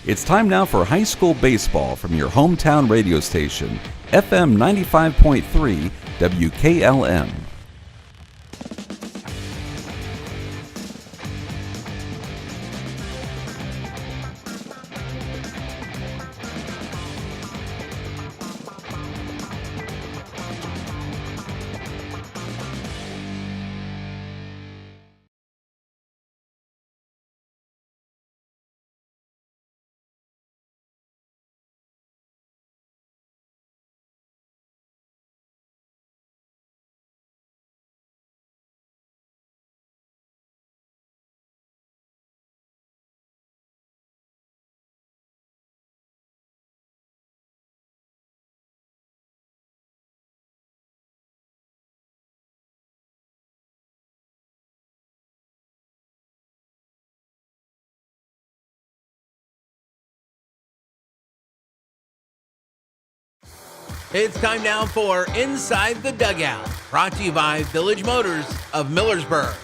It's time now for high school baseball from your hometown radio station, FM 95.3 WKLM. It's time now for Inside the Dugout, brought to you by Village Motors of Millersburg.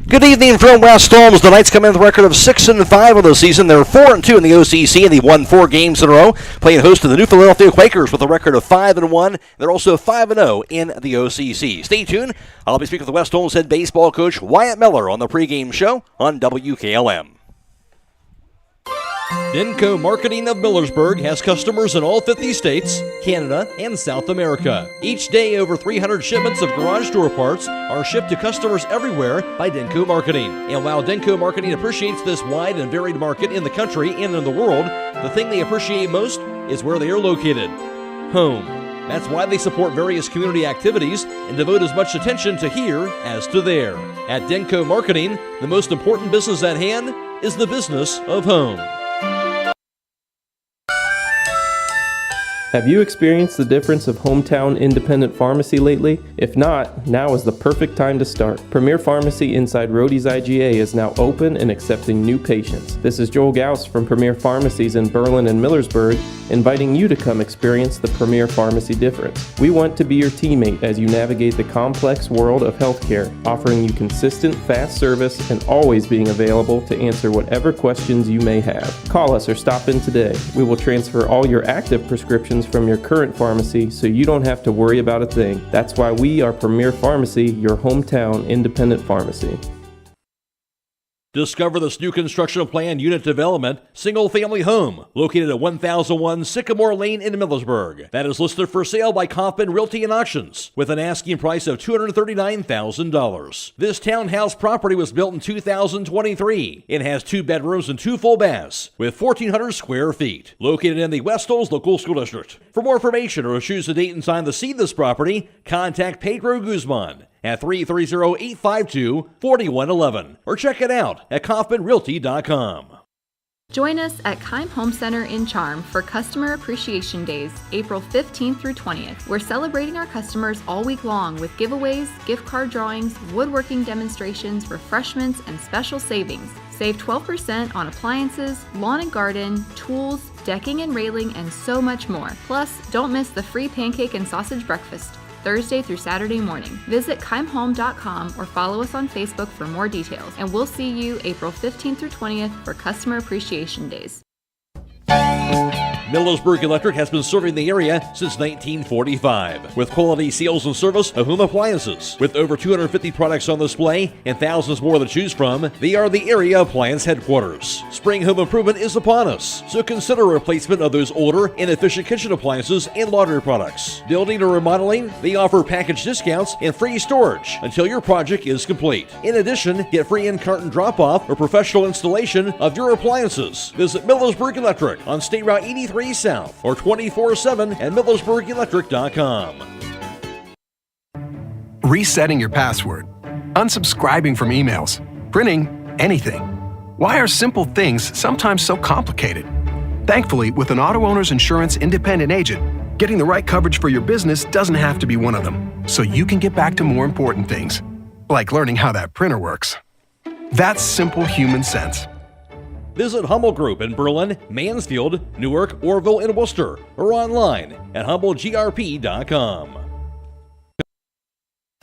Good evening from West Holmes. The Knights come in with a record of 6-5 on the season. They're 4-2 in the OCC, and they won 4 games in a row, playing host to the New Philadelphia Quakers with a record of 5-1. They're also 5-0 in the OCC. Stay tuned. I'll be speaking with the West Holmes head baseball coach Wyatt Miller on the pregame show on WKLM. Denko Marketing of Millersburg has customers in all 50 states, Canada, and South America. Each day, over 300 shipments of garage door parts are shipped to customers everywhere by Denko Marketing. And while Denko Marketing appreciates this wide and varied market in the country and in the world, the thing they appreciate most is where they are located: home. That's why they support various community activities and devote as much attention to here as to there. At Denko Marketing, the most important business at hand is the business of home. Have you experienced the difference of hometown independent pharmacy lately? If not, now is the perfect time to start. Premier Pharmacy inside Rhodey's IGA is now open and accepting new patients. This is Joel Gauss from Premier Pharmacies in Berlin and Millersburg, inviting you to come experience the Premier Pharmacy difference. We want to be your teammate as you navigate the complex world of healthcare, offering you consistent, fast service and always being available to answer whatever questions you may have. Call us or stop in today. We will transfer all your active prescriptions from your current pharmacy so you don't have to worry about a thing. That's why we are Premier Pharmacy, your hometown independent pharmacy. Discover this new construction plan unit development, single-family home, located at 1001 Sycamore Lane in Millersburg. That is listed for sale by Kaufman Realty and Auctions, with an asking price of $239,000. This townhouse property was built in 2023. It has 2 bedrooms and 2 full baths, with 1,400 square feet. Located in the West Holmes Local School District. For more information or to choose a date and time to see this property, contact Pedro Guzman at 330-852-4111 or check it out at KaufmanRealty.com. Join us at Keim Home Center in Charm for Customer Appreciation Days, April 15th through 20th. We're celebrating our customers all week long with giveaways, gift card drawings, woodworking demonstrations, refreshments, and special savings. Save 12% on appliances, lawn and garden, tools, decking and railing, and so much more. Plus, don't miss the free pancake and sausage breakfast, Thursday through Saturday morning. Visit keimhome.com or follow us on Facebook for more details, and we'll see you April 15th through 20th for Customer Appreciation Days. Millersburg Electric has been serving the area since 1945 with quality sales and service of home appliances. With over 250 products on display and thousands more to choose from, they are the area appliance headquarters. Spring home improvement is upon us, so consider a replacement of those older, inefficient kitchen appliances and laundry products. Building or remodeling, they offer package discounts and free storage until your project is complete. In addition, get free in-carton drop-off or professional installation of your appliances. Visit Millersburg Electric on State Route 83 South or 24/7 at millersburgelectric.com. Resetting your password, unsubscribing from emails, printing anything. Why are simple things sometimes so complicated? Thankfully, with an auto owner's insurance independent agent, getting the right coverage for your business doesn't have to be one of them, so you can get back to more important things, like learning how that printer works. That's simple human sense. Visit Hummel Group in Berlin, Mansfield, Newark, Orville, and Wooster, or online at HummelGRP.com.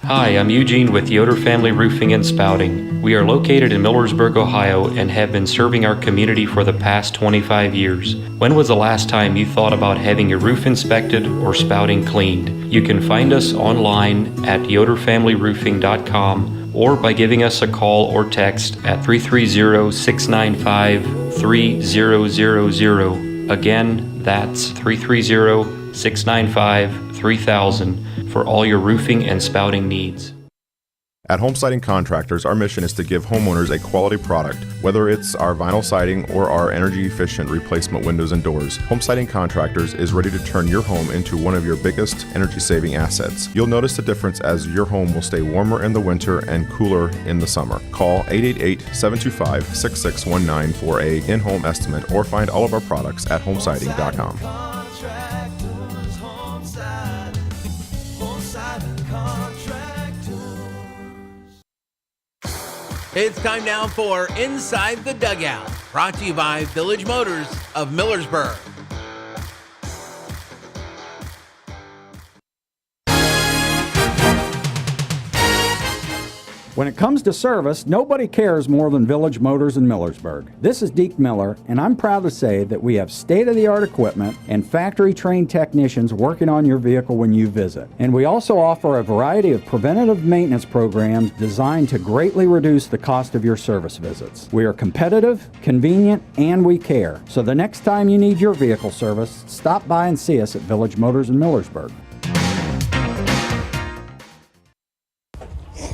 Hi, I'm Eugene with Yoder Family Roofing and Spouting. We are located in Millersburg, Ohio, and have been serving our community for the past 25 years. When was the last time you thought about having your roof inspected or spouting cleaned? You can find us online at yoderfamilyroofing.com or by giving us a call or text at 330-695-3000. Again, that's 330-695-3000. For for all your roofing and spouting needs. At Home Siding Contractors, our mission is to give homeowners a quality product, whether it's our vinyl siding or our energy-efficient replacement windows and doors. Home Siding Contractors is ready to turn your home into one of your biggest energy-saving assets. You'll notice the difference as your home will stay warmer in the winter and cooler in the summer. Call 888-725-6619 for a in-home estimate or find all of our products at homesiding.com. It's time now for Inside the Dugout, brought to you by Village Motors of Millersburg. When it comes to service, nobody cares more than Village Motors in Millersburg. This is Deke Miller, and I'm proud to say that we have state-of-the-art equipment and factory-trained technicians working on your vehicle when you visit. And we also offer a variety of preventative maintenance programs designed to greatly reduce the cost of your service visits. We are competitive, convenient, and we care. So the next time you need your vehicle service, stop by and see us at Village Motors in Millersburg.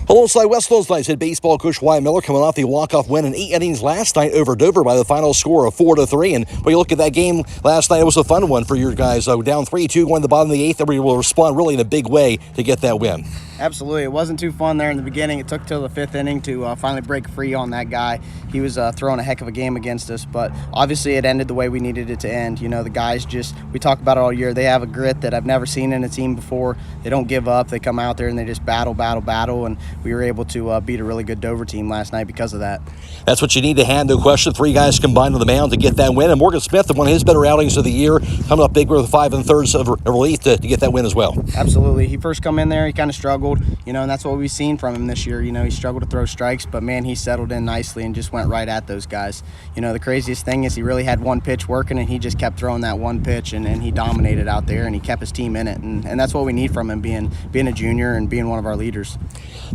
Alongside West Lowe's Knights head baseball coach Wyatt Miller coming off the walk-off win in 8 innings last night over Dover by the final score of 4-3. And when you look at that game last night, it was a fun one for your guys. Down 3-2 going to the bottom of the 8th, and we will respond really in a big way to get that win. Absolutely. It wasn't too fun there in the beginning. It took till the 5th inning to finally break free on that guy. He was throwing a heck of a game against us, but obviously it ended the way we needed it to end. You know, the guys we talk about it all year. They have a grit that I've never seen in a team before. They don't give up. They come out there and they just battle, and we were able to beat a really good Dover team last night because of that. That's what you need to have, no question. 3 guys combined on the mound to get that win. And Morgan Smith, one of his better outings of the year, coming up big with 5 1/3 of relief to get that win as well. Absolutely. He first come in there, he kind of struggled, and that's what we've seen from him this year. He struggled to throw strikes, but man, he settled in nicely and just went right at those guys. The craziest thing is he really had one pitch working, and he just kept throwing that one pitch, and he dominated out there, and he kept his team in it. And that's what we need from him, being a junior and being one of our leaders.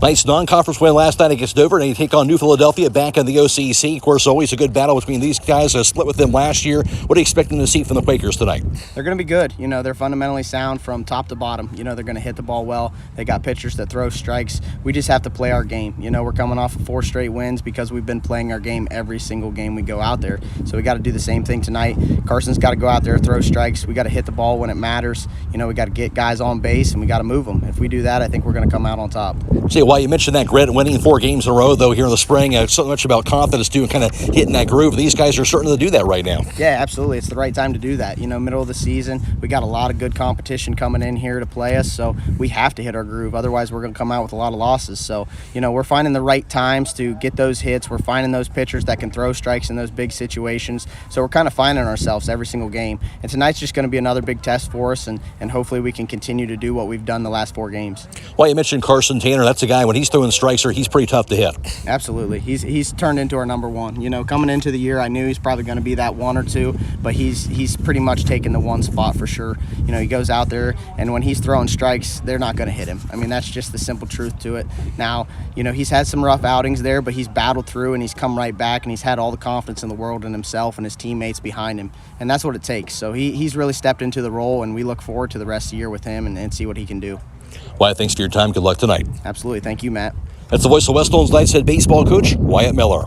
Nice non-conference win last night against Dover, and they take on New Philadelphia back in the OCC. Of course, always a good battle between these guys. Split with them last year. What are you expecting to see from the Quakers tonight? They're going to be good. They're fundamentally sound from top to bottom. They're going to hit the ball well. They got pitchers that throw strikes. We just have to play our game. We're coming off of 4 straight wins because we've been playing our game every single game we go out there. So we got to do the same thing tonight. Carson's got to go out there, throw strikes. We got to hit the ball when it matters. We got to get guys on base, and we got to move them. If we do that, I think we're going to come out on top. See, why you mentioned that grit and winning 4 games in a row, though, here in the spring. So much about confidence, too, and kind of hitting that groove. These guys are starting to do that right now. Yeah, absolutely. It's the right time to do that. Middle of the season, we got a lot of good competition coming in here to play us, so we have to hit our groove. Otherwise, we're going to come out with a lot of losses. So, we're finding the right times to get those hits. We're finding those pitchers that can throw strikes in those big situations. So we're kind of finding ourselves every single game. And tonight's just going to be another big test for us, and hopefully we can continue to do what we've done the last 4 games. Well, you mentioned Carson Tanner. That's a guy, when he's throwing strikes, he's pretty tough to hit. Absolutely. He's turned into our number 1. Coming into the year, I knew he's probably going to be that 1 or 2, but he's pretty much taken the 1 spot for sure. He goes out there, and when he's throwing strikes, they're not going to hit him. I mean, that's just the simple truth to it. Now, he's had some rough outings there, but he's battled through, and he's come right back, and he's had all the confidence in the world in himself and his teammates behind him, and that's what it takes. So he's really stepped into the role, and we look forward to the rest of the year with him and see what he can do. Wyatt, thanks for your time. Good luck tonight. Absolutely. Thank you, Matt. That's the voice of West Lowe's Knights head baseball coach, Wyatt Miller.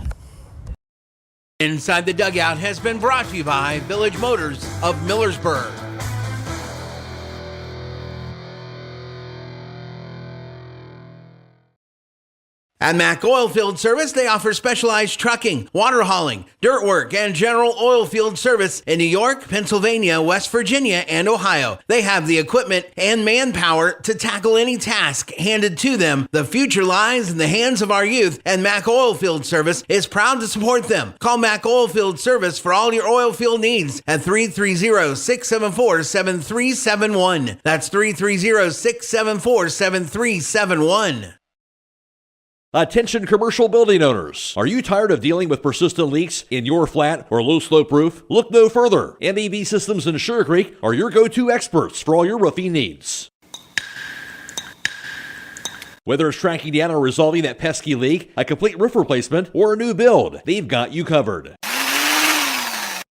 Inside the Dugout has been brought to you by Village Motors of Millersburg. At Mack Oilfield Service, they offer specialized trucking, water hauling, dirt work, and general oil field service in New York, Pennsylvania, West Virginia, and Ohio. They have the equipment and manpower to tackle any task handed to them. The future lies in the hands of our youth, and Mack Oilfield Service is proud to support them. Call Mack Oilfield Service for all your oil field needs at 330-674-7371. That's 330-674-7371. Attention commercial building owners. Are you tired of dealing with persistent leaks in your flat or low slope roof? Look no further. MEV Systems in Sugar Creek are your go-to experts for all your roofing needs. Whether it's tracking down or resolving that pesky leak, a complete roof replacement, or a new build, they've got you covered.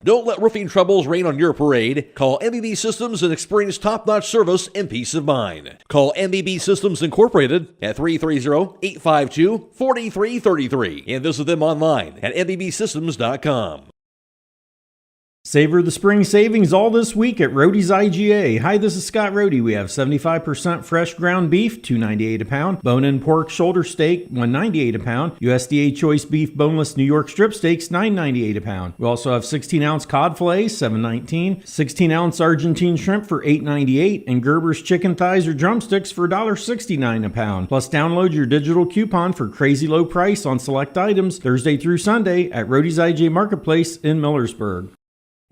Don't let roofing troubles rain on your parade. Call MBB Systems and experience top-notch service and peace of mind. Call MBB Systems Incorporated at 330-852-4333 and visit them online at mbbsystems.com. Savor the spring savings all this week at Roadie's IGA. Hi, this is Scott Roadie. We have 75% fresh ground beef, $2.98 a pound. Bone-in pork shoulder steak, $1.98 a pound. USDA choice beef boneless New York strip steaks, $9.98 a pound. We also have 16-ounce cod fillets, $7.19. 16-ounce Argentine shrimp for $8.98. And Gerber's chicken thighs or drumsticks for $1.69 a pound. Plus, download your digital coupon for crazy low price on select items Thursday through Sunday at Roadie's IGA Marketplace in Millersburg.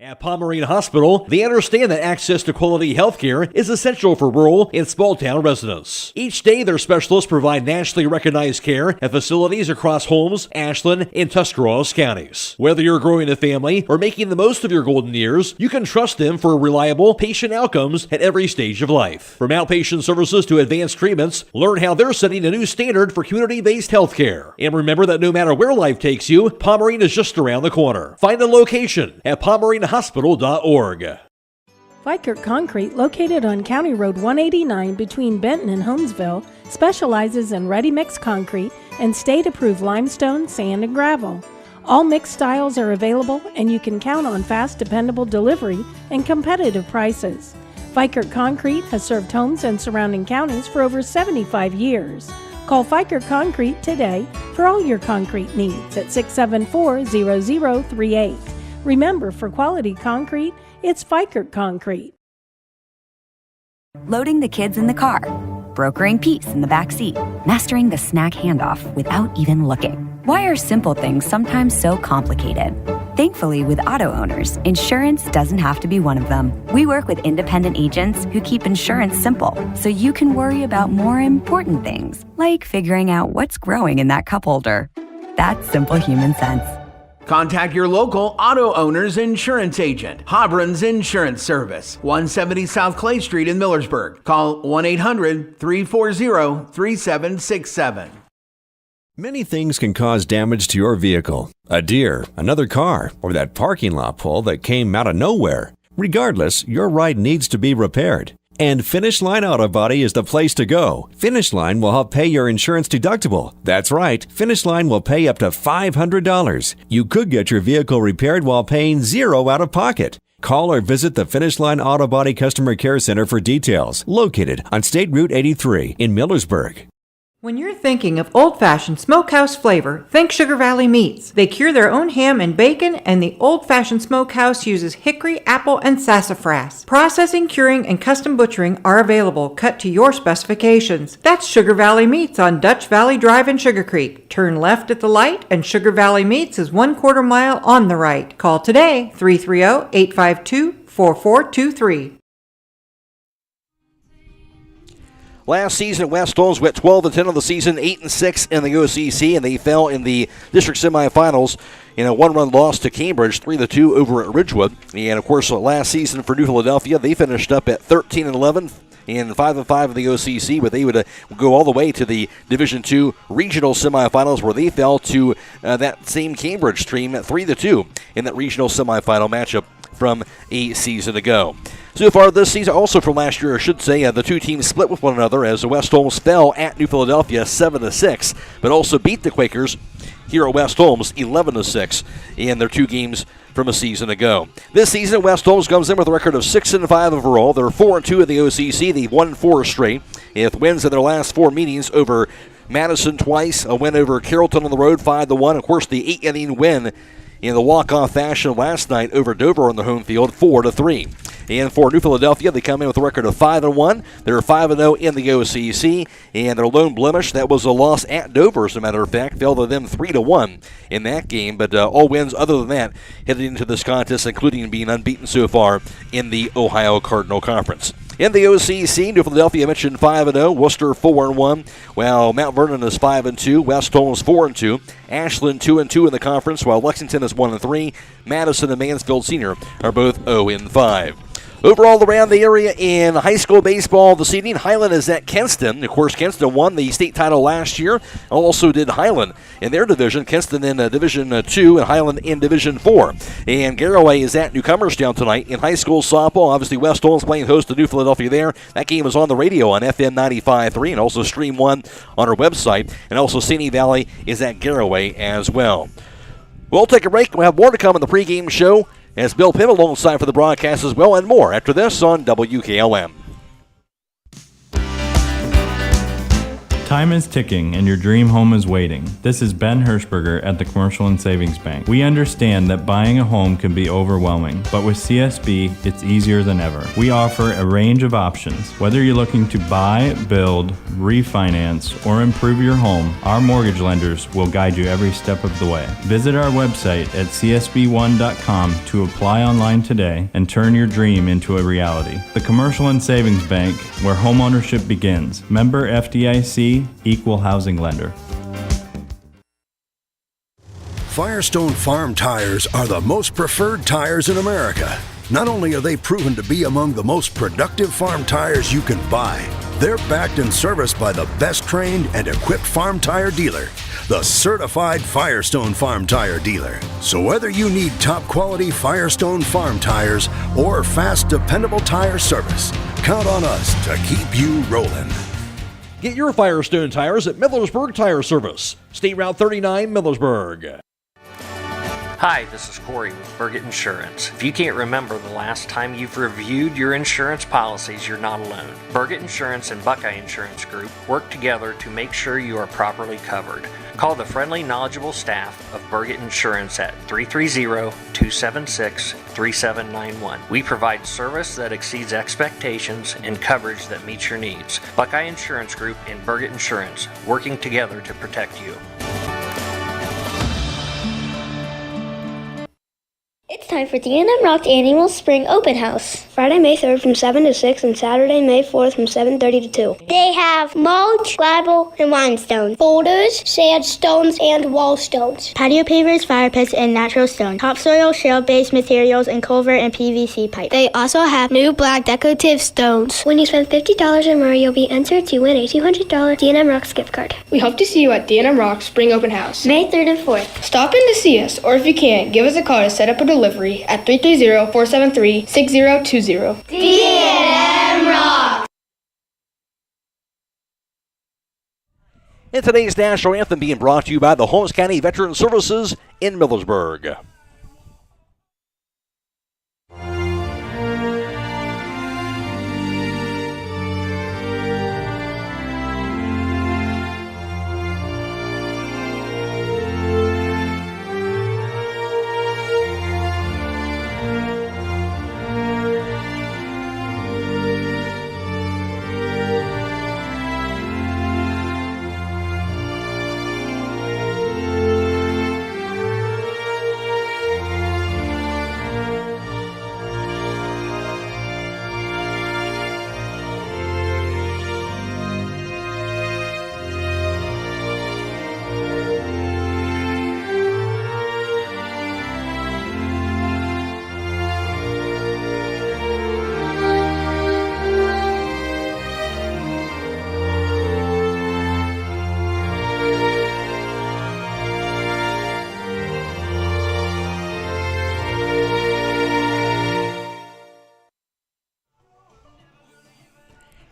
At Pomerene Hospital, they understand that access to quality health care is essential for rural and small-town residents. Each day, their specialists provide nationally recognized care at facilities across Holmes, Ashland, and Tuscarawas counties. Whether you're growing a family or making the most of your golden years, you can trust them for reliable patient outcomes at every stage of life. From outpatient services to advanced treatments, learn how they're setting a new standard for community-based health care. And remember that no matter where life takes you, Pomerene is just around the corner. Find a location at pomerenehospital.org. Vikert Concrete, located on County Road 189 between Benton and Holmesville, specializes in ready-mix concrete and state-approved limestone, sand, and gravel. All mixed styles are available, and you can count on fast, dependable delivery and competitive prices. Vikert Concrete has served Holmes and surrounding counties for over 75 years. Call Vikert Concrete today for all your concrete needs at 674-0038. Remember, for quality concrete, it's Vikert Concrete. Loading the kids in the car, brokering peace in the back seat, mastering the snack handoff without even looking. Why are simple things sometimes so complicated? Thankfully, with auto owners, insurance doesn't have to be one of them. We work with independent agents who keep insurance simple, so you can worry about more important things, like figuring out what's growing in that cup holder. That's simple human sense. Contact your local auto owner's insurance agent. Hobron's Insurance Service, 170 South Clay Street in Millersburg. Call 1-800-340-3767. Many things can cause damage to your vehicle. A deer, another car, or that parking lot pole that came out of nowhere. Regardless, your ride needs to be repaired. And Finish Line Auto Body is the place to go. Finish Line will help pay your insurance deductible. That's right, Finish Line will pay up to $500. You could get your vehicle repaired while paying $0 out of pocket. Call or visit the Finish Line Auto Body Customer Care Center for details. Located on State Route 83 in Millersburg. When you're thinking of old-fashioned smokehouse flavor, think Sugar Valley Meats. They cure their own ham and bacon, and the old-fashioned smokehouse uses hickory, apple, and sassafras. Processing, curing, and custom butchering are available, cut to your specifications. That's Sugar Valley Meats on Dutch Valley Drive in Sugar Creek. Turn left at the light, and Sugar Valley Meats is 1/4 mile on the right. Call today, 330-852-4423. Last season, West Holmes went 12-10 of the season, 8-6 in the OCC, and they fell in the district semifinals in a one-run loss to Cambridge, 3-2 over at Ridgewood. And of course, last season for New Philadelphia, they finished up at 13-11 and 5-5 in the OCC, but they would go all the way to the Division II regional semifinals, where they fell to that same Cambridge team at 3-2 in that regional semifinal matchup from a season ago. So far this season, also from last year, I should say, the two teams split with one another as the West Holmes fell at New Philadelphia 7-6, but also beat the Quakers here at West Holmes 11-6 in their two games from a season ago. This season, West Holmes comes in with a record of 6-5 overall. They're 4-2 in the OCC. They've won 4 straight, with wins in their last 4 meetings over Madison twice, a win over Carrollton on the road 5-1. Of course, the 8-inning win in the walk-off fashion last night over Dover on the home field, 4-3. And for New Philadelphia, they come in with a record of 5-1. They're 5-0 in the OCC, and their lone blemish, that was a loss at Dover, as a matter of fact, fell to them 3-1 in that game. But all wins other than that headed into this contest, including being unbeaten so far in the Ohio Cardinal Conference. In the OCC, New Philadelphia mentioned 5-0, Wooster 4-1, while Mount Vernon is 5-2, West Holmes 4-2, Ashland 2-2 in the conference, while Lexington is 1-3, Madison and Mansfield Senior are both 0-5. Overall, around the area in high school baseball this evening, Highland is at Kinston. Of course, Kinston won the state title last year. Also did Highland in their division. Kinston in Division 2 and Highland in Division 4. And Garraway is at Newcomerstown tonight in high school softball. Obviously, West Holmes playing host to New Philadelphia there. That game is on the radio on FM 95.3 and also Stream 1 on our website. And also, Simi Valley is at Garraway as well. We'll take a break. We'll have more to come in the pregame show as Bill Pim alongside for the broadcast as well, and more after this on WKLM. Time is ticking and your dream home is waiting. This is Ben Hirschberger at the Commercial and Savings Bank. We understand that buying a home can be overwhelming, but with CSB, it's easier than ever. We offer a range of options. Whether you're looking to buy, build, refinance, or improve your home, our mortgage lenders will guide you every step of the way. Visit our website at csb1.com to apply online today and turn your dream into a reality. The Commercial and Savings Bank, where homeownership begins. Member FDIC, Equal Housing Lender. Firestone Farm tires are the most preferred tires in America. Not only are they proven to be among the most productive farm tires you can buy, they're backed and serviced by the best trained and equipped farm tire dealer, the certified Firestone Farm Tire dealer. So whether you need top quality Firestone Farm tires or fast, dependable tire service, count on us to keep you rolling. Get your Firestone tires at Millersburg Tire Service, State Route 39, Millersburg. Hi, this is Corey with Burgett Insurance. If you can't remember the last time you've reviewed your insurance policies, you're not alone. Burgett Insurance and Buckeye Insurance Group work together to make sure you are properly covered. Call the friendly, knowledgeable staff of Burgett Insurance at 330-276-3791. We provide service that exceeds expectations and coverage that meets your needs. Buckeye Insurance Group and Burgett Insurance, working together to protect you. It's time for D&M Rock's annual Spring Open House. Friday, May 3rd from 7 to 6 and Saturday, May 4th from 7:30 to 2. They have mulch, gravel, and limestone, boulders, sandstones, and wall stones, patio pavers, fire pits, and natural stone, topsoil, shale-based materials, and culvert and PVC pipe. They also have new black decorative stones. When you spend $50 or more, you'll be entered to win a $200 D&M Rocks gift card. We hope to see you at D&M Rock's Spring Open House, May 3rd and 4th. Stop in to see us, or if you can't, give us a call to set up a delivery at 330-473-6020. D&M Rock! And today's national anthem being brought to you by the Holmes County Veteran Services in Millersburg.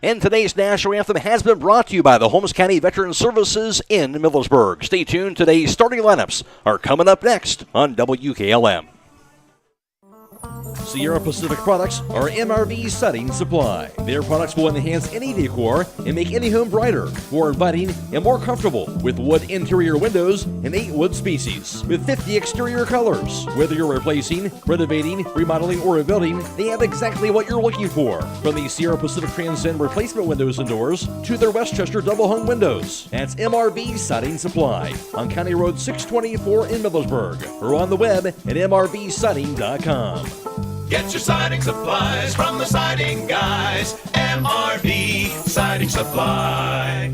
And today's national anthem has been brought to you by the Holmes County Veteran Services in Millersburg. Stay tuned. Today's starting lineups are coming up next on WKLM. Sierra Pacific products are MRV Setting Supply. Their products will enhance any decor and make any home brighter, more inviting, and more comfortable with wood interior windows and 8 wood species with 50 exterior colors. Whether you're replacing, renovating, remodeling, or rebuilding, they have exactly what you're looking for. From the Sierra Pacific Transcend replacement windows and doors to their Westchester double hung windows. That's MRV Siding Supply on County Road 624 in Millersburg or on the web at mrvsiding.com. Get your siding supplies from the siding guys. MRV Siding Supply.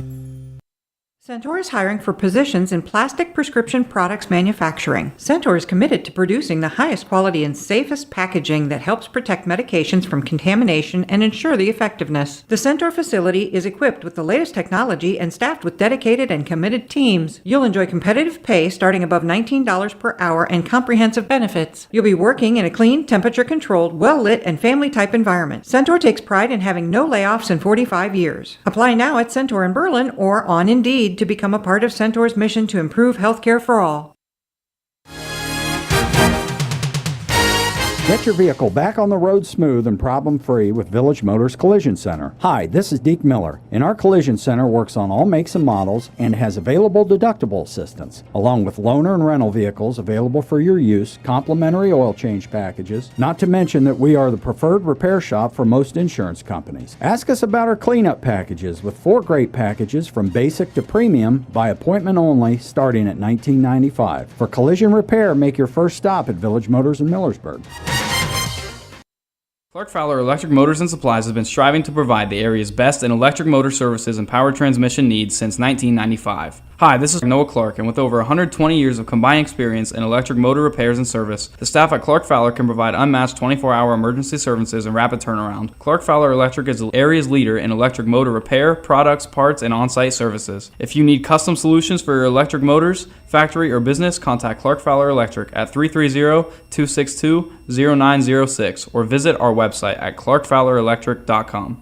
Centaur is hiring for positions in plastic prescription products manufacturing. Centaur is committed to producing the highest quality and safest packaging that helps protect medications from contamination and ensure the effectiveness. The Centaur facility is equipped with the latest technology and staffed with dedicated and committed teams. You'll enjoy competitive pay starting above $19 per hour and comprehensive benefits. You'll be working in a clean, temperature-controlled, well-lit, and family-type environment. Centaur takes pride in having no layoffs in 45 years. Apply now at Centaur in Berlin or on Indeed to become a part of Centaur's mission to improve healthcare for all. Get your vehicle back on the road smooth and problem-free with Village Motors Collision Center. Hi, this is Deke Miller, and our Collision Center works on all makes and models and has available deductible assistance, along with loaner and rental vehicles available for your use, complimentary oil change packages, not to mention that we are the preferred repair shop for most insurance companies. Ask us about our cleanup packages with 4 great packages from basic to premium by appointment only starting at $19.95. For collision repair, make your first stop at Village Motors in Millersburg. Clark Fowler Electric Motors and Supplies has been striving to provide the area's best in electric motor services and power transmission needs since 1995. Hi, this is Noah Clark, and with over 120 years of combined experience in electric motor repairs and service, the staff at Clark Fowler can provide unmatched 24-hour emergency services and rapid turnaround. Clark Fowler Electric is the area's leader in electric motor repair, products, parts, and on-site services. If you need custom solutions for your electric motors, factory, or business, contact Clark Fowler Electric at 330-262-0906 or visit our website at clarkfowlerelectric.com.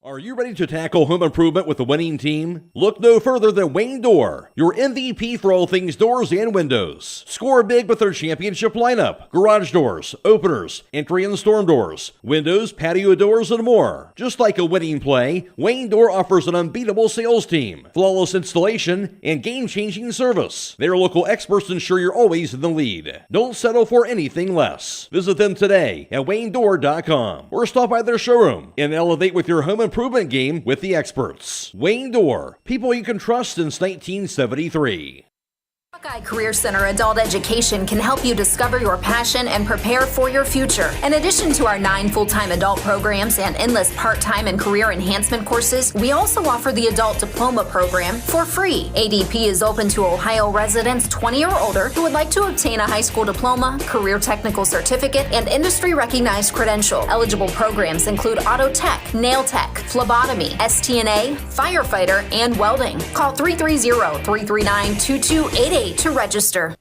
Are you ready to tackle home improvement with a winning team? Look no further than Wayne Door, your MVP for all things doors and windows. Score big with their championship lineup: garage doors, openers, entry and storm doors, windows, patio doors, and more. Just like a winning play, Wayne Door offers an unbeatable sales team, flawless installation, and game-changing service. Their local experts ensure you're always in the lead. Don't settle for anything less. Visit them today at waynedoor.com or stop by their showroom and elevate with your home improvement game with the experts. Wayne Door, people you can trust since 1973. Buckeye Career Center Adult Education can help you discover your passion and prepare for your future. In addition to our 9 full-time adult programs and endless part-time and career enhancement courses, we also offer the Adult Diploma Program for free. ADP is open to Ohio residents 20 or older who would like to obtain a high school diploma, career technical certificate, and industry-recognized credential. Eligible programs include auto tech, nail tech, phlebotomy, STNA, firefighter, and welding. Call 330-339-2288 to register.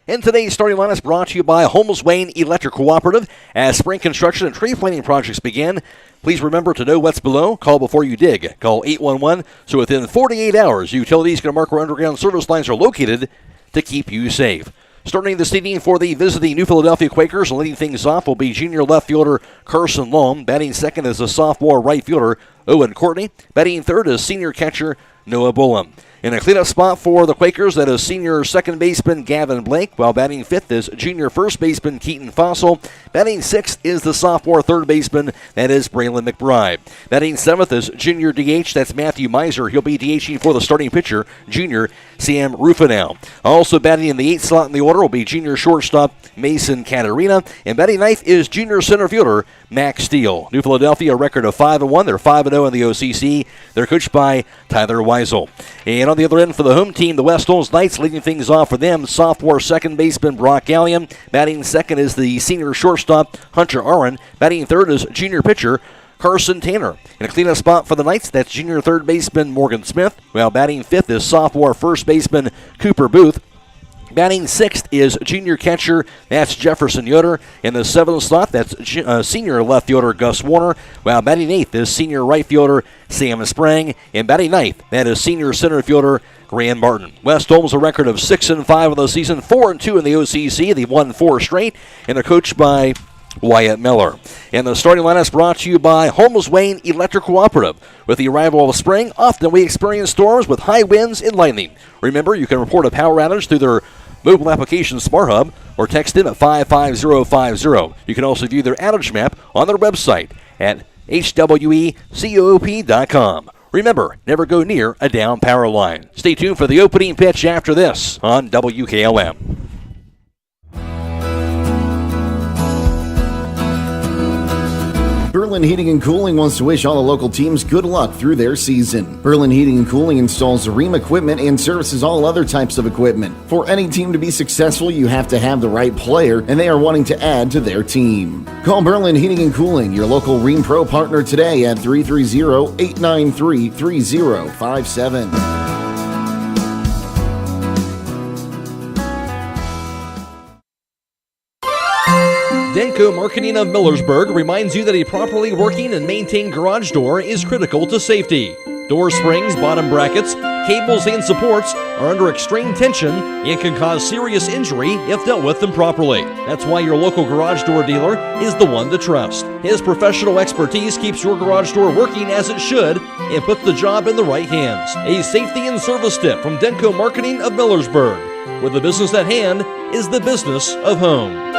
And today's starting line is brought to you by Holmes Wayne Electric Cooperative. As spring construction and tree planting projects begin, please remember to know what's below. Call before you dig. Call 811 so within 48 hours, utilities can mark where underground service lines are located to keep you safe. Starting this evening for the visiting New Philadelphia Quakers, and leading things off will be junior left fielder Carson Long. Batting second is a sophomore right fielder Owen Courtney. Batting third is senior catcher Noah Bullen. In a cleanup spot for the Quakers, that is senior second baseman Gavin Blake, while batting fifth is junior first baseman Keaton Fossil. Batting sixth is the sophomore third baseman, that is Braylon McBride. Batting seventh is junior DH, that's Matthew Miser. He'll be DHing for the starting pitcher, junior Sam Rufinow. Also batting in the 8th slot in the order will be junior shortstop Mason Catarina, and batting ninth is junior center fielder Max Steele. New Philadelphia, a record of 5-1. They're 5-0 in the OCC. They're coached by Tyler Weisel. And on the other end for the home team, the West Holmes Knights, leading things off for them, sophomore second baseman Brock Gallion. Batting second is the senior shortstop Hunter Aaron. Batting third is junior pitcher Carson Tanner. In a cleanup spot for the Knights, that's junior third baseman Morgan Smith, while batting fifth is sophomore first baseman Cooper Booth. Batting sixth is junior catcher, that's Jefferson Yoder. In the 7th slot, that's senior left fielder Gus Warner, while batting eighth is senior right fielder Sam Sprang. And batting ninth, that is senior center fielder Grant Martin. West Holmes a record of 6-5 of the season, 4-2 in the OCC. They've won 4 straight, and they're coached by Wyatt Miller. And the starting lineup is brought to you by Holmes Wayne Electric Cooperative. With the arrival of spring, often we experience storms with high winds and lightning. Remember, you can report a power outage through their mobile application Smart Hub or text in at 55050. You can also view their outage map on their website at hwecoop.com. Remember, never go near a down power line. Stay tuned for the opening pitch after this on WKLM. Berlin Heating and Cooling wants to wish all the local teams good luck through their season. Berlin Heating and Cooling installs Rheem equipment and services all other types of equipment. For any team to be successful, you have to have the right player, and they are wanting to add to their team. Call Berlin Heating and Cooling, your local Rheem Pro partner, today at 330-893-3057. Denko Marketing of Millersburg reminds you that a properly working and maintained garage door is critical to safety. Door springs, bottom brackets, cables, and supports are under extreme tension and can cause serious injury if dealt with improperly. That's why your local garage door dealer is the one to trust. His professional expertise keeps your garage door working as it should and puts the job in the right hands. A safety and service tip from Denko Marketing of Millersburg, where the business at hand is the business of home.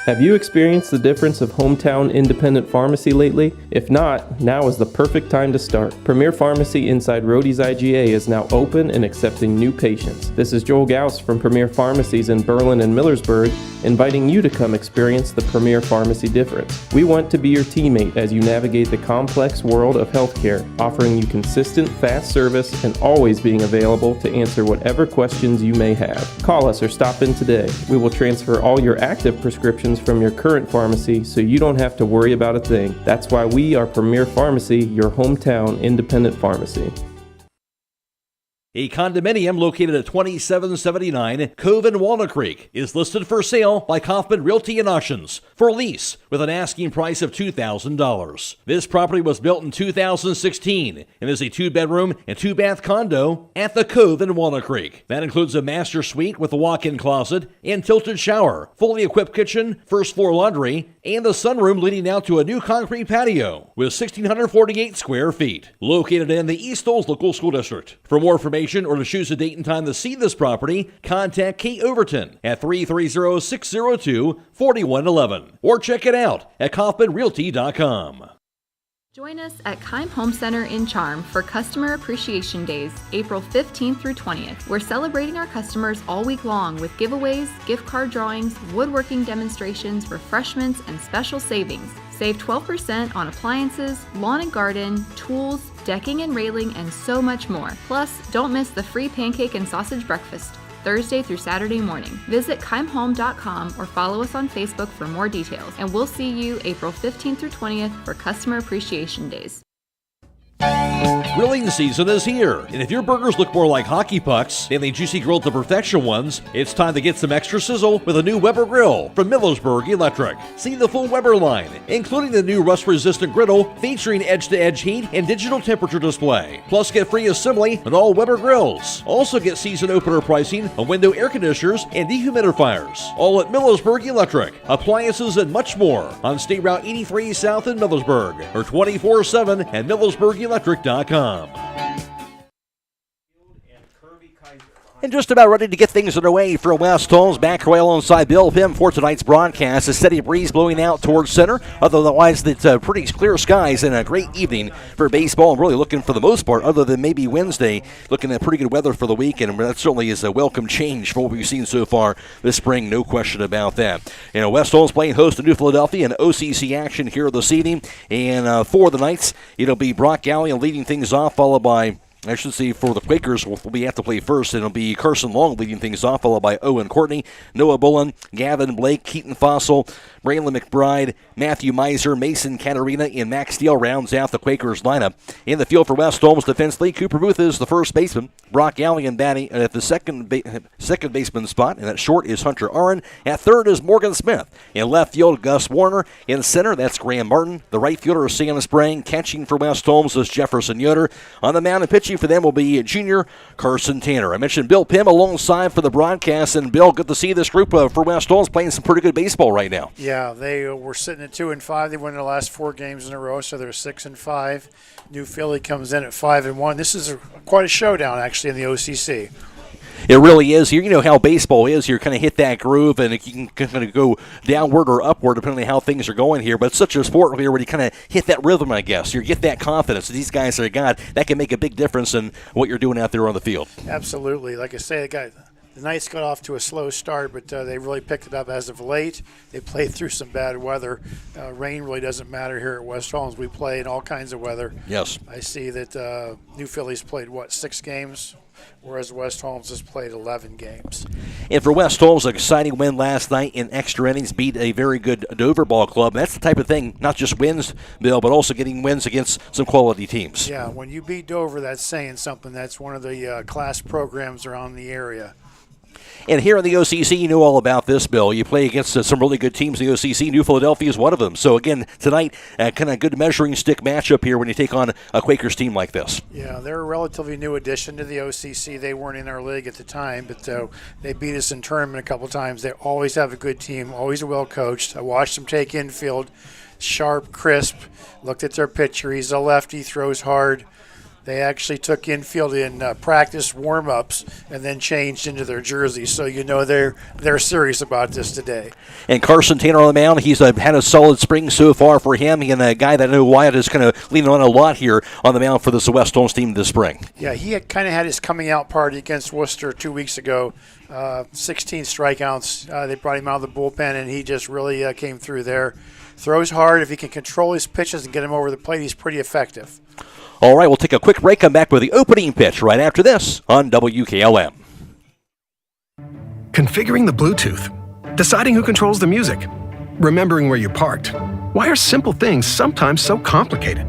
Have you experienced the difference of hometown independent pharmacy lately? If not, now is the perfect time to start. Premier Pharmacy inside Rhodey's IGA is now open and accepting new patients. This is Joel Gauss from Premier Pharmacies in Berlin and Millersburg, inviting you to come experience the Premier Pharmacy difference. We want to be your teammate as you navigate the complex world of healthcare, offering you consistent, fast service and always being available to answer whatever questions you may have. Call us or stop in today. We will transfer all your active prescriptions from your current pharmacy so you don't have to worry about a thing. That's why we are Premier Pharmacy, your hometown independent pharmacy. A condominium located at 2779 Cove in Walnut Creek is listed for sale by Kaufman Realty and Auctions for lease with an asking price of $2,000. This property was built in 2016 and is a 2-bedroom and 2-bath condo at the Cove in Walnut Creek. That includes a master suite with a walk-in closet and tilted shower, fully equipped kitchen, first floor laundry, and a sunroom leading out to a new concrete patio with 1,648 square feet. Located in the East Olds Local School District. For more information or to choose a date and time to see this property, contact Kate Overton at 330-602-4111 or check it out at KaufmanRealty.com. Join us at Keim Home Center in Charm for Customer Appreciation Days, April 15th through 20th. We're celebrating our customers all week long with giveaways, gift card drawings, woodworking demonstrations, refreshments, and special savings. Save 12% on appliances, lawn and garden, tools, decking and railing, and so much more. Plus, don't miss the free pancake and sausage breakfast, Thursday through Saturday morning. Visit keimhome.com or follow us on Facebook for more details, and we'll see you April 15th through 20th for Customer Appreciation Days. Grilling season is here, and if your burgers look more like hockey pucks than the juicy grilled to perfection ones, it's time to get some extra sizzle with a new Weber grill from Millersburg Electric. See the full Weber line, including the new rust-resistant griddle featuring edge-to-edge heat and digital temperature display. Plus, get free assembly on all Weber grills. Also get season opener pricing on window air conditioners and dehumidifiers. All at Millersburg Electric. Appliances and much more on State Route 83 South in Millersburg or 24/7 at MillersburgElectric.com. And just about ready to get things underway for West Holmes. Back away alongside Bill Pim for tonight's broadcast. A steady breeze blowing out towards center. Otherwise, it's pretty clear skies and a great evening for baseball. I'm really looking for the most part, other than maybe Wednesday, looking at pretty good weather for the weekend. And that certainly is a welcome change from what we've seen so far this spring. No question about that. You know, West Holmes playing host to New Philadelphia and OCC action here this evening. And for the Knights, it'll be Brock Gallion leading things off, followed by, I should say, for the Quakers, we'll have to play first. It'll be Carson Long leading things off, followed by Owen Courtney, Noah Bullen, Gavin Blake, Keaton Fossil, Braylon McBride, Matthew Miser, Mason Catarina, and Max Steele rounds out the Quakers lineup. In the field for West Holmes defensively, Cooper Booth is the first baseman. Brock Gallion batting at the second baseman spot, and at short is Hunter Aron. At third is Morgan Smith. In left field, Gus Warner. In center, that's Graham Martin. The right fielder is Sam Sprang. Catching for West Holmes is Jefferson Yoder. On the mound and pitching for them will be junior Carson Tanner. I mentioned Bill Pim alongside for the broadcast, and Bill, good to see this group for West Holmes playing some pretty good baseball right now. Yeah, they were sitting at 2-5. They won their last 4 games in a row, so they're 6-5. New Philly comes in at 5-1. This is quite a showdown, actually, in the OCC. It really is here. You know how baseball is. You kind of hit that groove, and you can kind of go downward or upward depending on how things are going here. But it's such a sport here where you kind of hit that rhythm, I guess. You get that confidence. These guys that got that can make a big difference in what you're doing out there on the field. Absolutely. Like I say, The Knights got off to a slow start, but they really picked it up as of late. They played through some bad weather. Rain really doesn't matter here at West Holmes. We play in all kinds of weather. Yes. I see that New Philly's played, 6 games? Whereas West Holmes has played 11 games. And for West Holmes, an exciting win last night in extra innings, beat a very good Dover ball club. That's the type of thing, not just wins, Bill, but also getting wins against some quality teams. Yeah, when you beat Dover, that's saying something. That's one of the class programs around the area. And here in the OCC, you know all about this, Bill. You play against some really good teams in the OCC. New Philadelphia is one of them. So, again, tonight, kind of good measuring stick matchup here when you take on a Quakers team like this. Yeah, they're a relatively new addition to the OCC. They weren't in our league at the time, but they beat us in tournament a couple times. They always have a good team, always well coached. I watched them take infield, sharp, crisp. Looked at their pitcher. He's a lefty, throws hard. They actually took infield in practice warm-ups and then changed into their jerseys, so you know they're serious about this today. And Carson Tanner on the mound, he's had a solid spring so far for him, and a guy that I know Wyatt is kind of leaning on a lot here on the mound for this West Holmes team this spring. Yeah, he kind of had his coming-out party against Wooster 2 weeks ago. 16 strikeouts. They brought him out of the bullpen, and he just really came through there. Throws hard. If he can control his pitches and get him over the plate, he's pretty effective. All right, we'll take a quick break, come back with the opening pitch right after this on WKLM. Configuring the Bluetooth, deciding who controls the music, remembering where you parked. Why are simple things sometimes so complicated?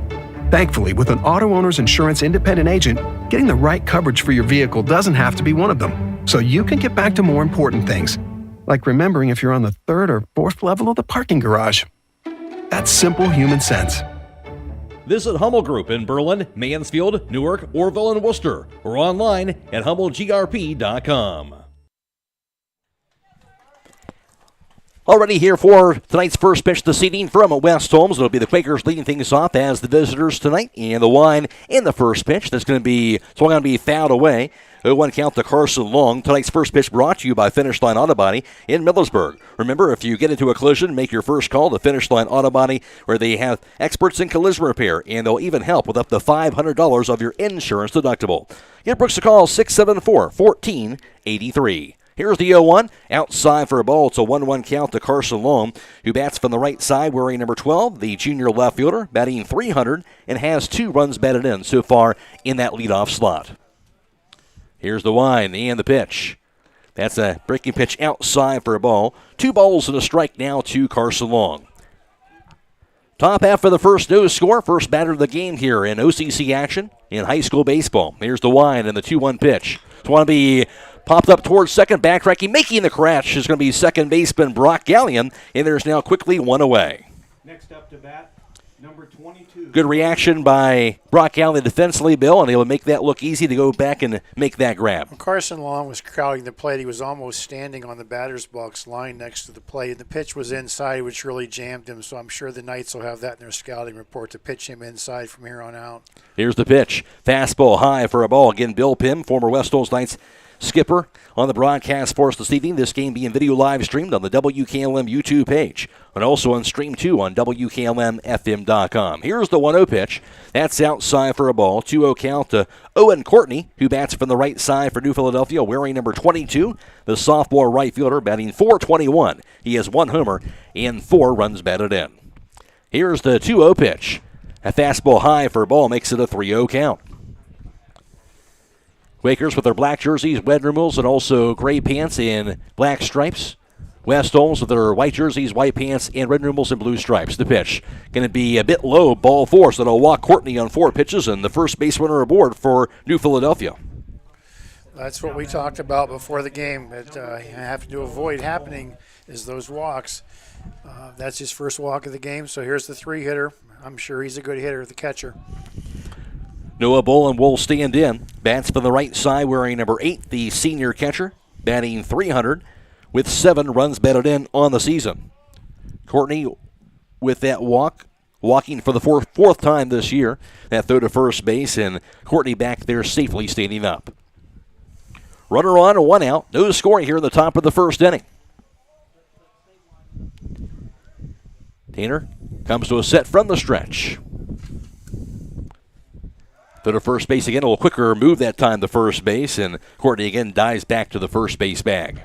Thankfully, with an auto owner's insurance independent agent, getting the right coverage for your vehicle doesn't have to be one of them, so you can get back to more important things, like remembering if you're on the 3rd or 4th level of the parking garage. That's simple human sense. Visit Hummel Group in Berlin, Mansfield, Newark, Orville, and Worcester, or online at HummelGRP.com. Already here for tonight's first pitch this evening from West Holmes. It'll be the Quakers leading things off as the visitors tonight. And the wine in the first pitch. That's going to be fouled away. 0-1 count to Carson Long. Tonight's first pitch brought to you by Finish Line Auto Body in Millersburg. Remember, if you get into a collision, make your first call to Finish Line Auto Body, where they have experts in collision repair, and they'll even help with up to $500 of your insurance deductible. Give Brooks a call, 674-1483. Here's the 0-1, outside for a ball. It's a 1-1 count to Carson Long, who bats from the right side, wearing number 12, the junior left fielder, batting .300, and has 2 runs batted in so far in that leadoff slot. Here's the wind and the pitch. That's a breaking pitch outside for a ball. 2 balls and a strike now to Carson Long. Top half of the first, no score. First batter of the game here in OCC action in high school baseball. Here's the wind and the 2-1 pitch. It's want to be popped up towards second, backtracking, making the catch is going to be second baseman Brock Gallion, and there's now quickly 1 away. Next up to bat, number 22. Good reaction by Brock Gallion defensively, Bill, and they will make that look easy to go back and make that grab. When Carson Long was crowding the plate, he was almost standing on the batter's box line next to the plate. The pitch was inside, which really jammed him, so I'm sure the Knights will have that in their scouting report to pitch him inside from here on out. Here's the pitch. Fastball high for a ball. Again, Bill Pym, former West Holmes Knights skipper, on the broadcast for us this evening. This game being video live streamed on the WKLM YouTube page and also on Stream 2 on WKLM-FM.com. Here's the 1-0 pitch. That's outside for a ball. 2-0 count to Owen Courtney, who bats from the right side for New Philadelphia, wearing number 22, the sophomore right fielder, batting .421. He has 1 homer and 4 runs batted in. Here's the 2-0 pitch. A fastball high for a ball makes it a 3-0 count. Quakers with their black jerseys, red numerals, and also gray pants and black stripes. West Holmes with their white jerseys, white pants, and red numerals and blue stripes. The pitch going to be a bit low, ball 4, so that'll walk Courtney on 4 pitches, and the first base runner aboard for New Philadelphia. That's what we talked about before the game. That you have to avoid happening is those walks. That's his first walk of the game, so here's the 3-hitter. I'm sure he's a good hitter, the catcher. Noah Boland will stand in. Bats from the right side, wearing number 8, the senior catcher, batting .300 with 7 runs batted in on the season. Courtney with that walk, walking for the fourth time this year. That throw to first base, and Courtney back there safely standing up. Runner on, 1 out. No scoring here in the top of the first inning. Tanner comes to a set from the stretch. Go to first base again. A little quicker move that time to first base, and Courtney again dives back to the first base bag.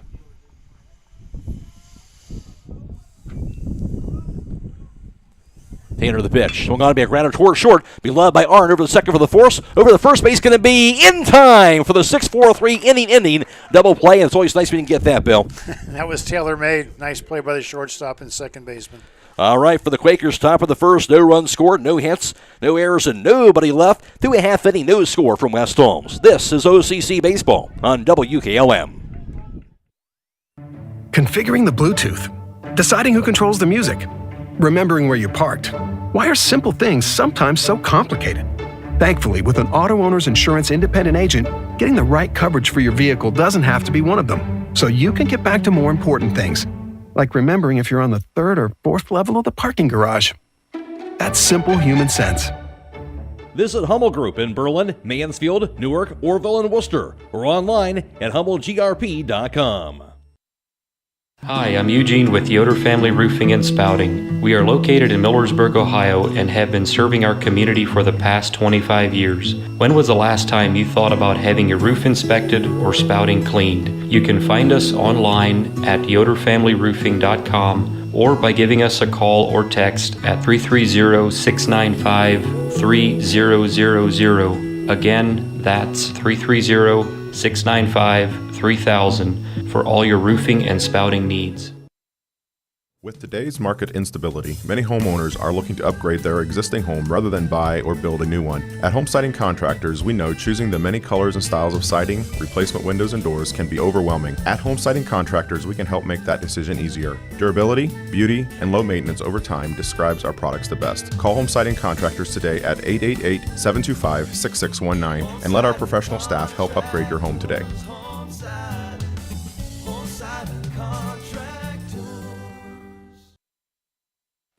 Tanner the pitch. Swung on to be a grounder towards short. Be loved by Arndt over the second for the force. Over the first base, going to be in time for the 6-4-3 inning double play. And it's always nice when you can get that, Bill. That was tailor-made. Nice play by the shortstop and second baseman. All right, for the Quakers, top of the first, no runs scored, no hits, no errors, and nobody left. 2.5 inning, no score from West Holmes. This is OCC Baseball on WKLM. Configuring the Bluetooth, deciding who controls the music, remembering where you parked. Why are simple things sometimes so complicated? Thankfully, with an auto owner's insurance independent agent, getting the right coverage for your vehicle doesn't have to be one of them. So you can get back to more important things, like remembering if you're on the third or fourth level of the parking garage. That's simple human sense. Visit Hummel Group in Berlin, Mansfield, Newark, Orville, and Worcester, or online at HummelGRP.com. Hi, I'm Eugene with Yoder Family Roofing and Spouting. We are located in Millersburg, Ohio, and have been serving our community for the past 25 years. When was the last time you thought about having your roof inspected or spouting cleaned? You can find us online at yoderfamilyroofing.com or by giving us a call or text at 330-695-3000. Again, that's 330-695-3000 for all your roofing and spouting needs. With today's market instability, many homeowners are looking to upgrade their existing home rather than buy or build a new one. At Home Siding Contractors, we know choosing the many colors and styles of siding, replacement windows, and doors can be overwhelming. At Home Siding Contractors, we can help make that decision easier. Durability, beauty, and low maintenance over time describes our products the best. Call Home Siding Contractors today at 888-725-6619 and let our professional staff help upgrade your home today.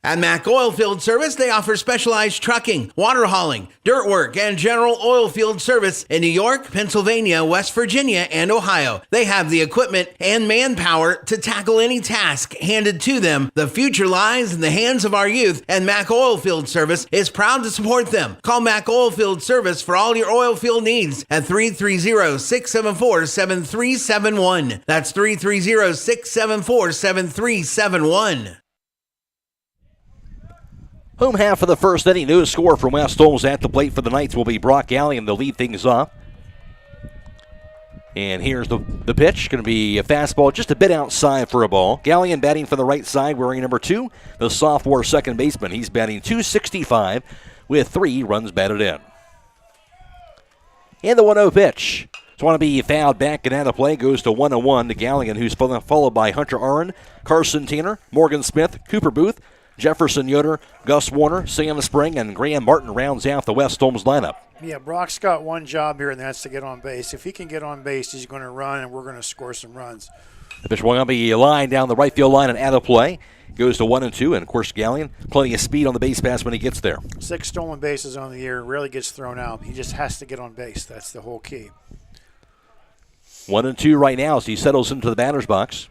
At Mack Oilfield Service, they offer specialized trucking, water hauling, dirt work, and general oil field service in New York, Pennsylvania, West Virginia, and Ohio. They have the equipment and manpower to tackle any task handed to them. The future lies in the hands of our youth, and Mack Oilfield Service is proud to support them. Call Mack Oilfield Service for all your oil field needs at 330-674-7371. That's 330-674-7371. Home half of the first inning, no score from West Holmes. At the plate for the Knights will be Brock Gallion to lead things off. And here's the pitch. Going to be a fastball just a bit outside for a ball. Gallion batting from the right side, wearing number 2, the sophomore second baseman. He's batting .265 with 3 runs batted in. And the 1-0 pitch. It's want to be fouled back and out of play. Goes to 1-1 to Gallion, who's followed by Hunter Arndt, Carson Tanner, Morgan Smith, Cooper Booth, Jefferson Yoder, Gus Warner, Sam Spring, and Graham Martin rounds out the West Holmes lineup. Yeah, Brock's got one job here, and that's to get on base. If he can get on base, he's going to run, and we're going to score some runs. The pitch will be a line down the right field line and out of play. Goes to 1-2, and of course Gallion, plenty of speed on the base pass when he gets there. 6 stolen bases on the year, rarely gets thrown out. He just has to get on base. That's the whole key. 1-2 right now as he settles into the batter's box.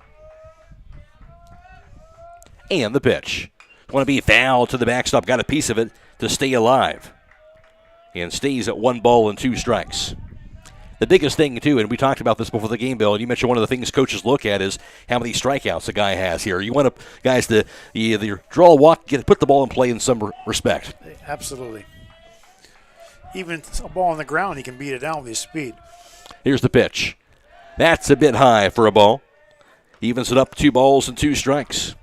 And the pitch. Want to be fouled to the backstop. Got a piece of it to stay alive. And stays at 1 ball and 2 strikes. The biggest thing, too, and we talked about this before the game, Bill, and you mentioned one of the things coaches look at is how many strikeouts a guy has here. You want guys to either draw a walk, put the ball in play in some respect. Absolutely. Even a ball on the ground, he can beat it down with his speed. Here's the pitch. That's a bit high for a ball. Evens it up 2 balls and 2 strikes.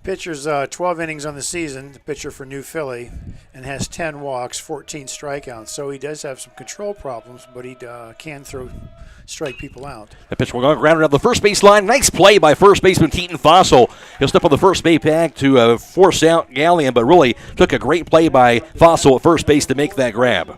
Pitcher's 12 innings on the season, the pitcher for New Philly, and has 10 walks, 14 strikeouts. So he does have some control problems, but he can strike people out. The pitch will go grounded up the first base line. Nice play by first baseman Keaton Fossil. He'll step on the first base bag to force out Gallion, but really took a great play by Fossil at first base to make that grab.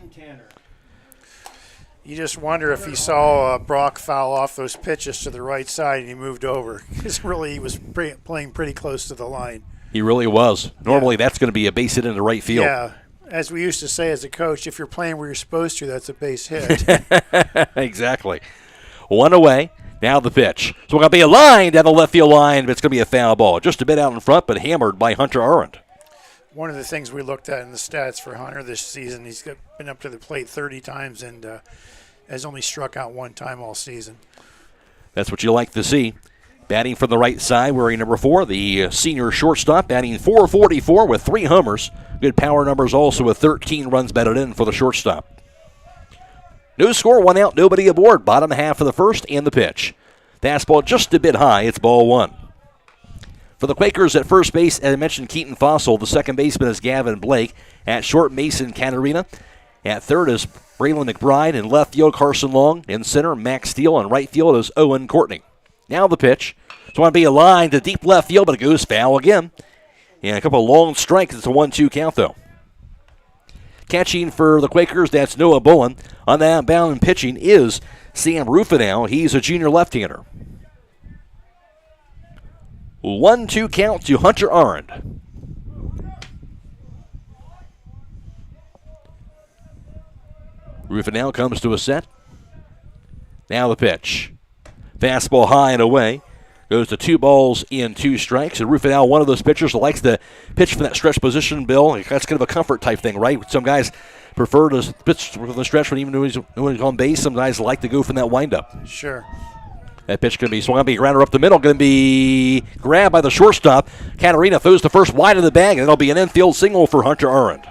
You just wonder if he saw Brock foul off those pitches to the right side and he moved over. Because really he was playing pretty close to the line. He really was. Normally that's going to be a base hit into right field. Yeah. As we used to say as a coach, if you're playing where you're supposed to, that's a base hit. Exactly. 1 away. Now the pitch. So we're going to be a line down the left field line, but it's going to be a foul ball. Just a bit out in front, but hammered by Hunter Arndt. one of the things we looked at in the stats for Hunter this season, he's been up to the plate 30 times and has only struck out one time all season. That's what you like to see. Batting from the right side, wearing number 4, the senior shortstop, batting .444 with 3 homers. Good power numbers also with 13 runs batted in for the shortstop. No score, 1 out, nobody aboard. Bottom half of the first and the pitch. Fastball just a bit high. It's ball 1. For the Quakers at first base, as I mentioned, Keaton Fossil. The second baseman is Gavin Blake. At short, Mason Catarina. At third is Braylon McBride. In left field, Carson Long. In center, Max Steele. And right field is Owen Courtney. Now the pitch. It's going to be a line to deep left field, but it goes foul again. And a couple of long strikes. It's a 1-2 count, though. Catching for the Quakers, that's Noah Bowen. On that bound and pitching is Sam Rufinow. He's a junior left-hander. 1-2 count to Hunter Arndt. Rufinow comes to a set. Now the pitch. Fastball high and away. Goes to 2 balls in 2 strikes. And Rufinow, one of those pitchers that likes to pitch from that stretch position, Bill. That's kind of a comfort type thing, right? Some guys prefer to pitch from the stretch when he's on base. Some guys like to go from that windup. Sure. That pitch going to be swung, going to be a grounder up the middle, going to be grabbed by the shortstop. Catarina throws the first wide of the bag, and it'll be an infield single for Hunter Arndt.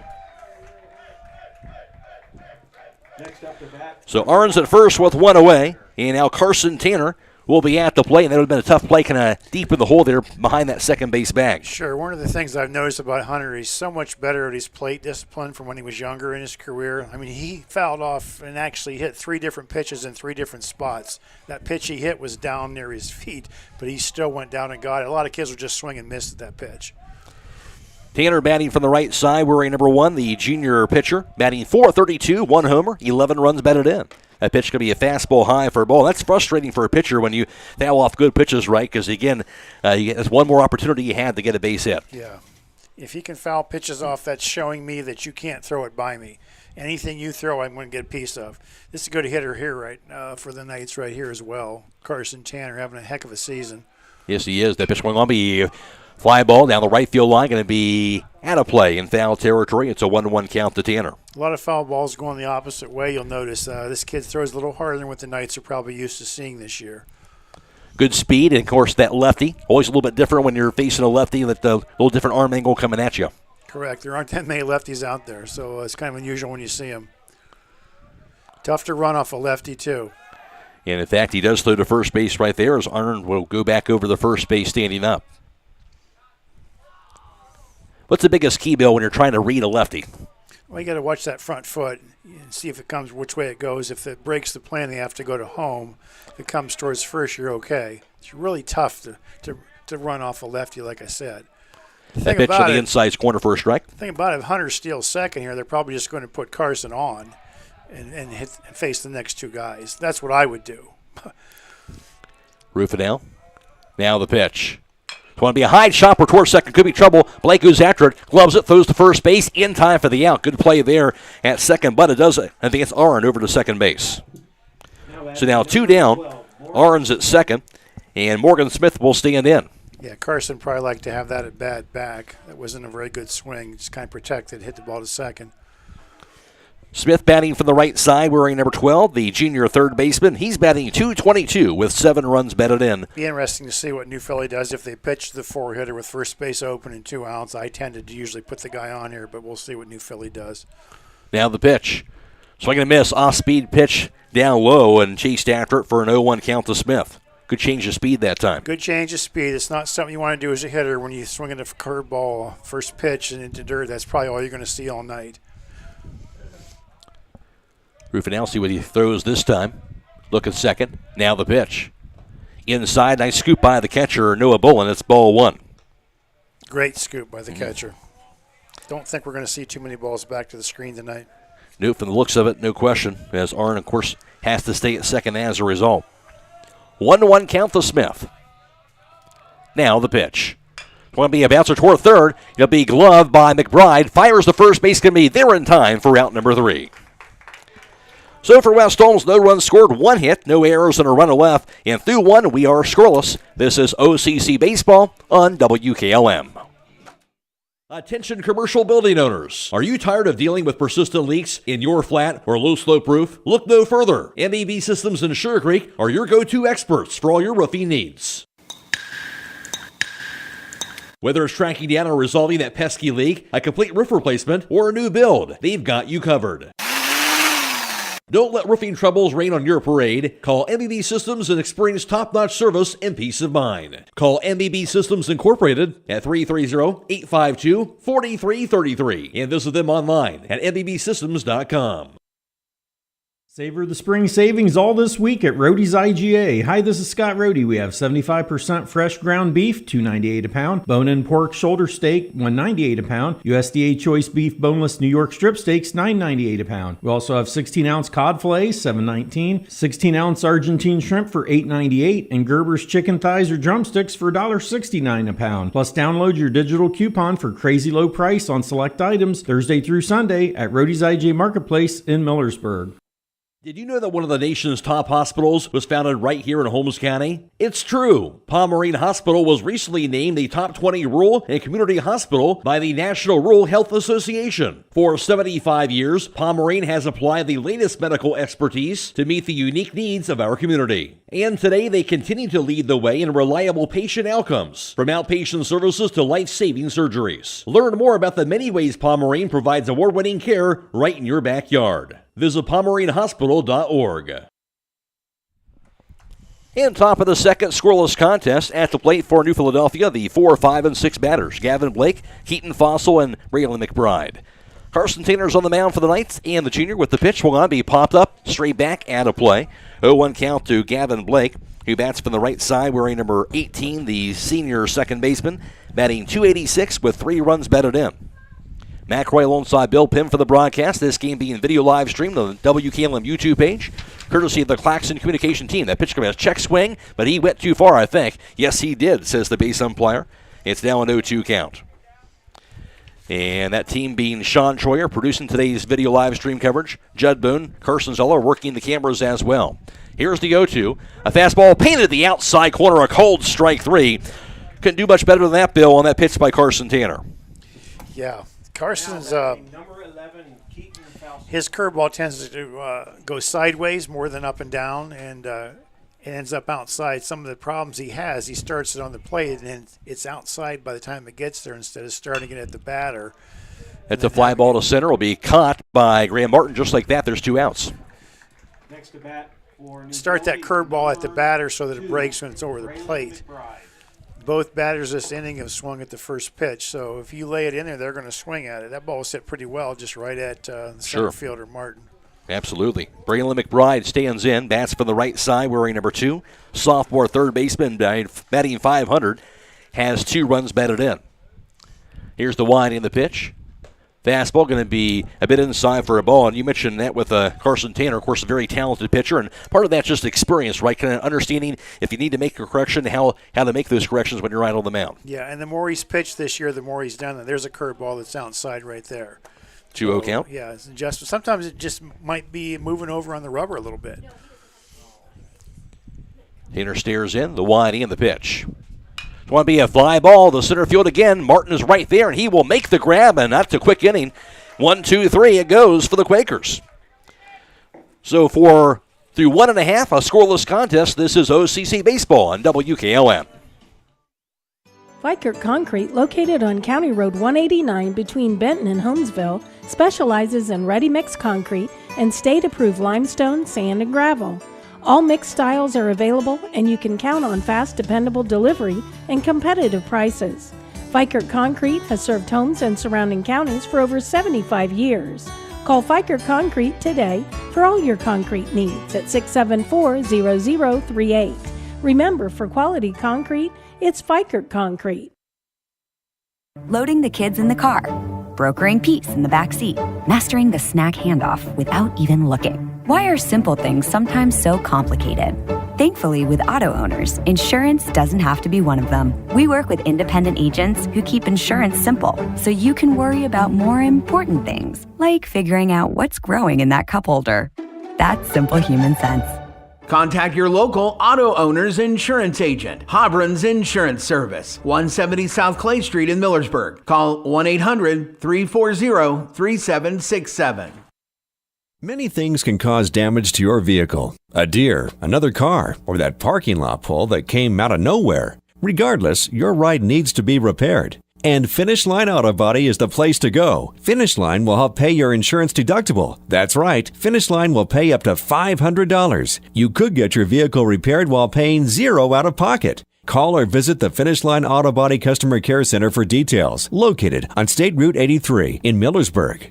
So Arndt's at first with 1 away, and now Carson Tanner will be at the plate, and that would have been a tough play kind of deep in the hole there behind that second base bag. Sure. One of the things I've noticed about Hunter, he's so much better at his plate discipline from when he was younger in his career. I mean, he fouled off and actually hit 3 different pitches in 3 different spots. That pitch he hit was down near his feet, but he still went down and got it. A lot of kids would just swing and miss at that pitch. Tanner batting from the right side, wearing number 1, the junior pitcher, batting .432, 1 homer, 11 runs batted in. That pitch could be a fastball high for a ball. That's frustrating for a pitcher when you foul off good pitches, right? Because, again, that's one more opportunity you had to get a base hit. Yeah. If he can foul pitches off, that's showing me that you can't throw it by me. Anything you throw, I'm going to get a piece of. This is a good hitter here, right, for the Knights right here as well. Carson Tanner having a heck of a season. Yes, he is. That pitch going on be fly ball down the right field line, going to be out of play in foul territory. It's a 1-1 count to Tanner. A lot of foul balls going the opposite way. You'll notice this kid throws a little harder than what the Knights are probably used to seeing this year. Good speed, and, of course, that lefty. Always a little bit different when you're facing a lefty, that a little different arm angle coming at you. Correct. There aren't that many lefties out there, so it's kind of unusual when you see them. Tough to run off a lefty, too. And, in fact, he does throw to first base right there as Arnold will go back over the first base standing up. What's the biggest key, Bill, when you're trying to read a lefty? Well, you got to watch that front foot and see if it comes, which way it goes. If it breaks the plan, they have to go to home. If it comes towards first, you're okay. It's really tough to run off a lefty, like I said. That pitch to the inside corner for a strike. The thing about it, if Hunter steals second here, they're probably just going to put Carson on and face the next 2 guys. That's what I would do. Rufinow. Now the pitch. It's going to be a high chopper towards second. Could be trouble. Blake goes after it. Gloves it. Throws to first base. In time for the out. Good play there at second. But it does, I think it's Arndt over to second base. So now 2 down. Arndt's at second. And Morgan Smith will stand in. Yeah, Carson probably liked to have that at bat back. That wasn't a very good swing. Just kind of protected. Hit the ball to second. Smith batting from the right side, wearing number 12, the junior third baseman. He's batting .222 with 7 runs batted in. Be interesting to see what New Philly does if they pitch the 4-hitter with first base open and 2 outs. I tended to usually put the guy on here, but we'll see what New Philly does. Now the pitch. Swing and a miss, off-speed pitch down low and chased after it for an 0-1 count to Smith. Good change of speed that time. Good change of speed. It's not something you want to do as a hitter when you swing at a curveball, first pitch and into dirt. That's probably all you're going to see all night. Rufinow, see what he throws this time. Look at second. Now the pitch. Inside, nice scoop by the catcher, Noah Bolin. It's ball 1. Great scoop by the catcher. Don't think we're going to see too many balls back to the screen tonight. Nope, from the looks of it, no question, as Arndt, of course, has to stay at second as a result. 1-1 count to Smith. Now the pitch. It's going to be a bouncer toward third. It'll be gloved by McBride. Fires the first base, going to be there in time for out number 3. So for West Holmes, no runs scored, 1 hit, no errors, and a run left. And through 1, we are scoreless. This is OCC Baseball on WKLM. Attention commercial building owners. Are you tired of dealing with persistent leaks in your flat or low slope roof? Look no further. MEB Systems in Sugar Creek are your go-to experts for all your roofing needs. Whether it's tracking down or resolving that pesky leak, a complete roof replacement, or a new build, they've got you covered. Don't let roofing troubles rain on your parade. Call MEB Systems and experience top-notch service and peace of mind. Call MEB Systems Incorporated at 330-852-4333 and visit them online at mbsystems.com. Savor the spring savings all this week at Roadie's IGA. Hi, this is Scott Roadie. We have 75% fresh ground beef, $2.98 a pound. Bone-in pork shoulder steak, $1.98 a pound. USDA choice beef boneless New York strip steaks, $9.98 a pound. We also have 16-ounce cod fillets, $7.19. 16-ounce Argentine shrimp for $8.98. And Gerber's chicken thighs or drumsticks for $1.69 a pound. Plus, download your digital coupon for crazy low price on select items Thursday through Sunday at Roadie's IGA Marketplace in Millersburg. Did you know that one of the nation's top hospitals was founded right here in Holmes County? It's true. Pomerene Hospital was recently named the top 20 rural and community hospital by the National Rural Health Association. For 75 years, Pomerene has applied the latest medical expertise to meet the unique needs of our community. And today they continue to lead the way in reliable patient outcomes, from outpatient services to life-saving surgeries. Learn more about the many ways Pomerene provides award-winning care right in your backyard. Visit PomereneHospital.org. And top of the second, scoreless contest at the plate for New Philadelphia, the 4, 5, and 6 batters. Gavin Blake, Keaton Fossil, and Braylon McBride. Carson Tanner's on the mound for the Knights, and the junior with the pitch will not be popped up, straight back out of play. 0-1 count to Gavin Blake, who bats from the right side, wearing number 18, the senior second baseman, batting .286 with 3 runs batted in. Matt Croy alongside Bill Pim for the broadcast. This game being video live streamed on the WKLM YouTube page, courtesy of the Claxon communication team. That pitch coming out, check swing, but he went too far, I think. Yes, he did, says the base umpire. It's now an 0-2 count. And that team being Sean Troyer, producing today's video live stream coverage. Judd Boone, Carson Zeller working the cameras as well. Here's the 0-2. A fastball painted the outside corner, a cold strike 3. Couldn't do much better than that, Bill, on that pitch by Carson Tanner. Yeah. Carson's his curveball tends to go sideways more than up and down, and it ends up outside. Some of the problems he has, he starts it on the plate, and it's outside by the time it gets there instead of starting it at the batter. That's a fly ball to center. Will be caught by Graham Martin. Just like that, there's 2 outs. Next to bat for start that curveball at the batter so that it breaks when it's over the plate. Both batters this inning have swung at the first pitch, so if you lay it in there, they're going to swing at it. That ball was hit pretty well, just right at the center fielder, Martin. Absolutely. Braylon McBride stands in, bats from the right side, wearing number 2. Sophomore third baseman, batting .500, has 2 runs batted in. Here's the wind in the pitch. Fastball going to be a bit inside for a ball, and you mentioned that with Carson Tanner, of course, a very talented pitcher, and part of that's just experience, right? Kind of understanding if you need to make a correction, how to make those corrections when you're right on the mound. Yeah, and the more he's pitched this year, the more he's done. There's a curveball that's outside right there. 2-0 count? Yeah, it's adjustment. Sometimes it just might be moving over on the rubber a little bit. Tanner stares in, the wind and the pitch. It's going to be a fly ball to center field again. Martin is right there, and he will make the grab, and that's a quick inning. 1, 2, 3, it goes for the Quakers. So through 1.5, a scoreless contest, this is OCC Baseball on WKLM. Vikert Concrete, located on County Road 189 between Benton and Holmesville, specializes in ready-mix concrete and state-approved limestone, sand, and gravel. All mixed styles are available, and you can count on fast, dependable delivery and competitive prices. Vikert Concrete has served Holmes and surrounding counties for over 75 years. Call Vikert Concrete today for all your concrete needs at 674-0038. Remember, for quality concrete, it's Vikert Concrete. Loading the kids in the car, brokering peace in the back seat, mastering the snack handoff without even looking. Why are simple things sometimes so complicated? Thankfully, with auto owners, insurance doesn't have to be one of them. We work with independent agents who keep insurance simple, so you can worry about more important things, like figuring out what's growing in that cup holder. That's simple human sense. Contact your local auto owner's insurance agent. Hobron's Insurance Service, 170 South Clay Street in Millersburg. Call 1-800-340-3767. Many things can cause damage to your vehicle. A deer, another car, or that parking lot pole that came out of nowhere. Regardless, your ride needs to be repaired. And Finish Line Auto Body is the place to go. Finish Line will help pay your insurance deductible. That's right, Finish Line will pay up to $500. You could get your vehicle repaired while paying $0 out of pocket. Call or visit the Finish Line Auto Body Customer Care Center for details, located on State Route 83 in Millersburg.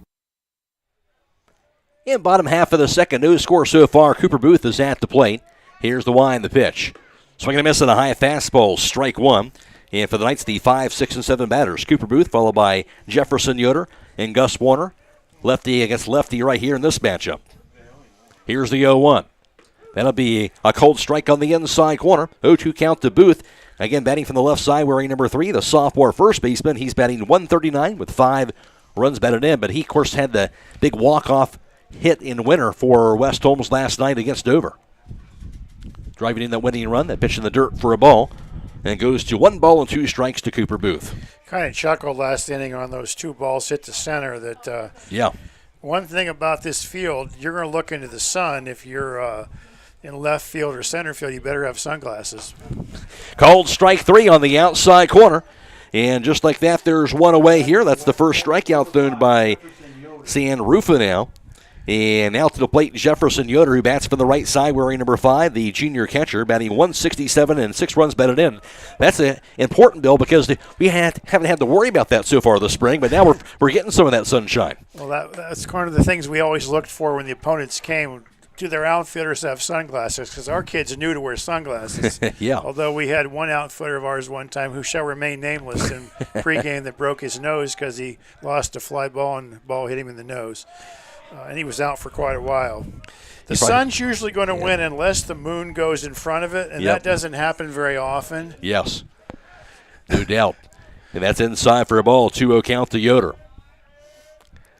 In bottom half of the second, no score so far. Cooper Booth is at the plate. Here's the wind, the pitch. Swing and a miss on a high fastball, strike one. And for the Knights, the 5, 6, and 7 batters. Cooper Booth followed by Jefferson Yoder and Gus Warner. Lefty against lefty right here in this matchup. Here's the 0-1. That'll be a cold strike on the inside corner. 0-2 count to Booth. Again, batting from the left side, wearing number 3, the sophomore first baseman. He's batting 139 with 5 runs batted in. But he, of course, had the big walk-off hit in winter for West Holmes last night against Dover. Driving in that winning run, that pitch in the dirt for a ball. And goes to 1 ball and 2 strikes to Cooper Booth. Kind of chuckled last inning on those 2 balls hit to center. That yeah. One thing about this field, you're going to look into the sun. If you're in left field or center field, you better have sunglasses. Called strike 3 on the outside corner. And just like that, there's one away here. That's the first strikeout thrown by San Rufino. And now to the plate, Jefferson Yoder, who bats from the right side, wearing number 5, the junior catcher, batting 167 and 6 runs batted in. That's an important, Bill, because we haven't had to worry about that so far this spring, but now we're getting some of that sunshine. Well, that's one of the things we always looked for when the opponents came. Do their outfielders have sunglasses? Because our kids knew to wear sunglasses. Yeah. Although we had one outfielder of ours one time who shall remain nameless in pregame that broke his nose because he lost a fly ball and the ball hit him in the nose. And he was out for quite a while. The sun's usually going to win unless the moon goes in front of it, and that doesn't happen very often. Yes, no doubt. And that's inside for a ball, 2-0 count to Yoder.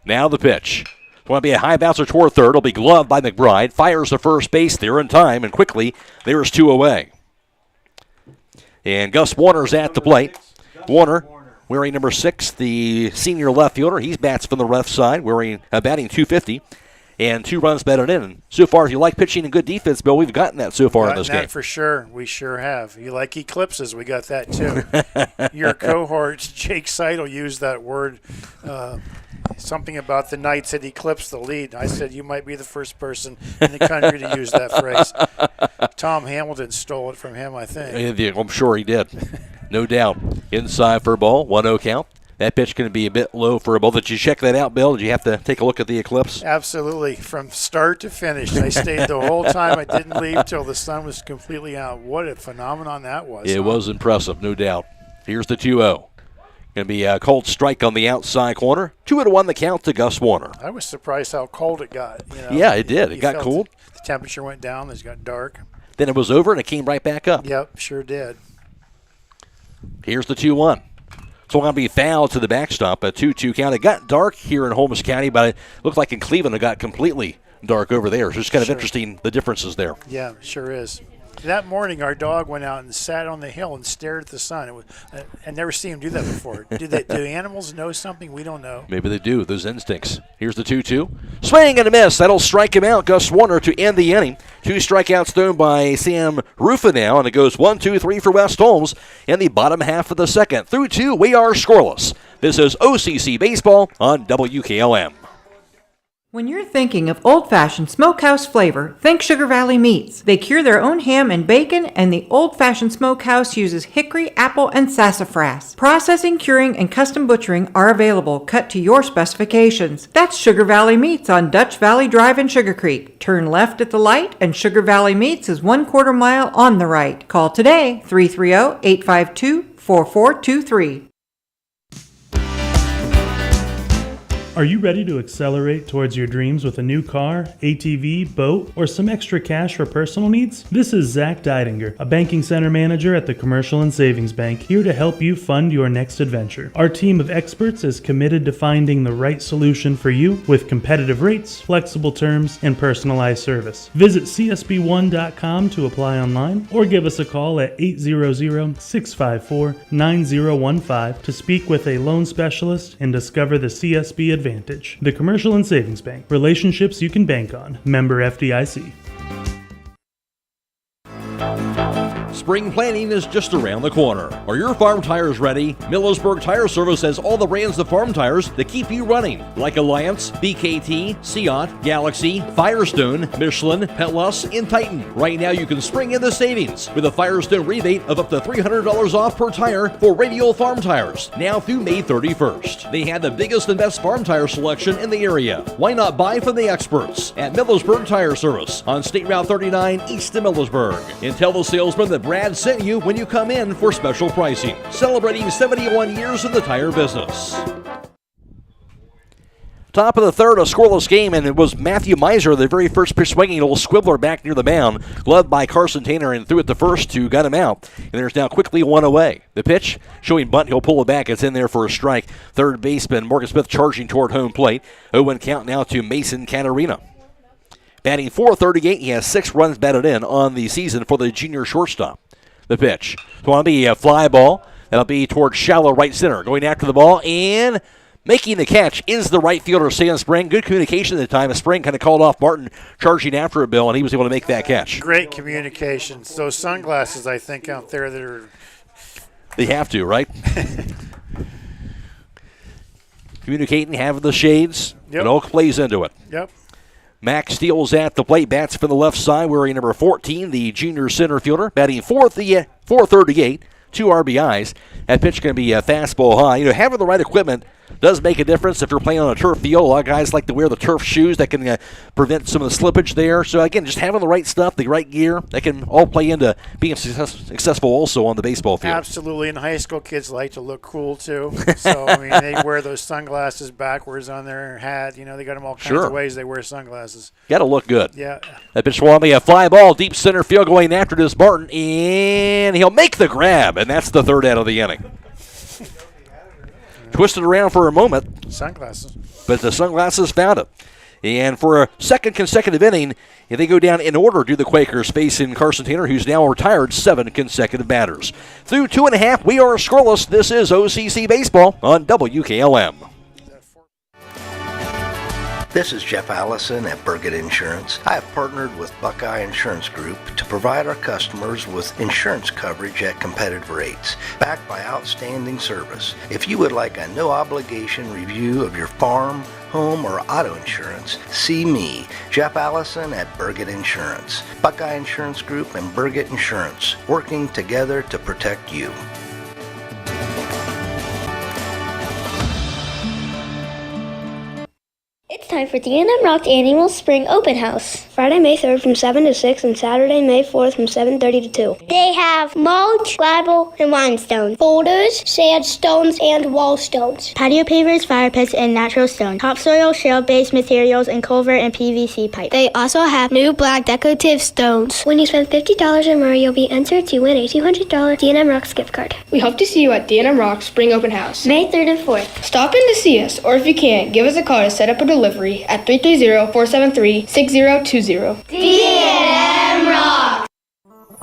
Now the pitch. It's going to be a high bouncer toward third. It'll be gloved by McBride. Fires to first base there in time, and quickly there's 2 away. And Gus Warner's at the plate. Warner, wearing number 6, the senior left fielder. He bats from the left side, batting 250, and 2 runs batted in. So far, if you like pitching and good defense, Bill, we've gotten that so far in this game. For sure. We sure have. You like eclipses, we got that too. Your cohort, Jake Sidle, used that word. Something about the Knights had eclipsed the lead. I said you might be the first person in the country to use that phrase. Tom Hamilton stole it from him, I think. I'm sure he did. No doubt. Inside for a ball, 1-0 count. That pitch going to be a bit low for a ball. Did you check that out, Bill? Did you have to take a look at the eclipse? Absolutely. From start to finish. I stayed the whole time. I didn't leave till the sun was completely out. What a phenomenon that was. It was impressive, no doubt. Here's the 2-0. Going to be a cold strike on the outside corner. 2-1 the count to Gus Warner. I was surprised how cold it got. Yeah, it did. It got cold. The temperature went down. It got dark. Then it was over, and it came right back up. Yep, sure did. Here's the 2-1. So going to be fouled to the backstop, a 2-2 count. It got dark here in Holmes County, but it looked like in Cleveland it got completely dark over there. So it's kind of interesting, the differences there. Yeah, sure is. That morning, our dog went out and sat on the hill and stared at the sun. I'd never seen him do that before. Do animals know something we don't know? Maybe they do, those instincts. Here's the 2-2. Swing and a miss. That'll strike him out, Gus Warner, to end the inning. 2 strikeouts thrown by Sam Rufino, and it goes 1-2-3 for West Holmes in the bottom half of the second. Through 2, we are scoreless. This is OCC Baseball on WKLM. When you're thinking of old-fashioned smokehouse flavor, think Sugar Valley Meats. They cure their own ham and bacon, and the old-fashioned smokehouse uses hickory, apple, and sassafras. Processing, curing, and custom butchering are available, cut to your specifications. That's Sugar Valley Meats on Dutch Valley Drive in Sugar Creek. Turn left at the light, and Sugar Valley Meats is 1/4 mile on the right. Call today, 330-852-4423. Are you ready to accelerate towards your dreams with a new car, ATV, boat, or some extra cash for personal needs? This is Zach Deidinger, a banking center manager at the Commercial and Savings Bank, here to help you fund your next adventure. Our team of experts is committed to finding the right solution for you with competitive rates, flexible terms, and personalized service. Visit csb1.com to apply online or give us a call at 800-654-9015 to speak with a loan specialist and discover the CSB advantage. The Commercial and Savings Bank. Relationships you can bank on. Member FDIC. Spring planting is just around the corner. Are your farm tires ready? Millersburg Tire Service has all the brands of farm tires that keep you running, like Alliance, BKT, Seat, Galaxy, Firestone, Michelin, Petlas, and Titan. Right now you can spring in the savings with a Firestone rebate of up to $300 off per tire for radial farm tires, now through May 31st. They have the biggest and best farm tire selection in the area. Why not buy from the experts at Millersburg Tire Service on State Route 39 east of Millersburg? And tell the salesman that Brad sent you when you come in for special pricing. Celebrating 71 years in the tire business. Top of the third, a scoreless game, and it was Matthew Miser, the very first pitch swinging, a little squibbler back near the mound, gloved by Carson Tanner and threw it to first to gut him out. And there's now quickly one away. The pitch, showing bunt, he'll pull it back. It's in there for a strike. Third baseman Morgan Smith charging toward home plate. 0-1 count now to Mason Catarina. Batting .438, he has 6 runs batted in on the season for the junior shortstop. The pitch. So it'll be a fly ball. That'll be toward shallow right center. Going after the ball and making the catch is the right fielder, Sam Spring. Good communication at the time. Spring kind of called off Martin charging after a Bill, and he was able to make that catch. Great communication. Those sunglasses, I think, out there that are... They have to, right? Communicating, having the shades. Yep. It all plays into it. Yep. Max Steele's at the plate, bats from the left side, wearing number 14, the junior center fielder, batting .438, 2 RBIs. That pitch going to be a fastball high. You know, having the right equipment does make a difference if you're playing on a turf field. A lot of guys like to wear the turf shoes that can prevent some of the slippage there. So, again, just having the right stuff, the right gear, that can all play into being successful also on the baseball field. Absolutely, and high school kids like to look cool, too. So, I mean, they wear those sunglasses backwards on their hat. You know, they got them all kinds of ways they wear sunglasses. Got to look good. Yeah. That pitch will be a fly ball, deep center field going after this Martin, and he'll make the grab, and that's the third out of the inning. Twisted around for a moment. Sunglasses. But the sunglasses found it. And for a second consecutive inning, if they go down in order, do the Quakers facing Carson Tanner, who's now retired 7 consecutive batters. Through 2.5, we are scoreless. This is OCC Baseball on WKLM. This is Jeff Allison at Burgett Insurance. I have partnered with Buckeye Insurance Group to provide our customers with insurance coverage at competitive rates, backed by outstanding service. If you would like a no-obligation review of your farm, home, or auto insurance, see me, Jeff Allison at Burgett Insurance. Buckeye Insurance Group and Burgett Insurance, working together to protect you. It's time for D&M Rock's annual Spring Open House. Friday, May 3rd from 7 to 6 and Saturday, May 4th from 7:30 to 2. They have mulch, gravel, and limestone, boulders, sandstones, and wall stones, patio pavers, fire pits, and natural stone, topsoil, shale-based materials, and culvert and PVC pipe. They also have new black decorative stones. When you spend $50 or more, you'll be entered to win a $200 D&M Rocks gift card. We hope to see you at D&M Rocks Spring Open House, May 3rd and 4th. Stop in to see us, or if you can, give us a call to set up a delivery at 330-473-6020. D&M Rocks!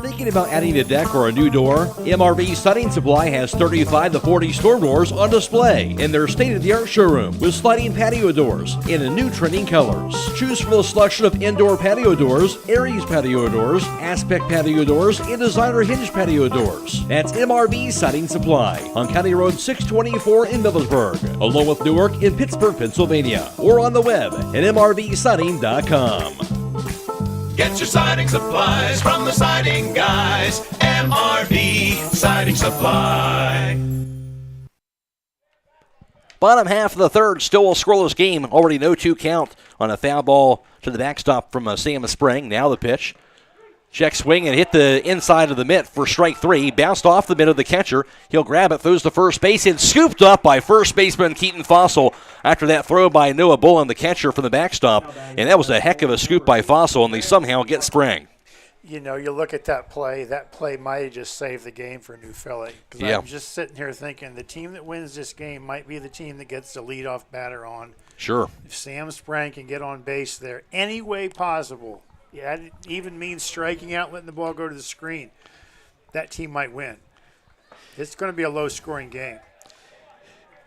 Thinking about adding a deck or a new door? MRV Siding Supply has 35 to 40 storm doors on display in their state-of-the-art showroom with sliding patio doors in a new trending colors. Choose from a selection of indoor patio doors, Aries patio doors, Aspect patio doors, and designer hinge patio doors. That's MRV Siding Supply on County Road 624 in Millersburg, along with Newark in Pittsburgh, Pennsylvania, or on the web at mrvsiding.com. Get your siding supplies from the siding guys. MRV Siding Supply. Bottom half of the third, still a scoreless game. Already no 2 count on a foul ball to the backstop from Sam Spring. Now the pitch. Check swing and hit the inside of the mitt for strike 3. Bounced off the mitt of the catcher. He'll grab it, throws to first base, and scooped up by first baseman Keaton Fossil after that throw by Noah Bullen, the catcher from the backstop. And that was a heck of a scoop by Fossil, and they somehow get Sprang. You know, you look at that play might have just saved the game for New Philly. Because I'm just sitting here thinking the team that wins this game might be the team that gets the leadoff batter on. Sure. If Sam Sprang can get on base there any way possible, it even means striking out, letting the ball go to the screen, that team might win. It's going to be a low-scoring game.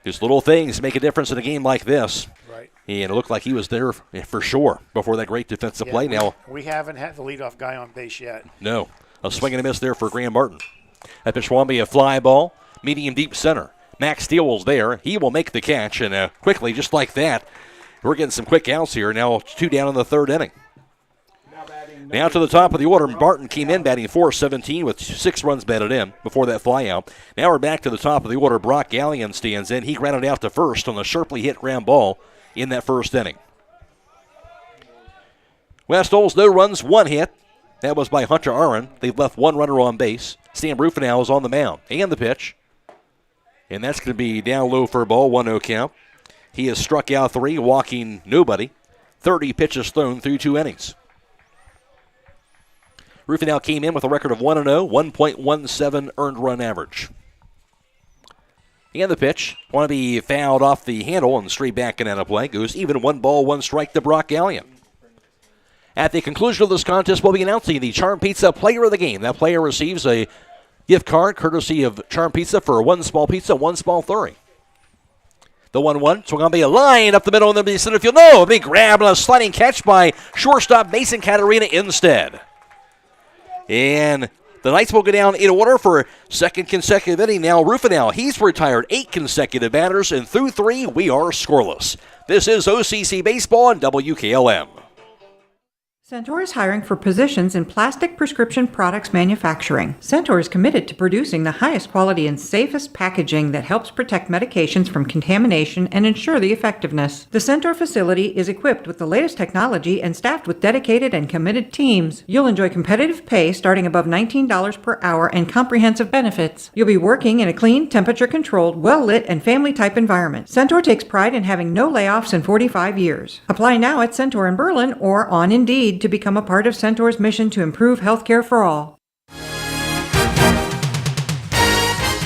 Just little things make a difference in a game like this. Right. And it looked like he was there for sure before that great defensive play. Now we haven't had the leadoff guy on base yet. No. A swing and a miss there for Graham Martin. That pitch will be a fly ball, medium deep center. Max Steele's there. He will make the catch, and quickly, just like that, we're getting some quick outs here. Now 2 down in the third inning. Now to the top of the order, Martin came in batting .417 with 6 runs batted in before that flyout. Now we're back to the top of the order. Brock Gallion stands in. He grounded out to first on a sharply hit ground ball in that first inning. West Holmes, no runs, 1 hit. That was by Hunter Aaron. They've left 1 runner on base. Stan Rufinow is on the mound. And the pitch. And that's going to be down low for a ball, 1-0 count. He has struck out 3, walking nobody. 30 pitches thrown through 2 innings. Rufinow came in with a record of 1-0, 1.17 earned run average. And the pitch, want to be fouled off the handle and straight back and out of play. Goes even 1 ball, 1 strike to Brock Gallion. At the conclusion of this contest, we'll be announcing the Charm Pizza Player of the Game. That player receives a gift card courtesy of Charm Pizza for 1 small pizza, 1 small flurry. The 1-1, swung on by a line up the middle in the center field. No, a big grab and a sliding catch by shortstop Mason Catarina instead. And the Knights will go down in order for second consecutive inning. Now Rufinow, he's retired 8 consecutive batters, and through 3, we are scoreless. This is OCC Baseball on WKLM. Centaur is hiring for positions in plastic prescription products manufacturing. Centaur is committed to producing the highest quality and safest packaging that helps protect medications from contamination and ensure the effectiveness. The Centaur facility is equipped with the latest technology and staffed with dedicated and committed teams. You'll enjoy competitive pay starting above $19 per hour and comprehensive benefits. You'll be working in a clean, temperature-controlled, well-lit, and family-type environment. Centaur takes pride in having no layoffs in 45 years. Apply now at Centaur in Berlin or on Indeed to become a part of Centaur's mission to improve healthcare for all.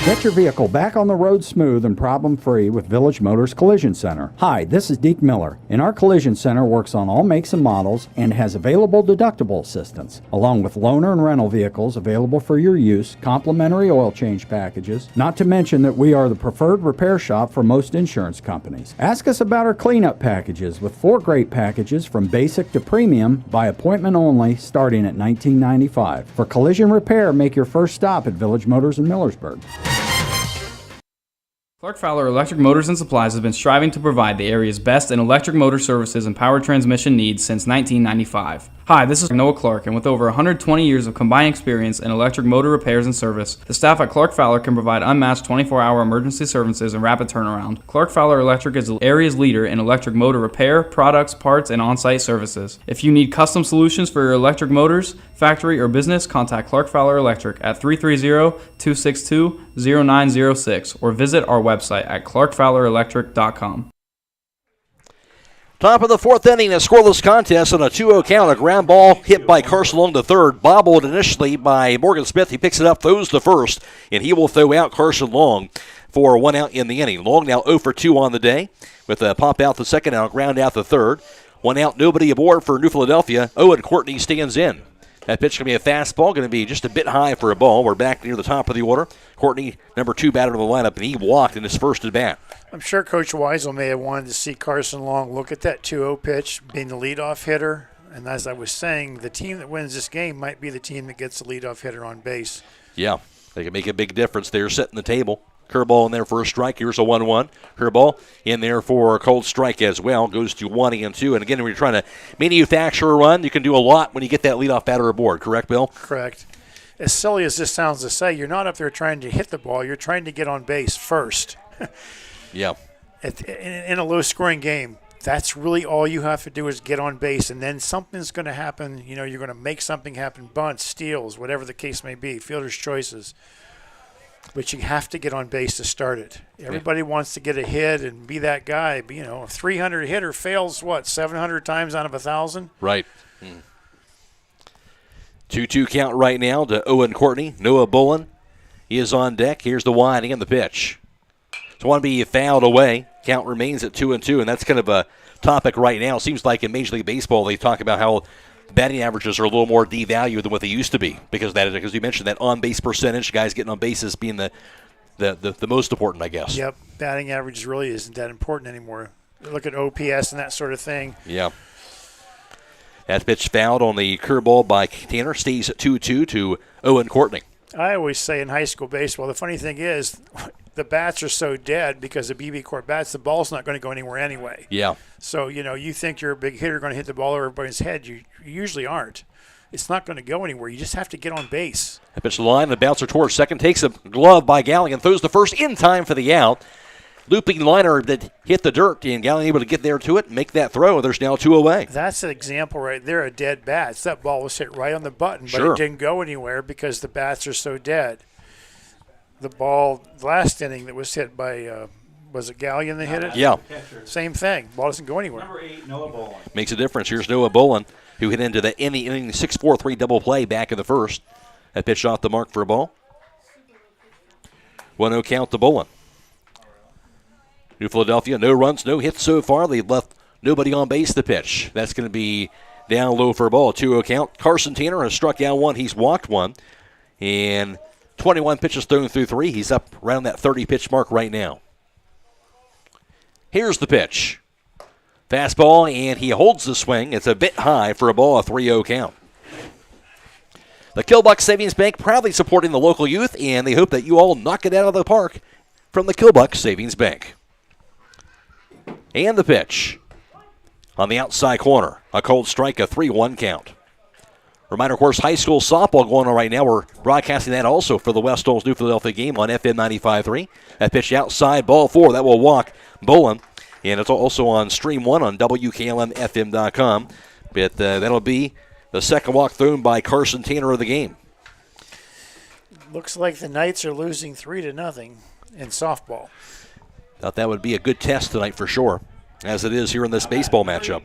Get your vehicle back on the road smooth and problem-free with Village Motors Collision Center. Hi, this is Deke Miller, and our Collision Center works on all makes and models and has available deductible assistance, along with loaner and rental vehicles available for your use, complimentary oil change packages, not to mention that we are the preferred repair shop for most insurance companies. Ask us about our cleanup packages with 4 great packages from basic to premium by appointment only starting at $19.95. For collision repair, make your first stop at Village Motors in Millersburg. Clark Fowler Electric Motors and Supplies has been striving to provide the area's best in electric motor services and power transmission needs since 1995. Hi, this is Noah Clark, and with over 120 years of combined experience in electric motor repairs and service, the staff at Clark Fowler can provide unmatched 24-hour emergency services and rapid turnaround. Clark Fowler Electric is the area's leader in electric motor repair, products, parts, and on-site services. If you need custom solutions for your electric motors, factory, or business, contact Clark Fowler Electric at 330-262-0906 or visit our website at clarkfowlerelectric.com. Top of the 4th inning, a scoreless contest on a 2-0 count. A ground ball hit by Carson Long to third, bobbled initially by Morgan Smith. He picks it up, throws to first, and he will throw out Carson Long for 1 out in the inning. Long now 0 for 2 on the day with a pop out the second out, ground out the third. 1 out, nobody aboard for New Philadelphia. Owen Courtney stands in. That pitch going to be a fastball, going to be just a bit high for a ball. We're back near the top of the order. Courtney, number 2 batter in the lineup, and he walked in his first at bat. I'm sure Coach Weisel may have wanted to see Carson Long look at that 2-0 pitch, being the leadoff hitter. And as I was saying, the team that wins this game might be the team that gets the leadoff hitter on base. Yeah, they can make a big difference there, setting the table. Curveball in there for a strike. Here's a 1-1. Curveball in there for a cold strike as well. Goes to 1-2. And again, when you're trying to manufacture a run, you can do a lot when you get that leadoff batter aboard. Correct, Bill? Correct. As silly as this sounds to say, you're not up there trying to hit the ball. You're trying to get on base first. Yeah. In a low-scoring game, that's really all you have to do is get on base, and then something's going to happen. You know, you're going to make something happen, bunts, steals, whatever the case may be, fielder's choices. but you have to get on base to start it. Everybody wants to get a hit and be that guy. But, a 300 hitter fails, 700 times out of 1,000? Right. 2-2 count right now to Owen Courtney. Noah Bolin, he is on deck. Here's the winding and the pitch. So want to be fouled away. Count remains at 2-2, and that's kind of a topic right now. It seems like in Major League Baseball they talk about how batting averages are a little more devalued than what they used to be because you mentioned that on-base percentage, guys getting on bases being the most important, I guess. Yep, batting average really isn't that important anymore. Look at OPS and that sort of thing. Yeah. That pitch fouled on the curveball by Tanner. Stays at 2-2 to Owen Courtney. I always say in high school baseball, the funny thing is the bats are so dead because of BB court bats, the ball's not going to go anywhere anyway. Yeah. So, you think you're a big hitter going to hit the ball over everybody's head. You usually aren't. It's not going to go anywhere. You just have to get on base. That pitch to the line, the bouncer towards second, takes a glove by Galligan, throws the first in time for the out. Looping liner that hit the dirt, and Galligan able to get there to it, make that throw. There's now 2 away. That's an example right there of dead bats. That ball was hit right on the button, but Sure. it didn't go anywhere because the bats are so dead. The ball last inning that was hit by, was it Galligan that hit it? Yeah. Same thing. Ball doesn't go anywhere. Number 8, Noah Bolin. Makes a difference. Here's Noah Bolin, who hit into the inning 6-4-3 double play back in the first. That pitch off the mark for a ball. 1-0 count to Bolin. New Philadelphia, no runs, no hits so far. They've left nobody on base the pitch. That's going to be down low for a ball. 2-0 count. Carson Tanner has struck out 1. He's walked 1. And 21 pitches thrown through 3. He's up around that 30-pitch mark right now. Here's the pitch. Fastball, and he holds the swing. It's a bit high for a ball, a 3-0 count. The Killbuck Savings Bank proudly supporting the local youth, and they hope that you all knock it out of the park from the Killbuck Savings Bank. And the pitch. On the outside corner, a cold strike, a 3-1 count. Reminder, of course, high school softball going on right now. We're broadcasting that also for the West Holmes New Philadelphia game on FM 95.3. That pitch outside, ball 4. That will walk Bolin. And it's also on Stream 1 on WKLM-FM.com. But that'll be the second walk thrown by Carson Tanner of the game. Looks like the Knights are losing 3-0 in softball. Thought that would be a good test tonight for sure, as it is here in this baseball matchup.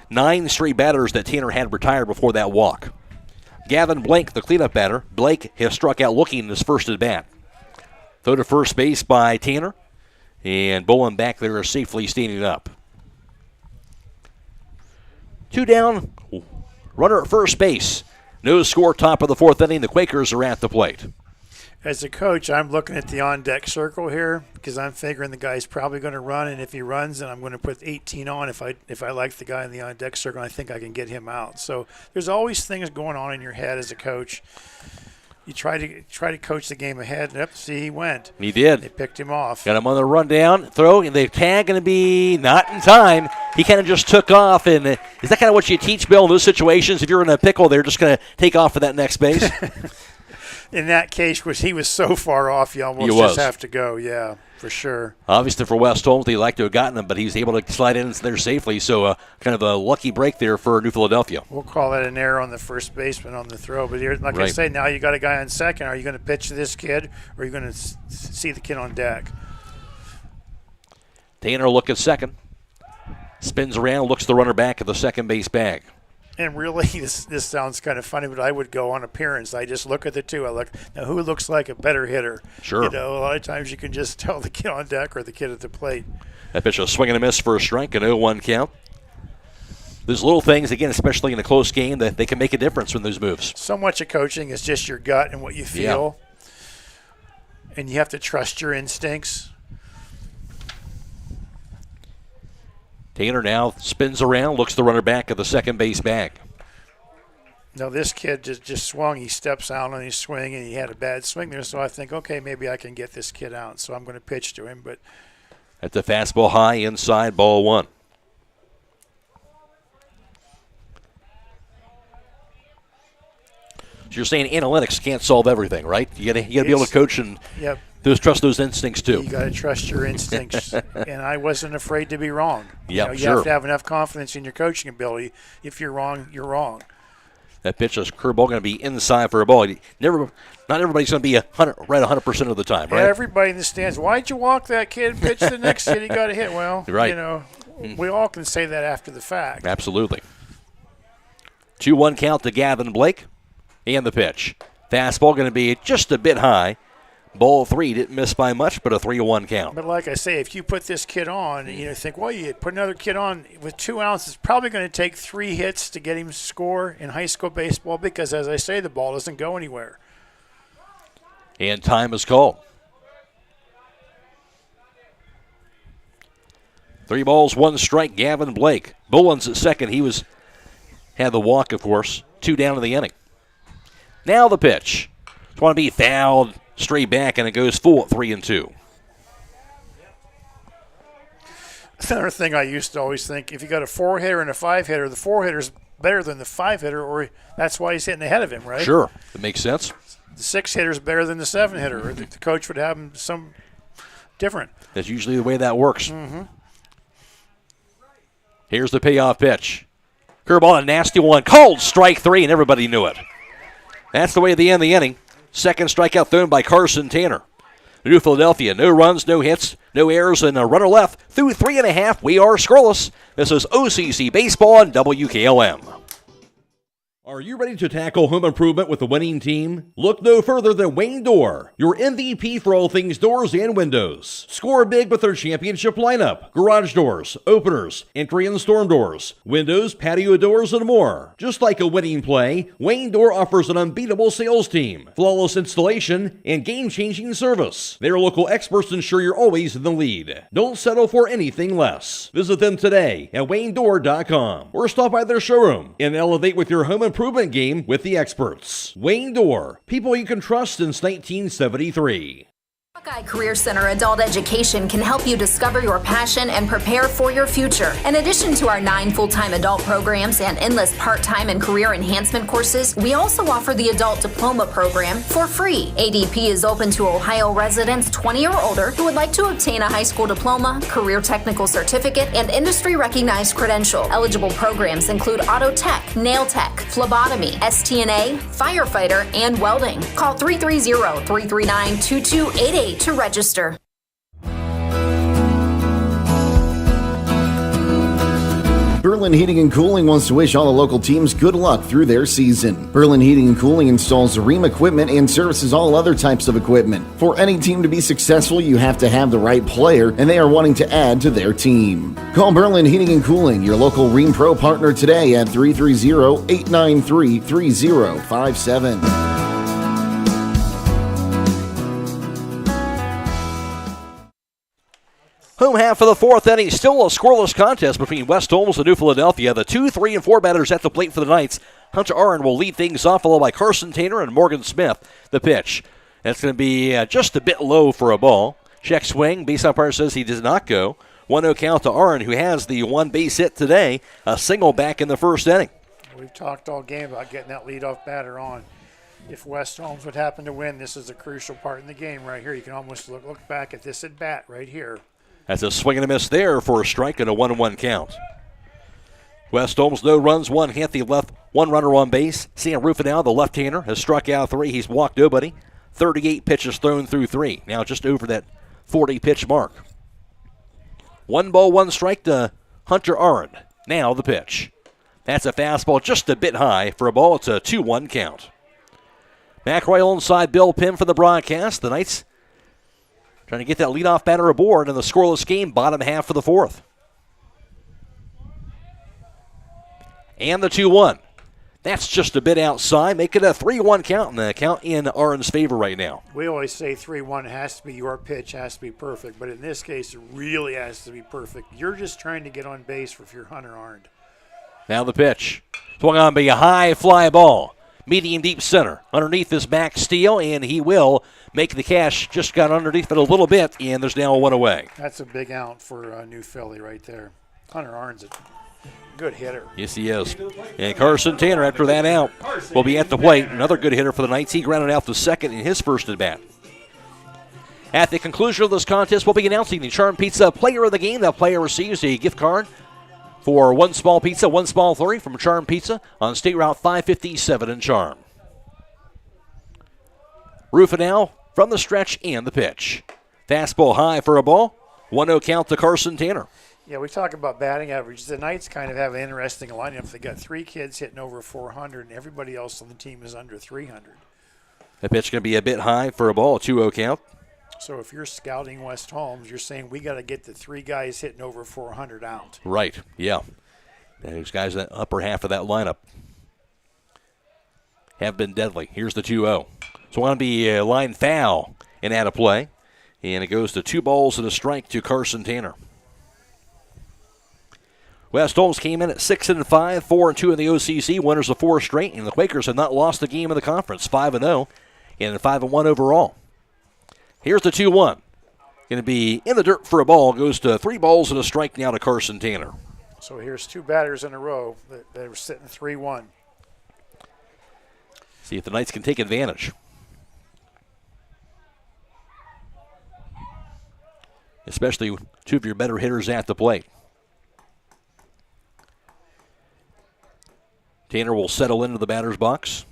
9 straight batters that Tanner had retired before that walk. Gavin Blake, the cleanup batter. Blake has struck out looking in his first at bat. Throw to first base by Tanner, and Bolin back there safely standing up. 2 down, runner at first base. No score, top of the 4th inning. The Quakers are at the plate. As a coach, I'm looking at the on-deck circle here because I'm figuring the guy's probably going to run, and if he runs, then I'm going to put 18 on. If I like the guy in the on-deck circle, I think I can get him out. So there's always things going on in your head as a coach. You try to coach the game ahead, and see, he went. He did. They picked him off. Got him on the rundown, throw, and the tag going to be not in time. He kind of just took off, and is that kind of what you teach, Bill, in those situations? If you're in a pickle, they're just going to take off for that next base? In that case, he was so far off, you almost just have to go. Yeah, for sure. Obviously, for West Holmes, they'd like to have gotten him, but he was able to slide in there safely. So, kind of a lucky break there for New Philadelphia. We'll call that an error on the first baseman on the throw. But here, like I say, now you got a guy on second. Are you going to pitch to this kid, or are you going to see the kid on deck? Tanner look at second. Spins around, looks the runner back at the second base bag. And really, this sounds kind of funny, but I would go on appearance. I just look at the two. I look, now who looks like a better hitter? Sure. A lot of times you can just tell the kid on deck or the kid at the plate. That pitch, a swing and a miss for a strike, an 0-1 count. There's little things, again, especially in a close game, that they can make a difference in those moves. So much of coaching is just your gut and what you feel. Yeah. And you have to trust your instincts. Tanner now spins around, looks the runner back at the second base bag. No, this kid just swung. He steps out on his swing, and he had a bad swing there. So I think, okay, maybe I can get this kid out. So I'm going to pitch to him. But at the fastball high inside, ball 1. So you're saying analytics can't solve everything, right? You got to be able to coach and trust those instincts too. You got to trust your instincts, and I wasn't afraid to be wrong. Yeah, you have to have enough confidence in your coaching ability. If you're wrong, you're wrong. That pitch is curveball going to be inside for a ball. Not everybody's going to be 100% of the time, right? Yeah, everybody in the stands, why'd you walk that kid and pitch the next kid he got a hit? Well, right. We all can say that after the fact. Absolutely. 2-1 count to Gavin Blake. And the pitch. Fastball going to be just a bit high. Ball 3 didn't miss by much, but a 3-1 count. But like I say, if you put this kid on, think, well, you put another kid on with 2 outs, it's probably going to take 3 hits to get him to score in high school baseball because, as I say, the ball doesn't go anywhere. And time is called. 3 balls, 1 strike, Gavin Blake. Bullens at second. He had the walk, of course. 2 down in the inning. Now the pitch. It's want to be fouled straight back, and it goes full at 3-2. Another thing I used to always think, if you got a 4-hitter and a 5-hitter, the 4-hitter's better than the 5-hitter, or that's why he's hitting ahead of him, right? Sure, that makes sense. The 6-hitter's better than the 7-hitter, or the coach would have him some different. That's usually the way that works. Mm-hmm. Here's the payoff pitch. Curveball, a nasty one. Called strike 3, and everybody knew it. That's the way they end the inning. Second strikeout thrown by Carson Tanner. New Philadelphia, no runs, no hits, no errors, and a runner left. Through 3.5, we are scoreless. This is OCC Baseball on WKLM. Are you ready to tackle home improvement with a winning team? Look no further than Wayne Door, your MVP for all things doors and windows. Score big with their championship lineup: garage doors, openers, entry and storm doors, windows, patio doors, and more. Just like a winning play, Wayne Door offers an unbeatable sales team, flawless installation, and game-changing service. Their local experts ensure you're always in the lead. Don't settle for anything less. Visit them today at waynedoor.com or stop by their showroom and elevate with your home improvement game with the experts. Wayne Door, people you can trust since 1973. Buckeye Career Center Adult Education can help you discover your passion and prepare for your future. In addition to our 9 full-time adult programs and endless part-time and career enhancement courses, we also offer the Adult Diploma Program for free. ADP is open to Ohio residents 20 or older who would like to obtain a high school diploma, career technical certificate, and industry-recognized credential. Eligible programs include auto tech, nail tech, phlebotomy, STNA, firefighter, and welding. Call 330-339-2288 to register. Berlin Heating and Cooling wants to wish all the local teams good luck through their season. Berlin Heating and Cooling installs Rheem equipment and services all other types of equipment. For any team to be successful, you have to have the right player, and they are wanting to add to their team. Call Berlin Heating and Cooling, your local Rheem Pro partner, today at 330-893-3057. Home half of the 4th inning, still a scoreless contest between West Holmes and New Philadelphia. The 2, 3, and 4 batters at the plate for the Knights. Hunter Aaron will lead things off, followed by Carson Tanner and Morgan Smith. The pitch. That's going to be just a bit low for a ball. Check swing. Base umpire says he does not go. 1-0 count to Aaron, who has the 1 base hit today. A single back in the 1st inning. We've talked all game about getting that leadoff batter on. If West Holmes would happen to win, this is a crucial part in the game right here. You can almost look back at this at bat right here. That's a swing and a miss there for a strike and a 1-1 count. West Holmes, no runs, 1 hit. They left 1 runner on base. Sam Rufinow, the left-hander, has struck out 3. He's walked nobody. 38 pitches thrown through 3. Now just over that 40-pitch mark. 1 ball, 1 strike to Hunter Aaron. Now the pitch. That's a fastball just a bit high. For a ball, it's a 2-1 count. McRoy alongside Bill Pim for the broadcast. The Knights trying to get that leadoff batter aboard in the scoreless game, bottom half of the 4th. And the 2-1. That's just a bit outside. Make it a 3-1 count, and the count in Aaron's favor right now. We always say 3-1 has to be your pitch, has to be perfect. But in this case, it really has to be perfect. You're just trying to get on base if you're Hunter Aaron. Now the pitch. Swung on by a high fly ball. Medium deep center. Underneath is back steal, and he will make the catch. Just got underneath it a little bit, and there's now a 1 away. That's a big out for New Philly right there. Hunter Aaron's a good hitter. Yes, he is. And Carson Tanner, after that out, will be at the plate. Another good hitter for the Knights. He grounded out to second in his first at-bat. At the conclusion of this contest, we'll be announcing the Charm Pizza Player of the Game. That player receives a gift card for one small pizza, one small flurry from Charm Pizza on State Route 557 in Charm. Rufinel from the stretch and the pitch. Fastball high for a ball. 1-0 count to Carson Tanner. Yeah, we talk about batting averages. The Knights kind of have an interesting lineup. They got 3 kids hitting over 400, and everybody else on the team is under 300. The pitch going to be a bit high for a ball, 2-0 count. So if you're scouting West Holmes, you're saying we got to get the 3 guys hitting over 400 out. Right, yeah. And those guys in the upper half of that lineup have been deadly. Here's the 2-0. So want to be a line foul and out of play. And it goes to 2 balls and a strike to Carson Tanner. West Holmes came in at 6-5, 4-2 in the OCC, winners of 4 straight, and the Quakers have not lost a game in the conference, 5-0, and 5-1 overall. Here's the 2-1. Going to be in the dirt for a ball, goes to 3 balls and a strike now to Carson Tanner. So here's 2 batters in a row that were sitting 3-1. See if the Knights can take advantage. Especially 2 of your better hitters at the plate. Tanner will settle into the batter's box.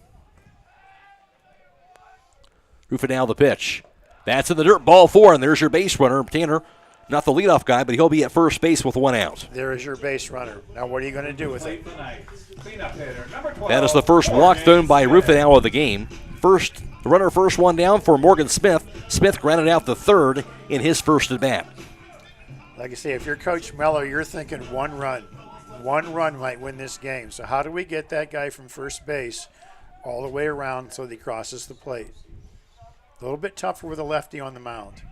Rufinel the pitch. That's in the dirt, ball 4, and there's your base runner. Tanner, not the leadoff guy, but he'll be at first base with 1 out. There is your base runner. Now what are you going to do with it? That is the first walk thrown by Rufinel of the game. The runner first one down for Morgan Smith. Smith grounded out the third in his first at bat. Like I say, if you're Coach Mello, you're thinking 1 run. 1 run might win this game. So how do we get that guy from first base all the way around so that he crosses the plate? A little bit tougher with a lefty on the mound.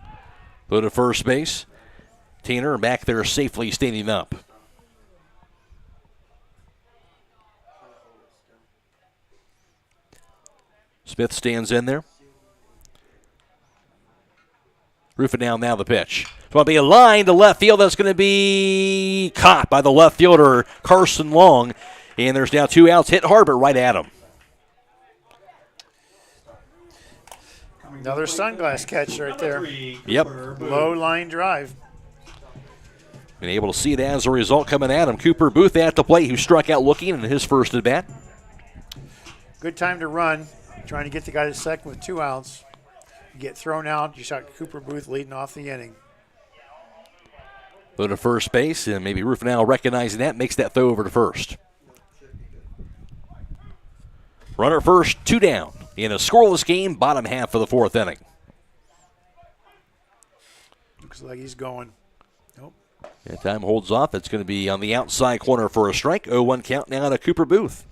Go to first base. Tanner back there safely standing up. Smith stands in there. Rufinel now the pitch. It's going to be a line to left field. That's going to be caught by the left fielder, Carson Long. And there's now 2 outs. Hit hard, but right at him. Another sunglass catch right there. Yep. Low line drive. Been able to see it as a result coming at him. Cooper Booth at the plate, who struck out looking in his first at bat. Good time to run. Trying to get the guy to second with 2 outs. You get thrown out. You shot Cooper Booth leading off the inning. Go to first base, and maybe Rufinel recognizing that makes that throw over to first. Runner first, 2 down. In a scoreless game, bottom half of the 4th inning. Looks like he's going. Nope. That time holds off. It's going to be on the outside corner for a strike. 0-1 count now to Cooper Booth.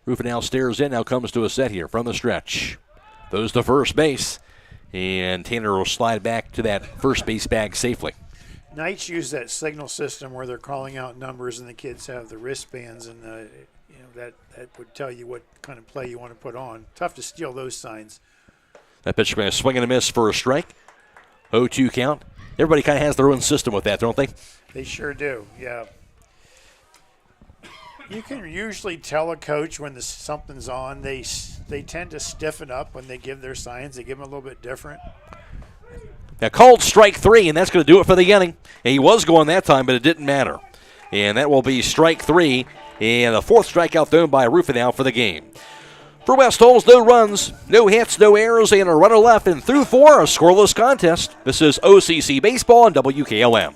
Rufinel stares in, now comes to a set here from the stretch. Throws to first base, and Tanner will slide back to that first base bag safely. Knights use that signal system where they're calling out numbers and the kids have the wristbands, and that would tell you what kind of play you want to put on. Tough to steal those signs. That pitch going to swing and a miss for a strike. 0-2 count. Everybody kind of has their own system with that, don't they? They sure do, yeah. You can usually tell a coach when something's on. They tend to stiffen up when they give their signs. They give them a little bit different. Now called strike 3, and that's going to do it for the inning. And he was going that time, but it didn't matter. And that will be strike 3, and a 4th strikeout thrown by Rufinel for the game. For West Holmes, no runs, no hits, no errors, and a runner left, and through 4, a scoreless contest. This is OCC Baseball on WKLM.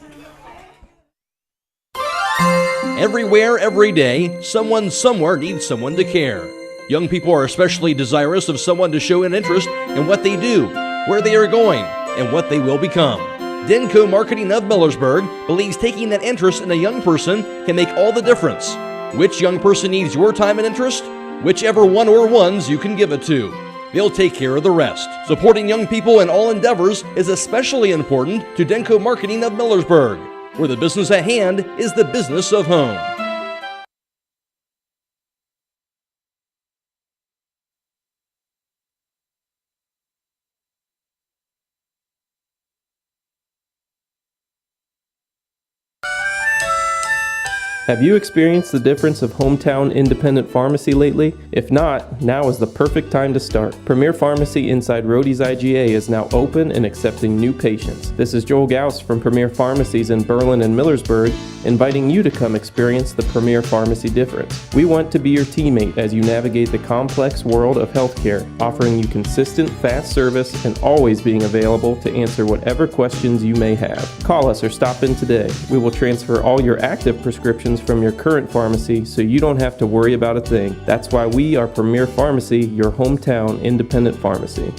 Everywhere, every day, someone somewhere needs someone to care. Young people are especially desirous of someone to show an interest in what they do, where they are going, and what they will become. Denko Marketing of Millersburg believes taking that interest in a young person can make all the difference. Which young person needs your time and interest? Whichever one or ones you can give it to. They'll take care of the rest. Supporting young people in all endeavors is especially important to Denko Marketing of Millersburg, where the business at hand is the business of home. Have you experienced the difference of hometown independent pharmacy lately? If not, now is the perfect time to start. Premier Pharmacy inside Rhodey's IGA is now open and accepting new patients. This is Joel Gauss from Premier Pharmacies in Berlin and Millersburg, inviting you to come experience the Premier Pharmacy difference. We want to be your teammate as you navigate the complex world of healthcare, offering you consistent, fast service and always being available to answer whatever questions you may have. Call us or stop in today. We will transfer all your active prescriptions from your current pharmacy so you don't have to worry about a thing. That's why we are Premier Pharmacy, your hometown independent pharmacy.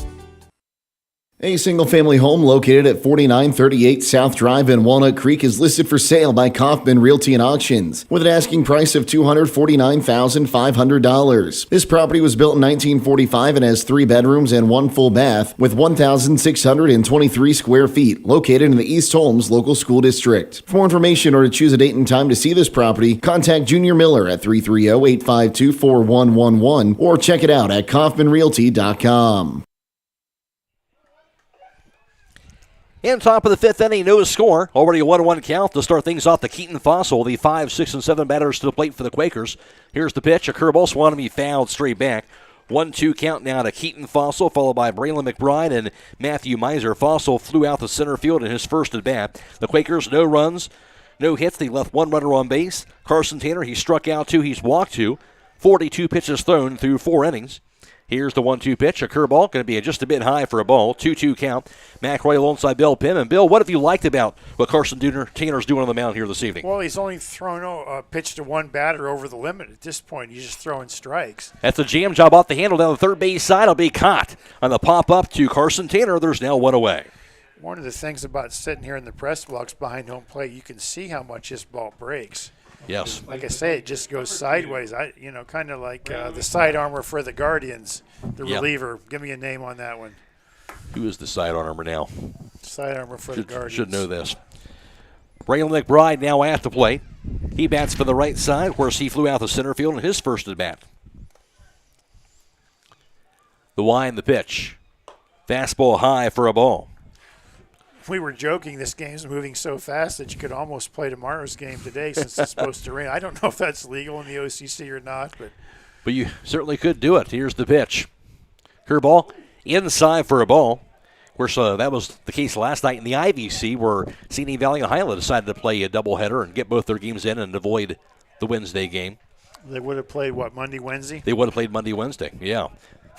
A single-family home located at 4938 South Drive in Walnut Creek is listed for sale by Kaufman Realty and Auctions with an asking price of $249,500. This property was built in 1945 and has 3 bedrooms and 1 full bath with 1,623 square feet, located in the East Holmes Local School District. For more information or to choose a date and time to see this property, contact Junior Miller at 330-852-4111 or check it out at kaufmanrealty.com. In top of the 5th inning, no score. Already a 1-1 count to start things off the Keaton Fossil. The 5, 6, and 7 batters to the plate for the Quakers. Here's the pitch. A curveball swung to be fouled straight back. 1-2 count now to Keaton Fossil, followed by Braylon McBride and Matthew Miser. Fossil flew out to center field in his first at bat. The Quakers, no runs, no hits. They left 1 runner on base. Carson Tanner, he struck out 2, he's walked 2. 42 pitches thrown through 4 innings. Here's the 1-2 pitch. A curveball, going to be just a bit high for a ball. 2-2 count. McRoy alongside Bill Pim. And Bill, what have you liked about what Carson Tanner's doing on the mound here this evening? Well, he's only thrown a pitch to one batter over the limit at this point. He's just throwing strikes. That's a jam job off the handle down the third base side. It'll be caught on the pop-up to Carson Tanner. There's now 1 away. One of the things about sitting here in the press box behind home plate, you can see how much this ball breaks. Yes. Like I say, it just goes sideways. Kind of like the side armor for the Guardians, the reliever. Give me a name on that one. Who is the side armor now? Side armor for the Guardians. Should know this. Braylon McBride now at the plate. He bats for the right side, where he flew out to center field in his first at bat. The wind, the pitch. Fastball high for a ball. We were joking this game's moving so fast that you could almost play tomorrow's game today since it's supposed to rain. I don't know if that's legal in the OCC or not. But you certainly could do it. Here's the pitch. Curveball inside for a ball. Of course, that was the case last night in the IVC where Sini Valley and Highland decided to play a doubleheader and get both their games in and avoid the Wednesday game. They would have played, Monday, Wednesday? They would have played Monday, Wednesday, yeah.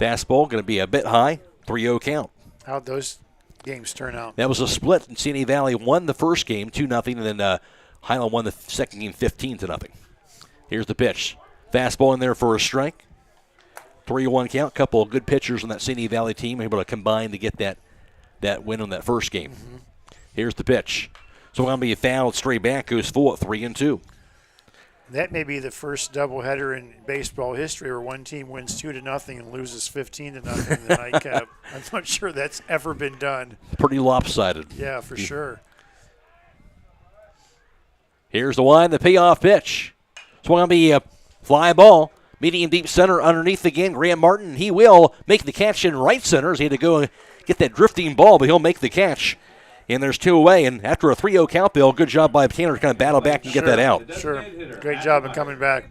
Fastball going to be a bit high, 3-0 count. How'd those games turn out? That was a split. Sini Valley won the first game 2-0, and then Highland won the second game 15-0. Here's the pitch. Fastball in there for a strike. 3-1 count. Couple of good pitchers on that Sini Valley team able to combine to get that win on that first game. Mm-hmm. Here's the pitch. So going to be a foul straight back. Goes full at 3-2. That may be the first doubleheader in baseball history where one team wins 2-0 and loses 15-0 in the nightcap. I'm not sure that's ever been done. Pretty lopsided. Yeah, for sure. Here's the wind, the payoff pitch. It's going to be a fly ball. Medium deep center underneath again. Graham Martin, he will make the catch in right center. He had to go get that drifting ball, but he'll make the catch. And there's 2 away, and after a 3-0 count, Bill, good job by Tanner to kind of battle back and get that out. Sure, great job in coming back.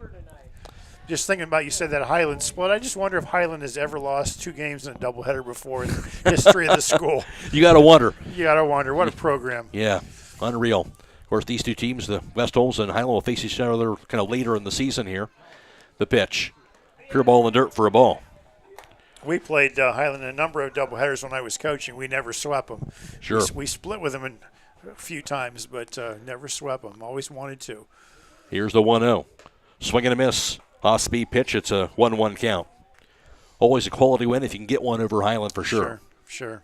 Just thinking about, you said that Highland split. I just wonder if Highland has ever lost 2 games in a doubleheader before in the history of the school. You got to wonder. You got to wonder. What a program. Yeah, unreal. Of course, these 2 teams, the West Holmes and Highland, will face each other kind of later in the season here. The pitch. Pure ball in the dirt for a ball. We played Highland in a number of doubleheaders when I was coaching. We never swept them. Sure. We split with them a few times, but never swept them. Always wanted to. Here's the 1-0. Swing and a miss. Off-speed pitch. It's a 1-1 count. Always a quality win if you can get one over Highland for sure. Sure.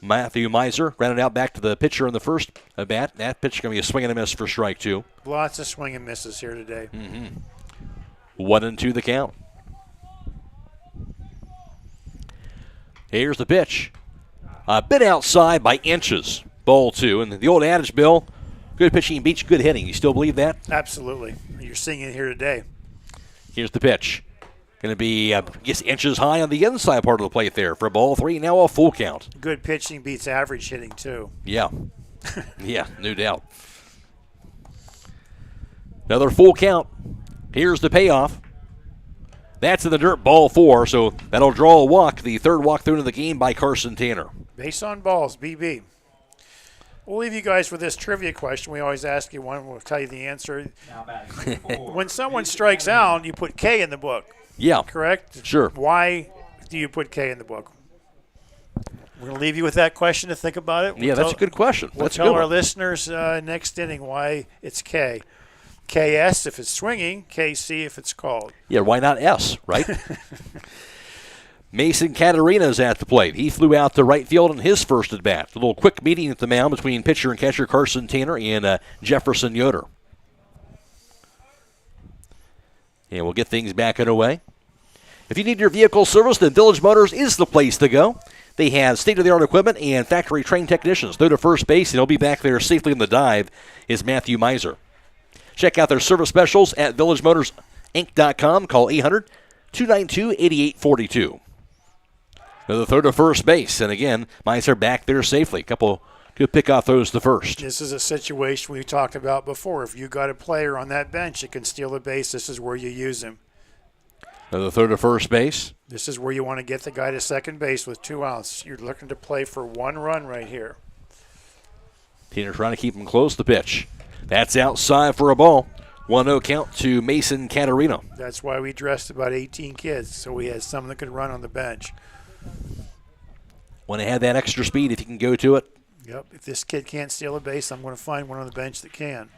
Matthew Miser grounded out back to the pitcher in the first at bat. That pitch is going to be a swing and a miss for strike 2. Lots of swing and misses here today. Mm-hmm. 1-2 the count. Here's the pitch. A bit outside by inches. Ball 2. And the old adage, Bill, good pitching beats good hitting. You still believe that? Absolutely. You're seeing it here today. Here's the pitch. Going to be, I guess, inches high on the inside part of the plate there for ball 3. Now a full count. Good pitching beats average hitting, too. Yeah. Yeah, no doubt. Another full count. Here's the payoff. That's in the dirt, ball 4, so that'll draw a walk, the third walk through into the game by Carson Tanner. Base on balls, BB. We'll leave you guys with this trivia question. We always ask you one. We'll tell you the answer. When someone strikes out, you put K in the book. Yeah. Correct? Sure. Why do you put K in the book? We're going to leave you with that question to think about it. Yeah, that's a good question. We'll That's a tell good our one. listeners next inning why it's K. KS if it's swinging, KC if it's called. Yeah, why not S, right? Mason Caterina's at the plate. He flew out to right field in his first at bat. A little quick meeting at the mound between pitcher and catcher Carson Tanner and Jefferson Yoder. And we'll get things back underway. If you need your vehicle serviced, then Village Motors is the place to go. They have state-of-the-art equipment and factory-trained technicians. Throw to first base, and he'll be back there safely in the dive, is Matthew Miser. Check out their service specials at villagemotorsinc.com. Call 800-292-8842. Another throw to first base, and again, Miser back there safely. Couple good pickoff throws to first. This is a situation we talked about before. If you got a player on that bench that can steal a base, this is where you use him. Another throw to first base. This is where you want to get the guy to second base with 2 outs. You're looking to play for 1 run right here. Tanner trying to keep him close to pitch. That's outside for a ball. 1-0 count to Mason Caterina. That's why we dressed about 18 kids, so we had someone that could run on the bench. Want to have that extra speed if you can go to it. Yep, if this kid can't steal a base, I'm going to find one on the bench that can.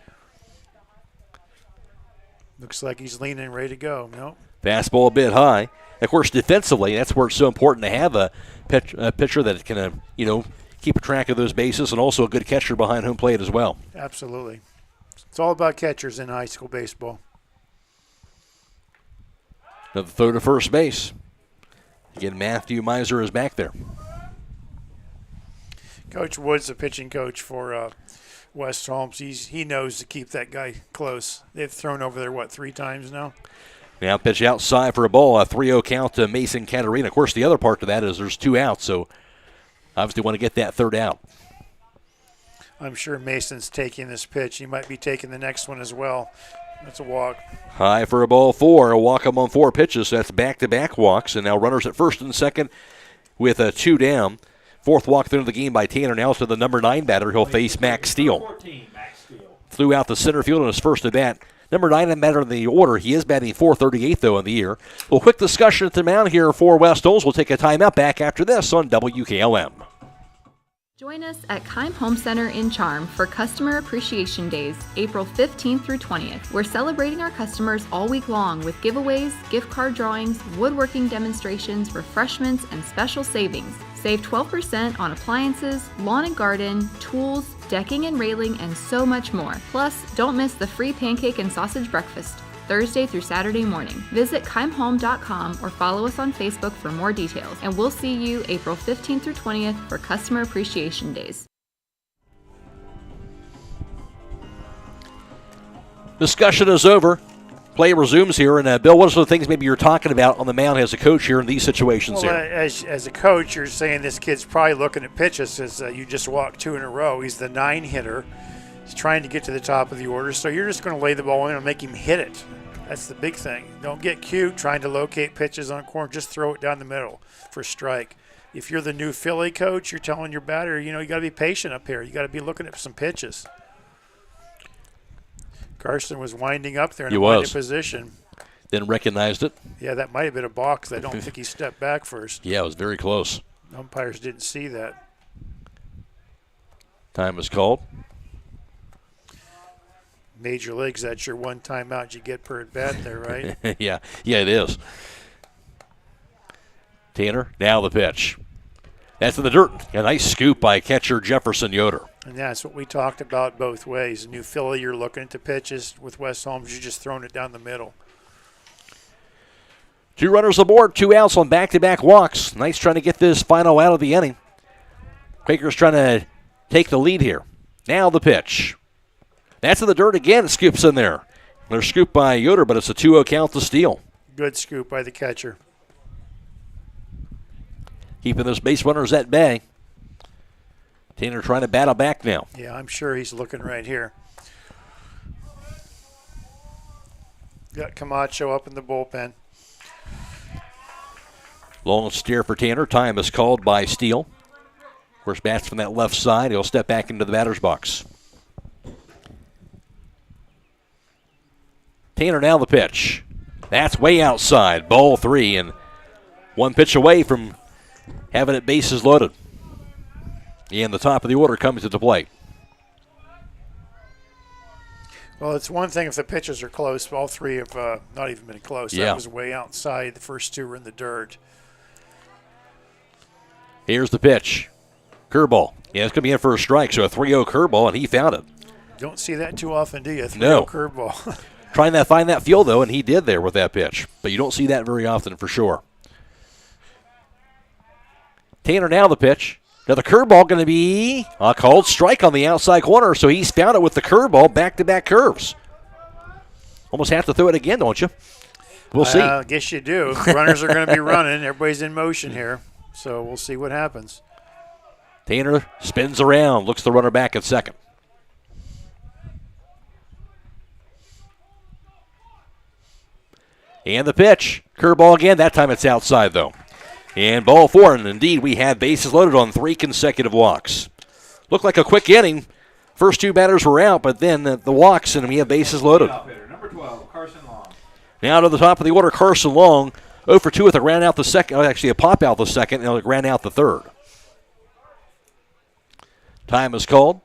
Looks like he's leaning ready to go. Nope. Fastball a bit high. Of course, defensively, that's where it's so important to have a pitcher that can, keep track of those bases and also a good catcher behind home plate as well. Absolutely. It's all about catchers in high school baseball. Another throw to first base. Again, Matthew Miser is back there. Coach Wood's the pitching coach for West Holmes. He knows to keep that guy close. They've thrown over there, 3 times now? Now pitch outside for a ball, a 3-0 count to Mason Caterina. Of course, the other part to that is there's 2 outs, so obviously want to get that third out. I'm sure Mason's taking this pitch. He might be taking the next one as well. That's a walk. High for a ball 4. A walk up on 4 pitches, so that's back-to-back walks. And now runners at first and second with a 2 down. 4th walk through the game by Tanner. Now to the number 9 batter. He'll face Max Steele. Flew out the center field on his first at bat. Number 9 batter in the order. He is batting .438 though in the year. Well, quick discussion at the mound here for West Holmes. We'll take a timeout back after this on WKLM. Join us at Keim Home Center in Charm for Customer Appreciation Days, April 15th through 20th. We're celebrating our customers all week long with giveaways, gift card drawings, woodworking demonstrations, refreshments, and special savings. Save 12% on appliances, lawn and garden, tools, decking and railing, and so much more. Plus, don't miss the free pancake and sausage breakfast, Thursday through Saturday morning. Visit keimhome.com or follow us on Facebook for more details. And we'll see you April 15th through 20th for Customer Appreciation Days. Discussion is over. Play resumes here. And, Bill, what are some things maybe you're talking about on the mound as a coach here in these situations Well, here? as a coach, you're saying this kid's probably looking at pitches as you just walked 2 in a row. He's the 9 hitter. He's trying to get to the top of the order, so you're just going to lay the ball in and make him hit it. That's the big thing. Don't get cute trying to locate pitches on corner. Just throw it down the middle for strike. If you're the new Philly coach, you're telling your batter, you got to be patient up here. You got to be looking at some pitches. Carson was winding up there in a winding position. Then recognized it. Yeah, that might have been a balk. I don't think he stepped back first. Yeah, it was very close. Umpires didn't see that. Time was called. Major leagues, that's your one timeout you get per at bat there, right? yeah, it is. Tanner, now the pitch. That's in the dirt. A nice scoop by catcher Jefferson Yoder. And that's what we talked about both ways. New Philly, you're looking at the pitches. With West Holmes, you're just throwing it down the middle. 2 runners aboard, 2 outs on back-to-back walks. Nice trying to get this final out of the inning. Quakers trying to take the lead here. Now the pitch. That's in the dirt again. Scoops in there. They're scooped by Yoder, but it's a 2-0 count to Steele. Good scoop by the catcher. Keeping those base runners at bay. Tanner trying to battle back now. Yeah, I'm sure he's looking right here. Got Camacho up in the bullpen. Long steer for Tanner. Time is called by Steele. Of course, bats from that left side. He'll step back into the batter's box. Tanner now the pitch. That's way outside. Ball 3, and one pitch away from having it bases loaded. And the top of the order comes to the plate. Well, it's one thing if the pitches are close, but all three have not even been close. Yeah. That was way outside. The first two were in the dirt. Here's the pitch. Curveball. Yeah, it's going to be in for a strike, so a 3-0 curveball, and he found it. Don't see that too often, do you? 3-0 No. curveball. Trying to find that feel, though, and he did there with that pitch. But you don't see that very often for sure. Tanner now the pitch. Now the curveball going to be a called strike on the outside corner, so he's found it with the curveball, back-to-back curves. Almost have to throw it again, don't you? We'll see. I guess you do. Runners are going to be running. Everybody's in motion here, so we'll see what happens. Tanner spins around, looks the runner back at second. And the pitch. Curveball again. That time it's outside, though. And ball 4, and indeed we had bases loaded on 3 consecutive walks. Looked like a quick inning. First 2 batters were out, but then the walks, and we have bases loaded. Number 12, Carson Long. Now to the top of the order, Carson Long. 0 for 2 with a ground out the second. Oh, actually, a pop out the second, and a ground out the third. Time is called.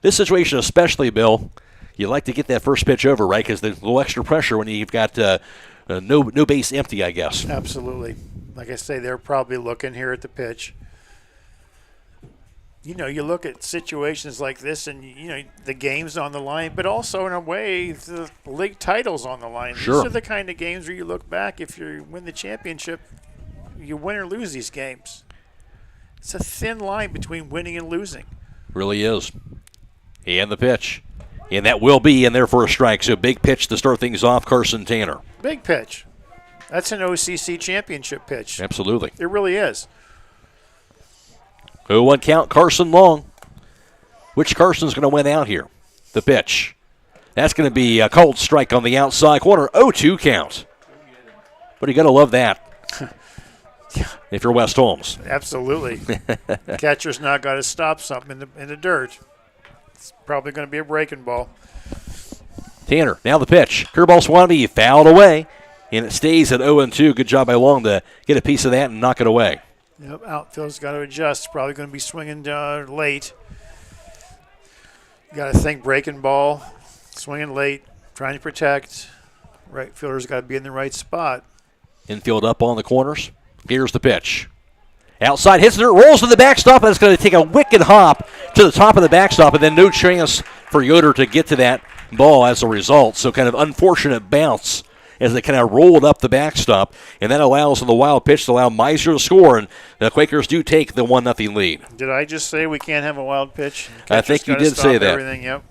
This situation especially, Bill, you like to get that first pitch over, right? Because there's a little extra pressure when you've got no base empty, I guess. Absolutely. Like I say, they're probably looking here at the pitch. You know, you look at situations like this and, you know, the game's on the line, but also in a way the league title's on the line. Sure. These are the kind of games where you look back, if you win the championship, you win or lose these games. It's a thin line between winning and losing. Really is. And the pitch. And that will be in there for a strike. So big pitch to start things off, Carson Tanner. Big pitch. That's an OCC championship pitch. Absolutely. It really is. 0-1 count, Carson Long. Which Carson's going to win out here? The pitch. That's going to be a cold strike on the outside corner. 0-2 count. But you got to love that. If you're West Holmes. Absolutely. Catcher's not got to stop something in the dirt. It's probably going to be a breaking ball. Tanner, now the pitch. Curveball Swanby fouled away, and it stays at 0-2. Good job by Long to get a piece of that and knock it away. Yep, outfield's got to adjust. Probably going to be swinging late. You got to think breaking ball, swinging late, trying to protect. Right fielder's got to be in the right spot. Infield up on the corners. Here's the pitch. Outside hits it, rolls to the backstop, and it's going to take a wicked hop to the top of the backstop, and then no chance for Yoder to get to that ball as a result. So kind of unfortunate bounce as they kind of rolled up the backstop, and that allows the wild pitch to allow Meiser to score, and the Quakers do take the 1-0 lead. Did I just say we can't have a wild pitch? I think you did say that. Everything, yep.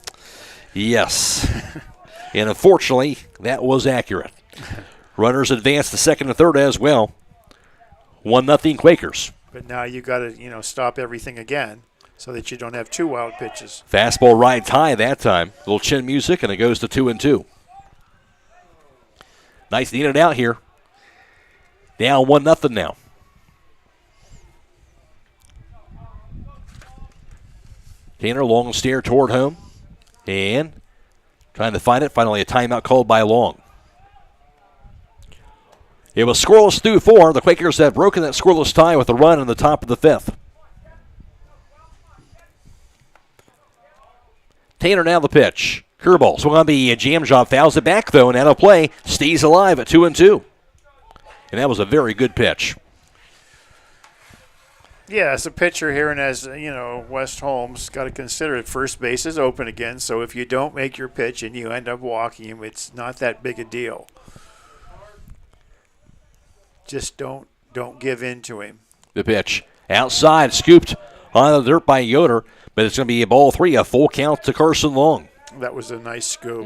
Yes. And unfortunately, that was accurate. Runners advance to second and third as well. 1-0 Quakers. But now you got to, stop everything again so that you don't have 2 wild pitches. Fastball rides high that time. A little chin music, and it goes to 2-2. Nice in and out here. Down 1-0 now. Tanner, long stare toward home. And trying to find it. Finally, a timeout called by Long. It was scoreless through 4. The Quakers have broken that scoreless tie with a run in the top of the 5th. Tanner now the pitch. Curveball. Swung on the jam job. Fouls it back, though, and out of play. Stays alive at 2-2. And that was a very good pitch. Yeah, as a pitcher here and as, West Holmes, got to consider that first base is open again. So if you don't make your pitch and you end up walking him, it's not that big a deal. Just don't give in to him. The pitch. Outside, scooped on the dirt by Yoder, but it's going to be a ball 3, a full count to Carson Long. That was a nice scoop.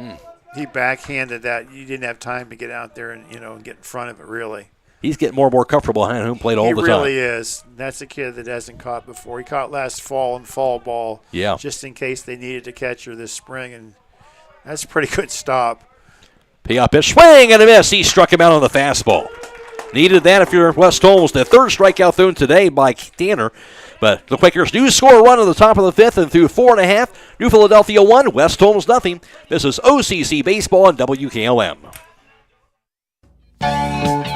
He backhanded that. You didn't have time to get out there and, get in front of it, really. He's getting more and more comfortable behind home plate all the time. He really is. That's a kid that hasn't caught before. He caught last fall in fall ball. Yeah. Just in case they needed a catcher this spring, and that's a pretty good stop. Payoff pitch, swing and a miss. He struck him out on the fastball. Needed that if you're West Holmes. The third strikeout thrown today by Tanner. But the Quakers do score a run at the top of the fifth, and through 4.5, New Philadelphia 1, West Holmes nothing. This is OCC Baseball on WKLM.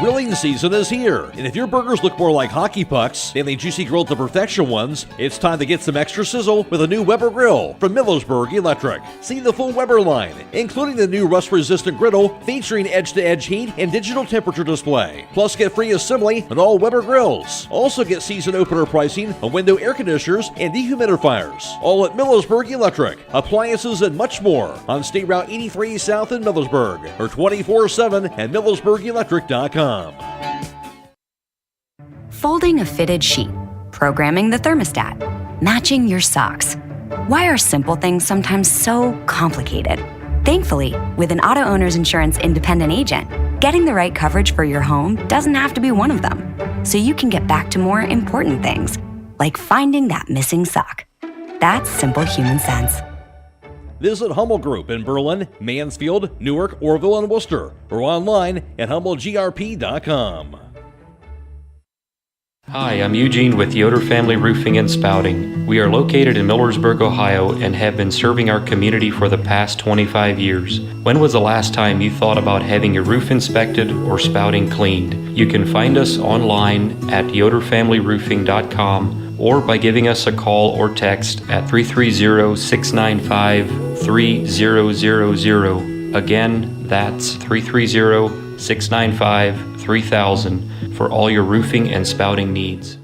Grilling season is here, and if your burgers look more like hockey pucks than the juicy grilled to perfection ones, it's time to get some extra sizzle with a new Weber grill from Millersburg Electric. See the full Weber line, including the new rust-resistant griddle featuring edge-to-edge heat and digital temperature display. Plus, get free assembly on all Weber grills. Also get season opener pricing on window air conditioners and dehumidifiers. All at Millersburg Electric, appliances and much more on State Route 83 South in Millersburg, or 24/7 at millersburgelectric.com. Folding a fitted sheet, programming the thermostat, matching your socks. Why are simple things sometimes so complicated? Thankfully, with an auto owner's insurance independent agent, getting the right coverage for your home doesn't have to be one of them. So you can get back to more important things, like finding that missing sock. That's simple human sense. Visit Hummel Group in Berlin, Mansfield, Newark, Orville, and Wooster, or online at hummelgrp.com. Hi, I'm Eugene with Yoder Family Roofing and Spouting. We are located in Millersburg, Ohio, and have been serving our community for the past 25 years. When was the last time you thought about having your roof inspected or spouting cleaned? You can find us online at yoderfamilyroofing.com or by giving us a call or text at 330-695-3000. Again, that's 330-695-3000 for all your roofing and spouting needs.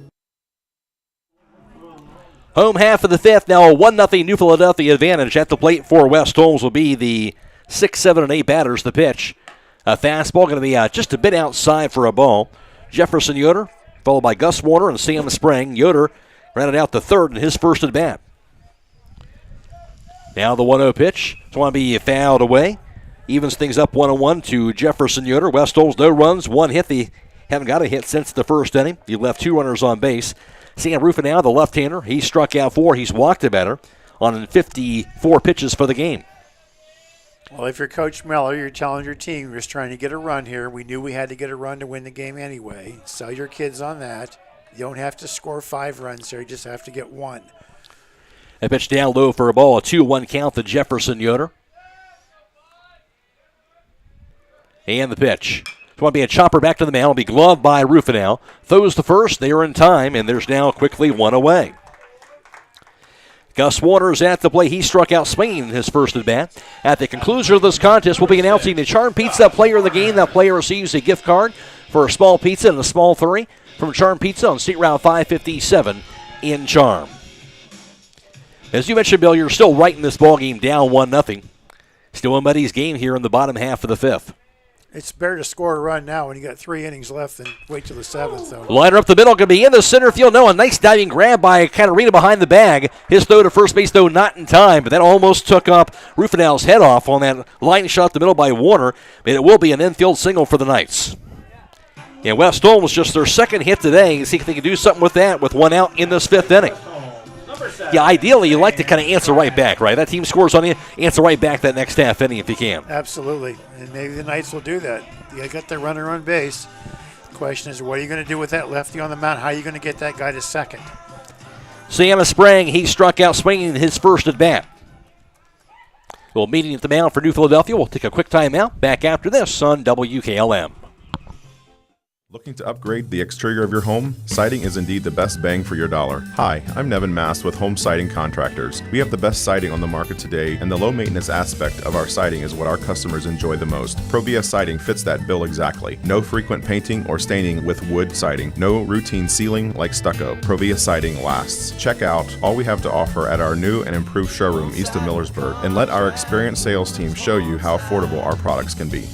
Home half of the fifth, now a 1-0 New Philadelphia advantage. At the plate for West Holmes will be the 6, 7, and 8 batters. The pitch, a fastball going to be just a bit outside for a ball. Jefferson Yoder, followed by Gus Warner and Sam Spring. Yoder ran it out to third in his first at bat. Now the 1-0 pitch. It's going to be fouled away. Evens things up 1-1 to Jefferson Yoder. West Holmes, no runs, 1 hit. They haven't got a hit since the first inning. He left 2 runners on base. Sam Rufinow, the left-hander, he struck out 4. He's walked a batter on 54 pitches for the game. Well, if you're Coach Miller, you're telling your team, we're just trying to get a run here. We knew we had to get a run to win the game anyway. Sell your kids on that. You don't have to score 5 runs here. You just have to get 1. A pitch down low for a ball. A 2-1 count to Jefferson Yoder. And the pitch. It's going to be a chopper back to the mound. It'll be gloved by Rufinow. Throws the first. They are in time, and there's now quickly 1 away. Gus Warner's at the plate. He struck out swinging in his first at bat. At the conclusion of this contest, we'll be announcing the Charm Pizza player of the game. That player receives a gift card for a small pizza and a small 3 from Charm Pizza on State Route 557 in Charm. As you mentioned, Bill, you're still right in this ball game, down 1-0. Still anybody's game here in the bottom half of the fifth. It's better to score a run now when you got 3 innings left than wait till the 7th. Though. Liner up the middle, going to be in the center field. No, a nice diving grab by Catarina behind the bag. His throw to first base, though, not in time, but that almost took up Rufinow's head off on that line shot up the middle by Warner. But it will be an infield single for the Knights. And West Holmes just their second hit today. See if they can do something with that with 1 out in this 5th inning. Yeah, ideally, you like to kind of answer right back, right? That team scores on you, answer right back that next half inning if you can. Absolutely, and maybe the Knights will do that. You got their runner on base. The question is, what are you going to do with that lefty on the mound? How are you going to get that guy to second? Sam Sprang, he struck out swinging in his first at bat. Well, meeting at the mound for New Philadelphia. We'll take a quick timeout. Back after this on WKLM. Looking to upgrade the exterior of your home? Siding is indeed the best bang for your dollar. Hi, I'm Nevin Mast with Home Siding Contractors. We have the best siding on the market today, and the low maintenance aspect of our siding is what our customers enjoy the most. Provia Siding fits that bill exactly. No frequent painting or staining with wood siding. No routine sealing like stucco. Provia Siding lasts. Check out all we have to offer at our new and improved showroom east of Millersburg, and let our experienced sales team show you how affordable our products can be.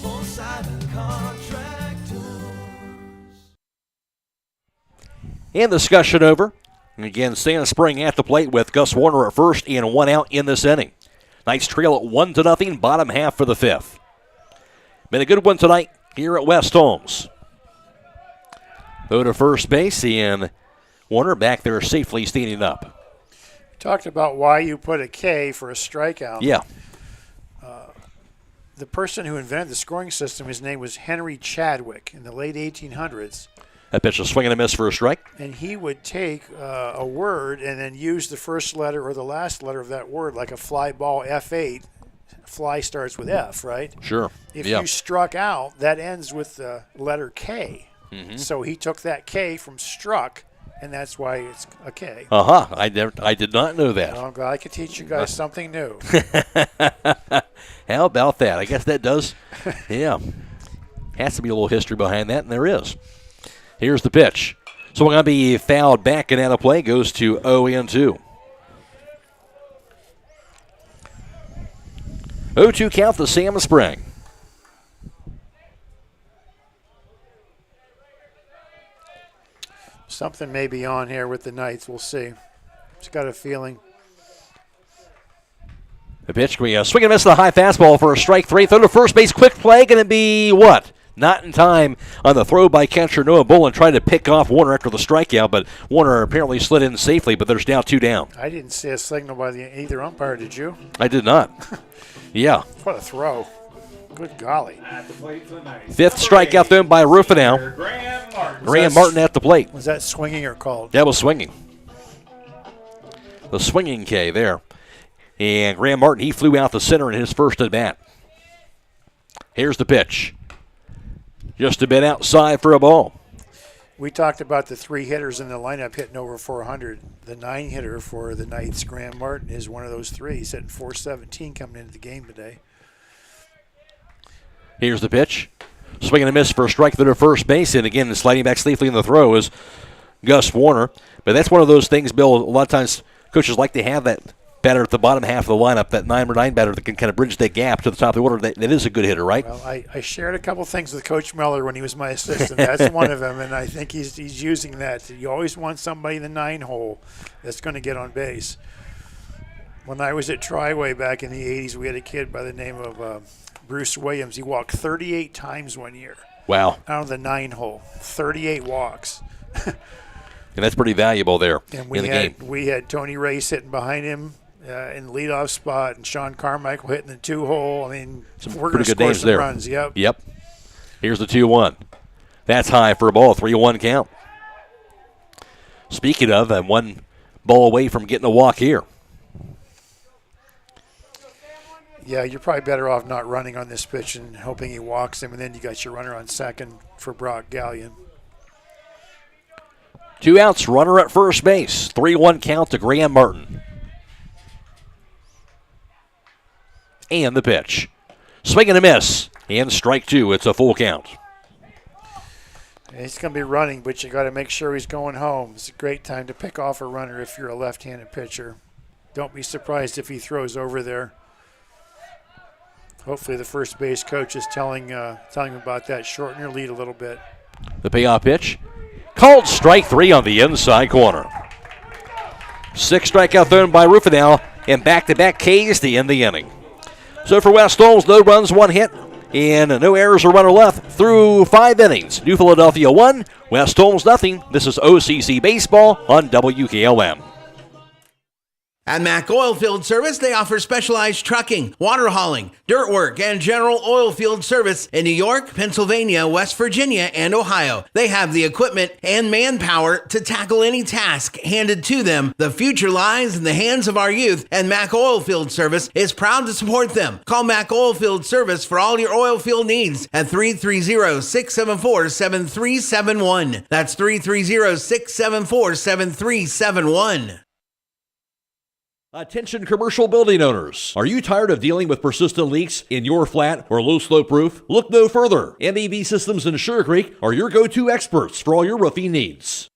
And discussion over. And again, Santa Spring at the plate with Gus Warner at first and 1 out in this inning. Nice trail at 1-0, bottom half for the 5th. Been a good one tonight here at West Holmes. Go to first base, and Warner back there safely standing up. Talked about why you put a K for a strikeout. Yeah. the person who invented the scoring system, his name was Henry Chadwick in the late 1800s. That pitch is swing and a miss for a strike. And he would take a word and then use the first letter or the last letter of that word, like a fly ball, F8. Fly starts with F, right? Sure. If you struck out, that ends with the letter K. Mm-hmm. So he took that K from struck, and that's why it's a K. Uh-huh. I did not know that. Well, I'm glad I could teach you guys something new. How about that? I guess that does. Yeah. Has to be a little history behind that, and there is. Here's the pitch. So we're going to be fouled back and out of play. Goes to 0-2. 0-2 count to Sam Spring. Something may be on here with the Knights. We'll see. Just got a feeling. The pitch, we swing and miss the high fastball for a strike three. Throw to first base, quick play, going to be what? Not in time on the throw by catcher Noah Bolin, trying to pick off Warner after the strikeout, but Warner apparently slid in safely, but there's now 2 down. I didn't see a signal by either umpire, did you? I did not. Yeah. What a throw. Good golly. Fifth strikeout thrown by Rufinow. Graham Martin at the plate. Was that swinging or called? That was swinging. The swinging K there. And Graham Martin, he flew out the center in his first at bat. Here's the pitch. Just a bit outside for a ball. We talked about the 3 hitters in the lineup hitting over 400. The 9 hitter for the Knights, Graham Martin, is one of those 3. He's hitting 417 coming into the game today. Here's the pitch. Swing and a miss for a strike to first base. And again, sliding back safely in the throw is Gus Warner. But that's one of those things, Bill, a lot of times coaches like to have that batter at the bottom half of the lineup, that 9 batter that can kind of bridge that gap to the top of the order. That is a good hitter, right? Well, I shared a couple things with Coach Miller when he was my assistant. That's one of them, and I think he's using that. You always want somebody in the 9 hole that's going to get on base. When I was at Triway back in the 80s, we had a kid by the name of Bruce Williams. He walked 38 times one year. Wow. Out of the 9 hole. 38 walks. And that's pretty valuable there in the game. We had Tony Race hitting behind him in the leadoff spot, and Sean Carmichael hitting the 2 hole. I mean, we're going to score some runs. Yep. Here's the 2-1. That's high for a ball, 3-1 count. Speaking of, I'm 1 ball away from getting a walk here. Yeah, you're probably better off not running on this pitch and hoping he walks him, and then you got your runner on second for Brock Gallion. 2 outs, runner at first base. 3-1 count to Graham Martin. And the pitch. Swing and a miss. And strike 2. It's a full count. He's going to be running, but you got to make sure he's going home. It's a great time to pick off a runner if you're a left-handed pitcher. Don't be surprised if he throws over there. Hopefully the first base coach is telling him about that. Shorten your lead a little bit. The payoff pitch. Called strike 3 on the inside corner. 6 strikeout thrown by Rufinow, and back-to-back Ks to end the inning. So for West Holmes, no runs, 1 hit, and no errors or runner left through 5 innings. New Philadelphia 1, West Holmes nothing. This is OCC Baseball on WKLM. At Mack Oilfield Service, they offer specialized trucking, water hauling, dirt work, and general oil field service in New York, Pennsylvania, West Virginia, and Ohio. They have the equipment and manpower to tackle any task handed to them. The future lies in the hands of our youth, and Mack Oilfield Service is proud to support them. Call Mack Oilfield Service for all your oil field needs at 330-674-7371. That's 330-674-7371. Attention commercial building owners. Are you tired of dealing with persistent leaks in your flat or low slope roof? Look no further. MEB Systems in Sugar Creek are your go-to experts for all your roofing needs.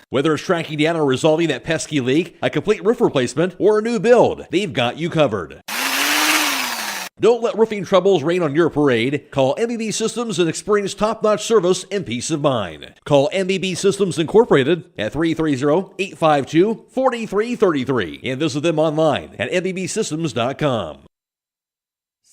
Whether it's tracking down or resolving that pesky leak, a complete roof replacement, or a new build, they've got you covered. Don't let roofing troubles rain on your parade. Call MEB Systems and experience top-notch service and peace of mind. Call MEB Systems Incorporated at 330-852-4333 and visit them online at MEBsystems.com.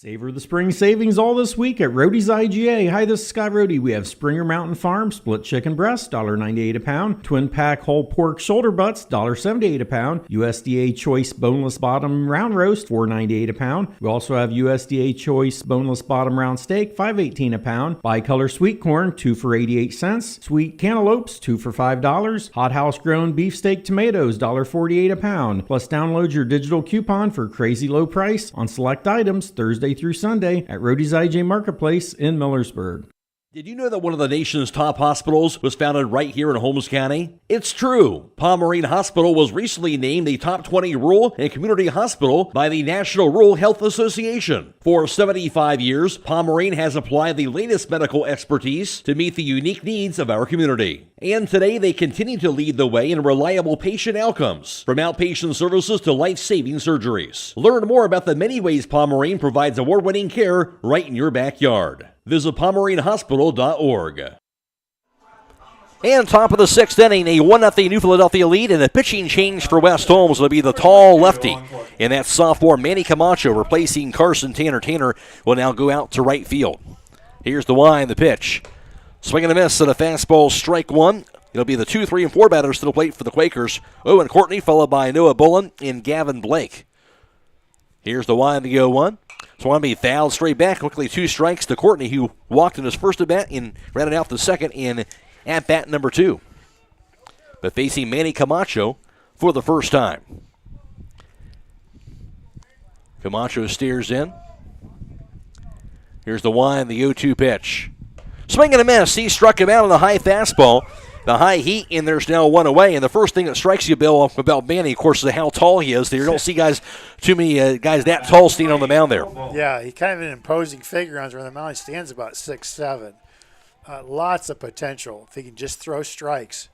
Savor the spring savings all this week at Roadie's IGA. Hi, this is Scott Roadie. We have Springer Mountain Farm split chicken breast, $1.98 a pound. Twin pack whole pork shoulder butts, $1.78 a pound. USDA choice boneless bottom round roast, $4.98 a pound. We also have USDA choice boneless bottom round steak, $5.18 a pound. Bicolor sweet corn, 2 for 88 cents. Sweet cantaloupes, 2 for $5. Hot house grown beefsteak tomatoes, $1.48 a pound. Plus download your digital coupon for crazy low price on select items Thursday through Sunday at Roadie's IJ Marketplace in Millersburg. Did you know that one of the nation's top hospitals was founded right here in Holmes County? It's true. Palm Marine Hospital was recently named the top 20 rural and community hospital by the National Rural Health Association. For 75 years, Palm Marine has applied the latest medical expertise to meet the unique needs of our community. And today they continue to lead the way in reliable patient outcomes, from outpatient services to life-saving surgeries. Learn more about the many ways Palm Marine provides award-winning care right in your backyard. Visit PalmarineHospital.org. And top of the sixth inning, a 1-0 New Philadelphia lead, and a pitching change for West Holmes will be the tall lefty. And that sophomore Manny Camacho replacing Carson Tanner. Tanner will now go out to right field. Here's the wind, the pitch. Swing and a miss and a fastball, strike one. It'll be the 2, 3, and 4 batters to the plate for the Quakers. Owen Courtney, followed by Noah Bullen and Gavin Blake. Here's the wind, the 0-1. So want to be fouled straight back. Quickly 2 strikes to Courtney, who walked in his first at-bat and ran it out the second in at-bat number 2. But facing Manny Camacho for the first time. Camacho steers in. Here's the wind, the 0-2 pitch. Swing and a miss. He struck him out on the high fastball. The high heat, and there's now 1 away. And the first thing that strikes you, Bill, about Manny, of course, is how tall he is. You don't see too many guys that tall standing on the mound there. Yeah, he's kind of an imposing figure on the mound. He stands about 6'7". Lots of potential if he can just throw strikes.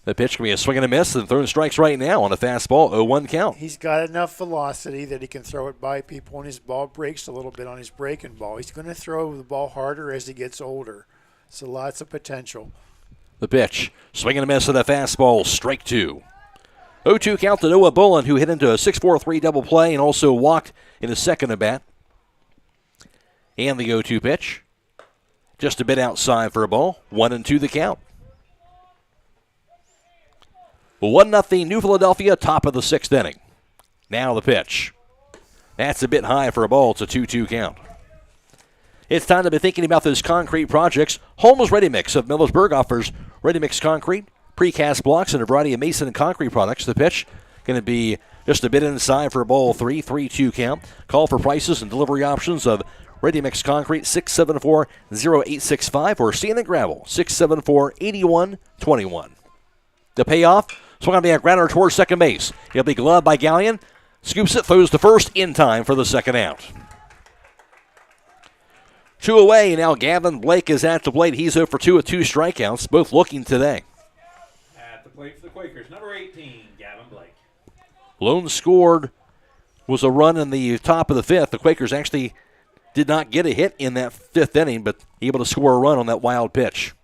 The pitch can be a swing and a miss, and throwing strikes right now on a fastball, 0-1 count. He's got enough velocity that he can throw it by people, and his ball breaks a little bit on his breaking ball. He's going to throw the ball harder as he gets older. So lots of potential. The pitch, swing and a miss at a fastball, strike 2. 0-2 count to Noah Bullen, who hit into a 6-4-3 double play and also walked in his second at bat. And the 0-2 pitch, just a bit outside for a ball, 1-2 the count. 1-0 New Philadelphia, top of the sixth inning. Now the pitch. That's a bit high for a ball. It's a 2-2 count. It's time to be thinking about those concrete projects. Holmes Ready Mix of Millersburg offers ready mix concrete, precast blocks, and a variety of mason and concrete products. The pitch going to be just a bit inside for a ball 3-2 count. Call for prices and delivery options of Ready Mix Concrete 674-0865 or Sand and Gravel 674-8121. The payoff, swung on to be a grounder towards second base. He'll be gloved by Gallion. Scoops it, throws to first in time for the second out. 2 away, now Gavin Blake is at the plate. He's 0 for 2 with 2 strikeouts, both looking today. At the plate for the Quakers, number 18, Gavin Blake. Lone scored was a run in the top of the 5th. The Quakers actually did not get a hit in that 5th inning, but able to score a run on that wild pitch.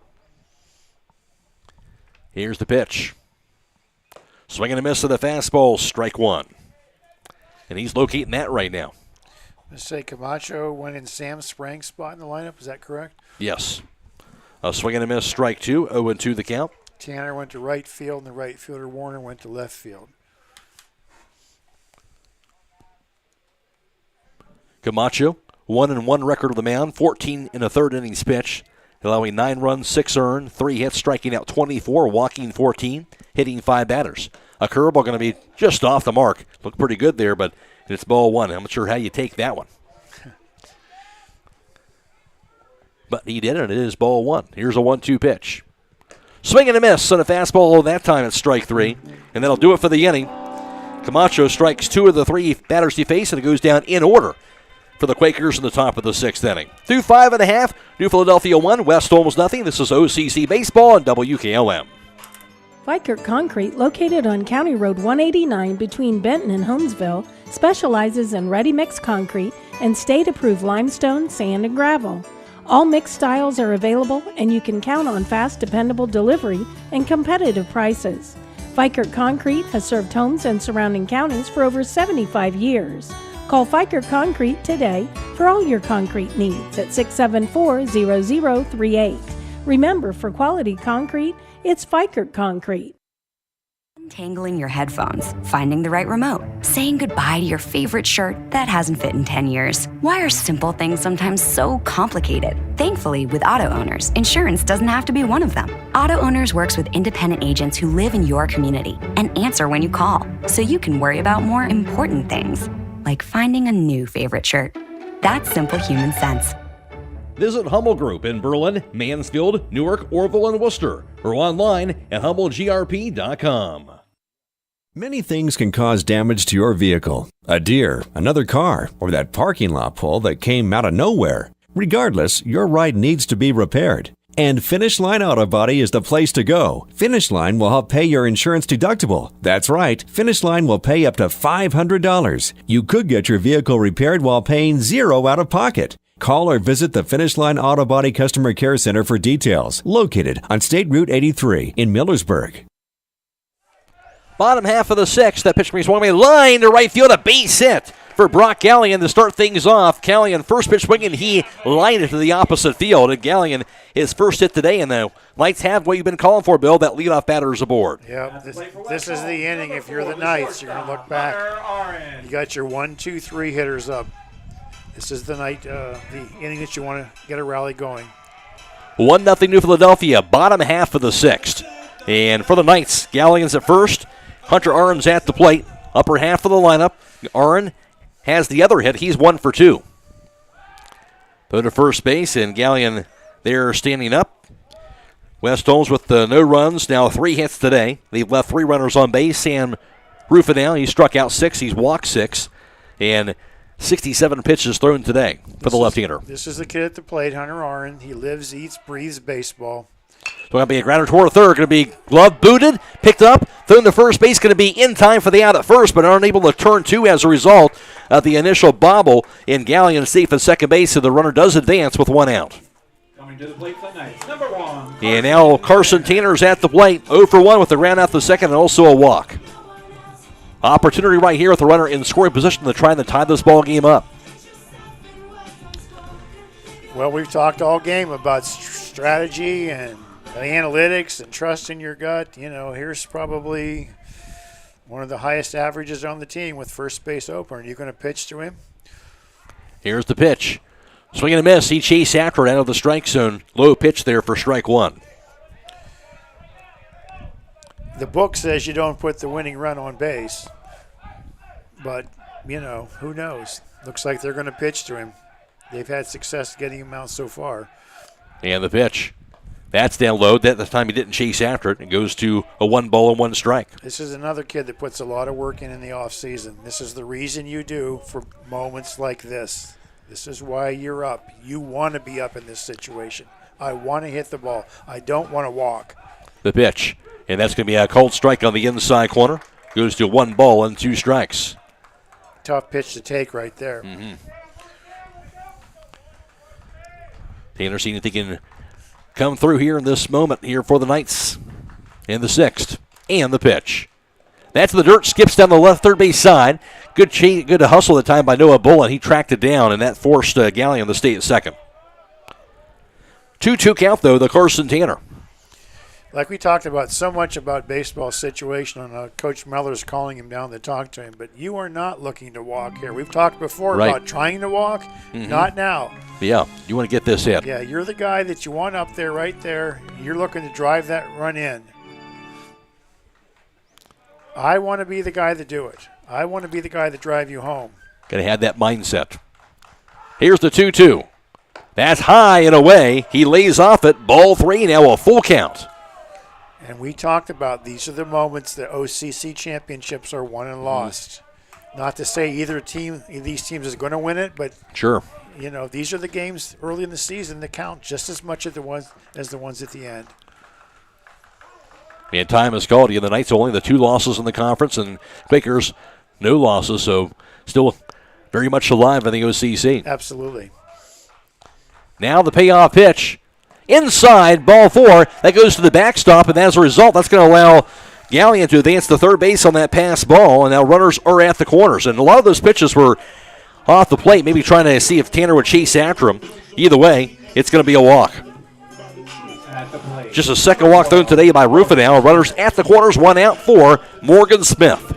Here's the pitch. Swing and a miss to the fastball, strike 1. And he's locating that right now. Let's say Camacho went in Sam Sprang's spot in the lineup. Is that correct? Yes. A swing and a miss, strike 2, 0-2 the count. Tanner went to right field, and the right fielder Warner went to left field. Camacho, 1-1 record of the mound, 14 in a third innings pitch, allowing 9 runs, 6 earned, 3 hits, striking out 24, walking 14, hitting 5 batters. A curveball going to be just off the mark. Looked pretty good there, but it's ball 1. I'm not sure how you take that one. But he did, and it is ball 1. Here's a 1-2 pitch. Swing and a miss on a fastball. That time it's strike 3, and that'll do it for the inning. Camacho strikes 2 of the 3 batters he faced, and it goes down in order for the Quakers in the top of the 6th inning. Through 5 1/2, New Philadelphia 1, West Holmes nothing. This is OCC Baseball on WKLM. Vikert Concrete, located on County Road 189 between Benton and Holmesville, specializes in ready-mix concrete and state-approved limestone, sand, and gravel. All mixed styles are available, and you can count on fast, dependable delivery and competitive prices. Vikert Concrete has served Holmes and surrounding counties for over 75 years. Call Fiker Concrete today for all your concrete needs at 674-0038. Remember, for quality concrete, it's Fiker Concrete. Untangling your headphones, finding the right remote, saying goodbye to your favorite shirt that hasn't fit in 10 years. Why are simple things sometimes so complicated? Thankfully, with Auto Owners, insurance doesn't have to be one of them. Auto Owners works with independent agents who live in your community and answer when you call, so you can worry about more important things, like finding a new favorite shirt. That's simple human sense. Visit Hummel Group in Berlin, Mansfield, Newark, Orville, and Wooster, or online at HummelGRP.com. Many things can cause damage to your vehicle. A deer, another car, or that parking lot pole that came out of nowhere. Regardless, your ride needs to be repaired. And Finish Line Auto Body is the place to go. Finish Line will help pay your insurance deductible. That's right, Finish Line will pay up to $500. You could get your vehicle repaired while paying $0 out of pocket. Call or visit the Finish Line Auto Body Customer Care Center for details. Located on State Route 83 in Millersburg. Bottom half of the sixth, that pitch brings one way line to right field, a base hit for Brock Gallion to start things off. Gallion first pitch swinging, he lined it to the opposite field. And Gallion, his first hit today, and the Knights have what you've been calling for, Bill. That leadoff batter is aboard. Yeah, this is the inning. If you're the Knights, you're going to look back. You got your 1, 2, 3 hitters up. This is the inning that you want to get a rally going. 1-0 New Philadelphia, bottom half of the sixth. And for the Knights, Gallion's at first. Hunter Aron's at the plate, upper half of the lineup. Aron has the other hit. He's 1 for 2. Go to first base, and Gallion there standing up. West Holmes with no runs, now 3 hits today. They've left 3 runners on base. Sam Rufinel, he struck out 6, he's walked 6, and 67 pitches thrown today for the left-hander. This is the kid at the plate, Hunter Aron. He lives, eats, breathes baseball. So going to be a grounder toward third. Going to be glove booted, picked up, thrown to first base. Going to be in time for the out at first, but unable to turn 2 as a result of the initial bobble. In Gallion safe at second base, so the runner does advance with 1 out. Coming to the plate for the Knights, number 1. And now Carson Tanner's at the plate, 0 for 1 with the ground out the second and also a walk. Opportunity right here with the runner in scoring position to try and tie this ball game up. Well, we've talked all game about strategy and the analytics and trust in your gut. You know, here's probably one of the highest averages on the team with first base open. Are you going to pitch to him? Here's the pitch. Swing and a miss. He chased after it out of the strike zone. Low pitch there for strike 1. The book says you don't put the winning run on base. But, you know, who knows? Looks like they're going to pitch to him. They've had success getting him out so far. And the pitch. That's down low. That time he didn't chase after it. It goes to a 1 ball and 1 strike. This is another kid that puts a lot of work in the offseason. This is the reason you do for moments like this. This is why you're up. You want to be up in this situation. I want to hit the ball. I don't want to walk. The pitch. And that's going to be a cold strike on the inside corner. Goes to 1 ball and 2 strikes. Tough pitch to take right there. Mm-hmm. Tanner seeing if he can come through here in this moment here for the Knights in the 6th. And the pitch. That's the dirt, skips down the left third base side. Good hustle at the time by Noah Bullen. He tracked it down, and that forced Gallion to stay at second. 2-2 count, though, the Carson Tanner. Like we talked about so much about baseball situation, and Coach Miller's calling him down to talk to him, but you are not looking to walk here. We've talked before about trying to walk, not now. Yeah, you want to get this in. Yeah, you're the guy that you want up there, right there. You're looking to drive that run in. I want to be the guy to do it. I want to be the guy to drive you home. Got to have that mindset. Here's the 2-2. That's high and away. He lays off it. Ball 3, now a full count. And we talked about these are the moments that OCC championships are won and lost. Not to say either these teams is going to win it, but sure, you know, these are the games early in the season that count just as much as the ones at the end. And time is called. The Knights only the 2 losses in the conference, and Quakers no losses, so still very much alive in the OCC. Absolutely. Now the payoff pitch. Inside, ball 4. That goes to the backstop, and as a result, that's going to allow Gallion to advance to third base on that pass ball, and now runners are at the corners. And a lot of those pitches were off the plate, maybe trying to see if Tanner would chase after him. Either way, it's going to be a walk. Just a second walk thrown today by Rufinow. Runners at the corners, 1 out for Morgan Smith.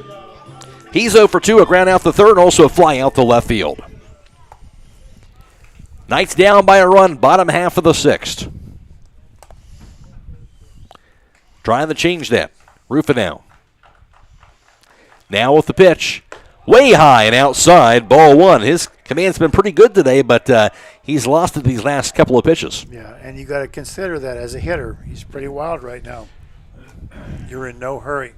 He's 0 for 2, a ground out the third, and also a fly out to left field. Knights down by a run, bottom half of the 6th. Trying to change that. Rufinow. Now with the pitch. Way high and outside, ball 1. His command's been pretty good today, but he's lost it these last couple of pitches. Yeah, and you got to consider that as a hitter. He's pretty wild right now. You're in no hurry.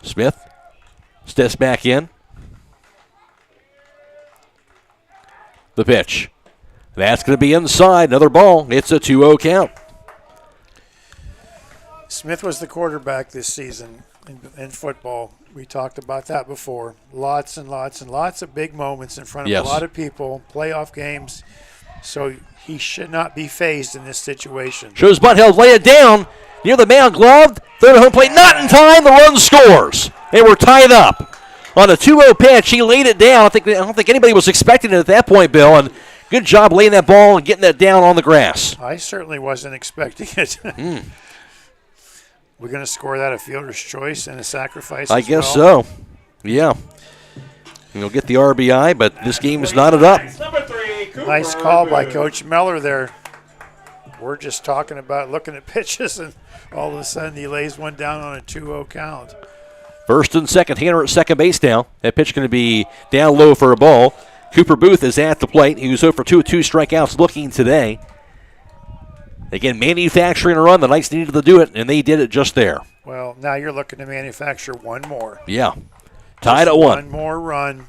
Smith steps back in. The pitch. That's going to be inside. Another ball. It's a 2-0 count. Smith was the quarterback this season in football. We talked about that before. Lots and lots and lots of big moments in front of a lot of people, playoff games. So he should not be phased in this situation. Shows Butthead lay it down near the mound, gloved. Third home plate, not in time. The run scores. They were tied up. On a 2-0 pitch, he laid it down. I don't think anybody was expecting it at that point, Bill. And good job laying that ball and getting that down on the grass. I certainly wasn't expecting it. We're going to score that a fielder's choice and a sacrifice. I guess so. Yeah. And he'll get the RBI, but this game is knotted up. Nice call by Coach Miller there. We're just talking about looking at pitches, and all of a sudden he lays one down on a 2-0 count. First and second, Tanner at second base now. That pitch going to be down low for a ball. Cooper Booth is at the plate. He was 0 for 2 with 2 strikeouts looking today. Again, manufacturing a run. The Knights needed to do it, and they did it just there. Well, now you're looking to manufacture one more. Yeah. Tied at 1. One more run.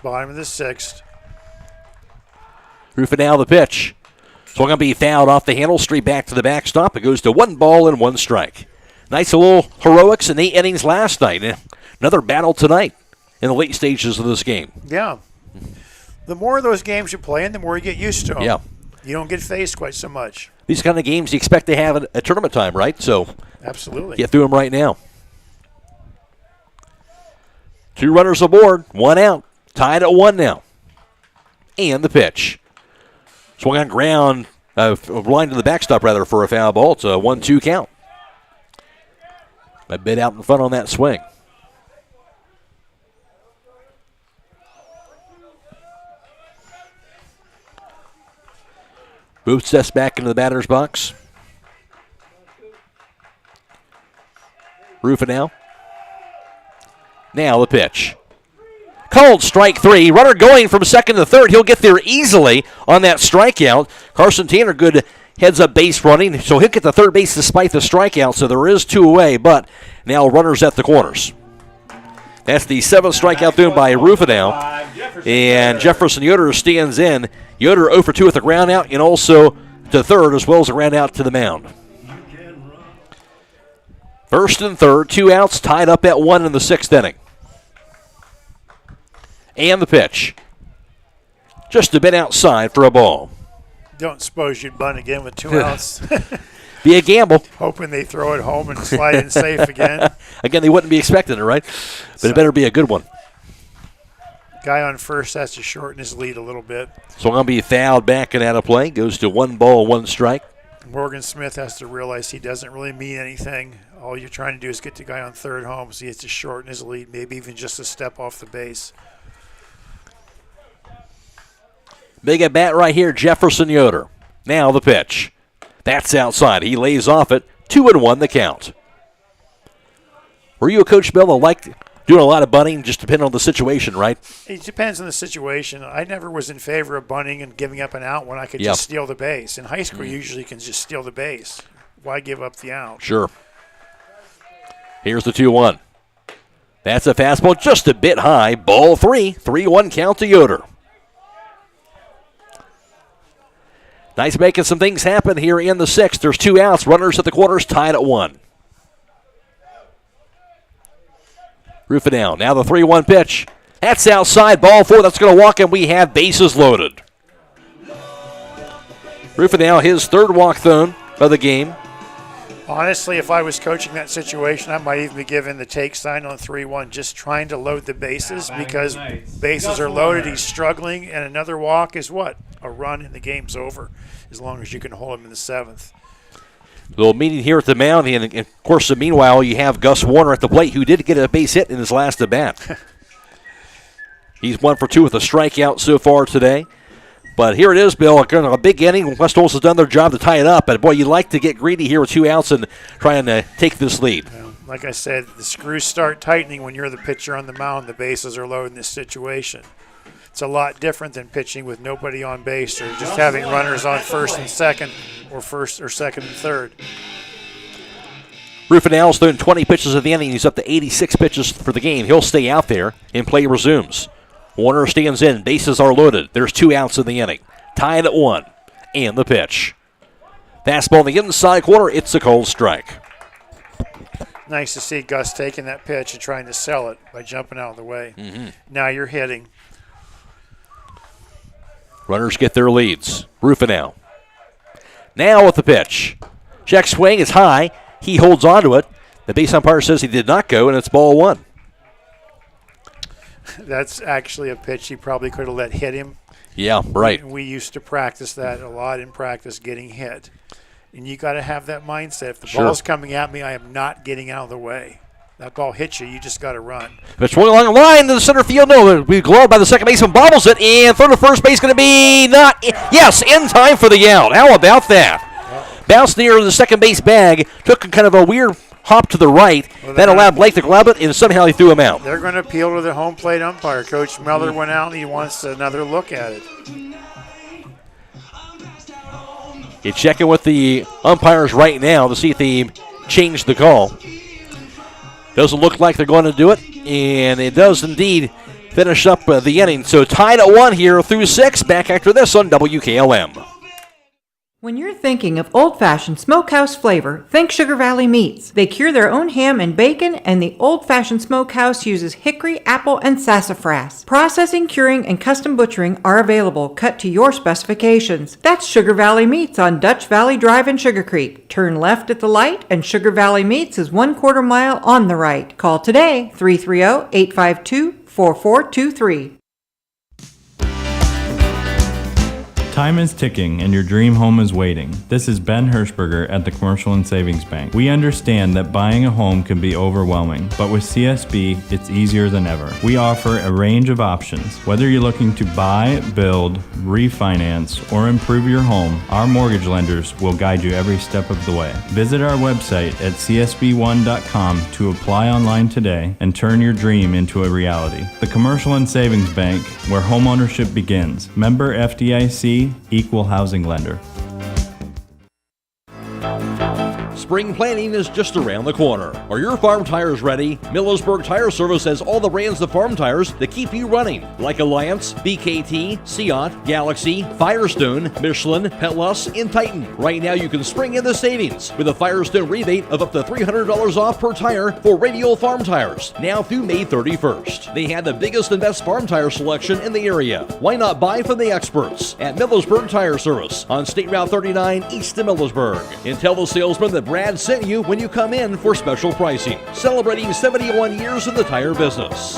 Bottom of the 6th. Rufinow the pitch. So going to be fouled off the handle, straight back to the backstop. It goes to 1 ball and 1 strike. Nice little heroics in 8 innings last night. Another battle tonight in the late stages of this game. Yeah. The more of those games you play in, the more you get used to them. Yeah. You don't get faced quite so much. These kind of games you expect to have at tournament time, right? So absolutely. Get through them right now. 2 runners aboard, 1 out. Tied at 1 now. And the pitch. Swung on ground, line to the backstop rather for a foul ball. It's a 1-2 count. A bit out in front on that swing. Booth steps back into the batter's box. Rufinow. Now the pitch. Called strike 3. Runner going from second to third. He'll get there easily on that strikeout. Carson Tanner, good heads-up base running, so he'll get the third base despite the strikeout, so there is 2 away, but now runners at the corners. That's the 7th strikeout thrown by Rufinow. And Jefferson Yoder stands in. Yoder 0 for 2 with a ground out and also to third as well as a ground out to the mound. First and third, 2 outs, tied up at 1 in the 6th inning. And the pitch. Just a bit outside for a ball. Don't suppose you'd bunt again with 2 outs. Be a gamble. Hoping they throw it home and slide in safe again. Again, they wouldn't be expecting it, right? But it better be a good one. Guy on first has to shorten his lead a little bit. So I'm going to be fouled back and out of play. Goes to 1 ball, 1 strike. Morgan Smith has to realize he doesn't really mean anything. All you're trying to do is get the guy on third home, so he has to shorten his lead, maybe even just a step off the base. Big at bat right here, Jefferson Yoder. Now the pitch. That's outside. He lays off it. 2-1 the count. Were you a coach, Bill, that liked doing a lot of bunting, just depending on the situation, right? It depends on the situation. I never was in favor of bunting and giving up an out when I could just steal the base. In high school, you usually can just steal the base. Why give up the out? Sure. Here's the 2-1. That's a fastball just a bit high. Ball 3. 3-1 count to Yoder. Nice making some things happen here in the 6th. There's 2 outs. Runners at the corners, tied at 1. Rufinow. Now the 3-1 pitch. That's outside. Ball 4. That's going to walk, and we have bases loaded. Rufinow, his 3rd walk thrown of the game. Honestly, if I was coaching that situation, I might even be giving the take sign on 3-1, just trying to load the bases because bases are loaded. He's struggling, and another walk is what? A run, and the game's over as long as you can hold him in the 7th. Little meeting here at the mound, and of course, meanwhile, you have Gus Warner at the plate, who did get a base hit in his last at bat. He's 1 for 2 with a strikeout so far today. But here it is, Bill. A big inning. West Holmes has done their job to tie it up. But, boy, you'd like to get greedy here with 2 outs and try and take this lead. Well, like I said, the screws start tightening when you're the pitcher on the mound. The bases are loaded in this situation. It's a lot different than pitching with nobody on base or just having runners on first and second or second and third. Rufinel's thrown 20 pitches of the inning. He's up to 86 pitches for the game. He'll stay out there, and play resumes. Warner stands in. Bases are loaded. There's 2 outs in the inning. Tied at 1. And the pitch. Fastball in the inside corner. It's a cold strike. Nice to see Gus taking that pitch and trying to sell it by jumping out of the way. Now you're hitting. Runners get their leads. Rufinel. Now with the pitch. Check swing is high. He holds on to it. The base umpire says he did not go, and it's ball 1. That's actually a pitch he probably could have let hit him. Yeah, right. We used to practice that a lot in practice, getting hit. And you got to have that mindset. If the ball's coming at me, I am not getting out of the way. That ball hits you, you just got to run. It's swung along the line to the center field. No, it'll be gloved by the second baseman, bobbles it, and throw to first base going to be not. Yes, in time for the out. How about that? Bounced near the second base bag, took kind of a weird hop to the right. That allowed Blake to grab it, and somehow he threw him out. They're going to appeal to the home plate umpire. Coach Miller went out, and he wants another look at it. You're checking with the umpires right now to see if they change the call. Doesn't look like they're going to do it, and it does indeed finish up the inning. So tied at 1 here through 6. Back after this on WKLM. When you're thinking of old-fashioned smokehouse flavor, think Sugar Valley Meats. They cure their own ham and bacon, and the old-fashioned smokehouse uses hickory, apple, and sassafras. Processing, curing, and custom butchering are available, cut to your specifications. That's Sugar Valley Meats on Dutch Valley Drive in Sugar Creek. Turn left at the light, and Sugar Valley Meats is 1/4 mile on the right. Call today, 330-852-4423. Time is ticking and your dream home is waiting. This is Ben Hirschberger at the Commercial and Savings Bank. We understand that buying a home can be overwhelming, but with CSB, it's easier than ever. We offer a range of options. Whether you're looking to buy, build, refinance, or improve your home, our mortgage lenders will guide you every step of the way. Visit our website at csb1.com to apply online today and turn your dream into a reality. The Commercial and Savings Bank, where homeownership begins. Member FDIC, Equal Housing Lender. Spring planting is just around the corner. Are your farm tires ready? Millersburg Tire Service has all the brands of farm tires that keep you running, like Alliance, BKT, Seat, Galaxy, Firestone, Michelin, Petlas, and Titan. Right now you can spring in the savings with a Firestone rebate of up to $300 off per tire for radial farm tires, now through May 31st. They have the biggest and best farm tire selection in the area. Why not buy from the experts at Millersburg Tire Service on State Route 39 east of Millersburg? And tell the salesman that Brad sent you when you come in for special pricing. Celebrating 71 years in the tire business.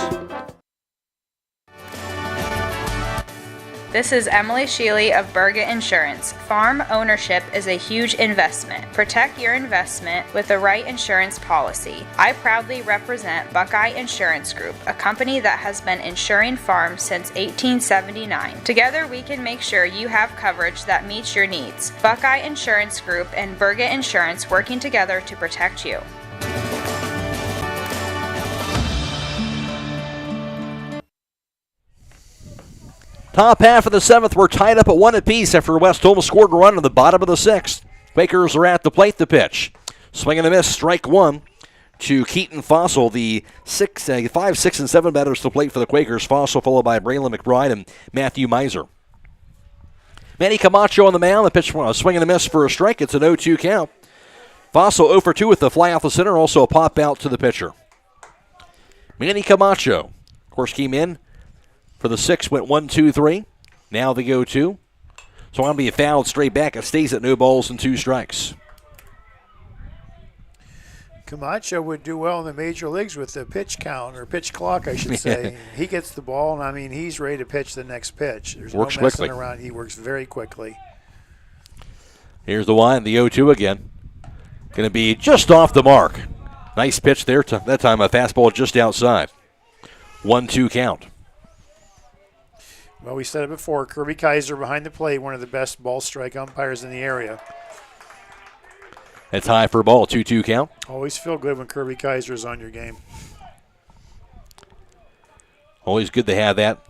This is Emily Sheely of Berget Insurance. Farm ownership is a huge investment. Protect your investment with the right insurance policy. I proudly represent Buckeye Insurance Group, a company that has been insuring farms since 1879. Together we can make sure you have coverage that meets your needs. Buckeye Insurance Group and Berget Insurance working together to protect you. Top half of the 7th, we're tied up at 1 apiece after West Holmes scored a run in the bottom of the 6th. Quakers are at the plate to pitch. Swing and a miss, strike 1 to Keaton Fossil, the 5, 6, and 7 batters to plate for the Quakers. Fossil followed by Braylon McBride and Matthew Miser. Manny Camacho on the mound. The pitch, swing and a miss for a strike. It's an 0-2 count. Fossil 0 for 2 with the fly off the center. Also a pop out to the pitcher. Manny Camacho, of course, came in for the 6, went 1, 2, 3. Now they go 2. So I'm going to be fouled straight back. It stays at no balls and 2 strikes. Camacho would do well in the major leagues with the pitch count, or pitch clock, I should say. He gets the ball, and, he's ready to pitch the next pitch. There's Works no messing quickly. around. He works very quickly. Here's the 1, the 0-2 again. Going to be just off the mark. Nice pitch there. That time a fastball just outside. 1-2 count. Well, we said it before. Kirby Kaiser behind the plate, one of the best ball strike umpires in the area. That's high for a ball. 2-2 count. Always feel good when Kirby Kaiser is on your game. Always good to have that.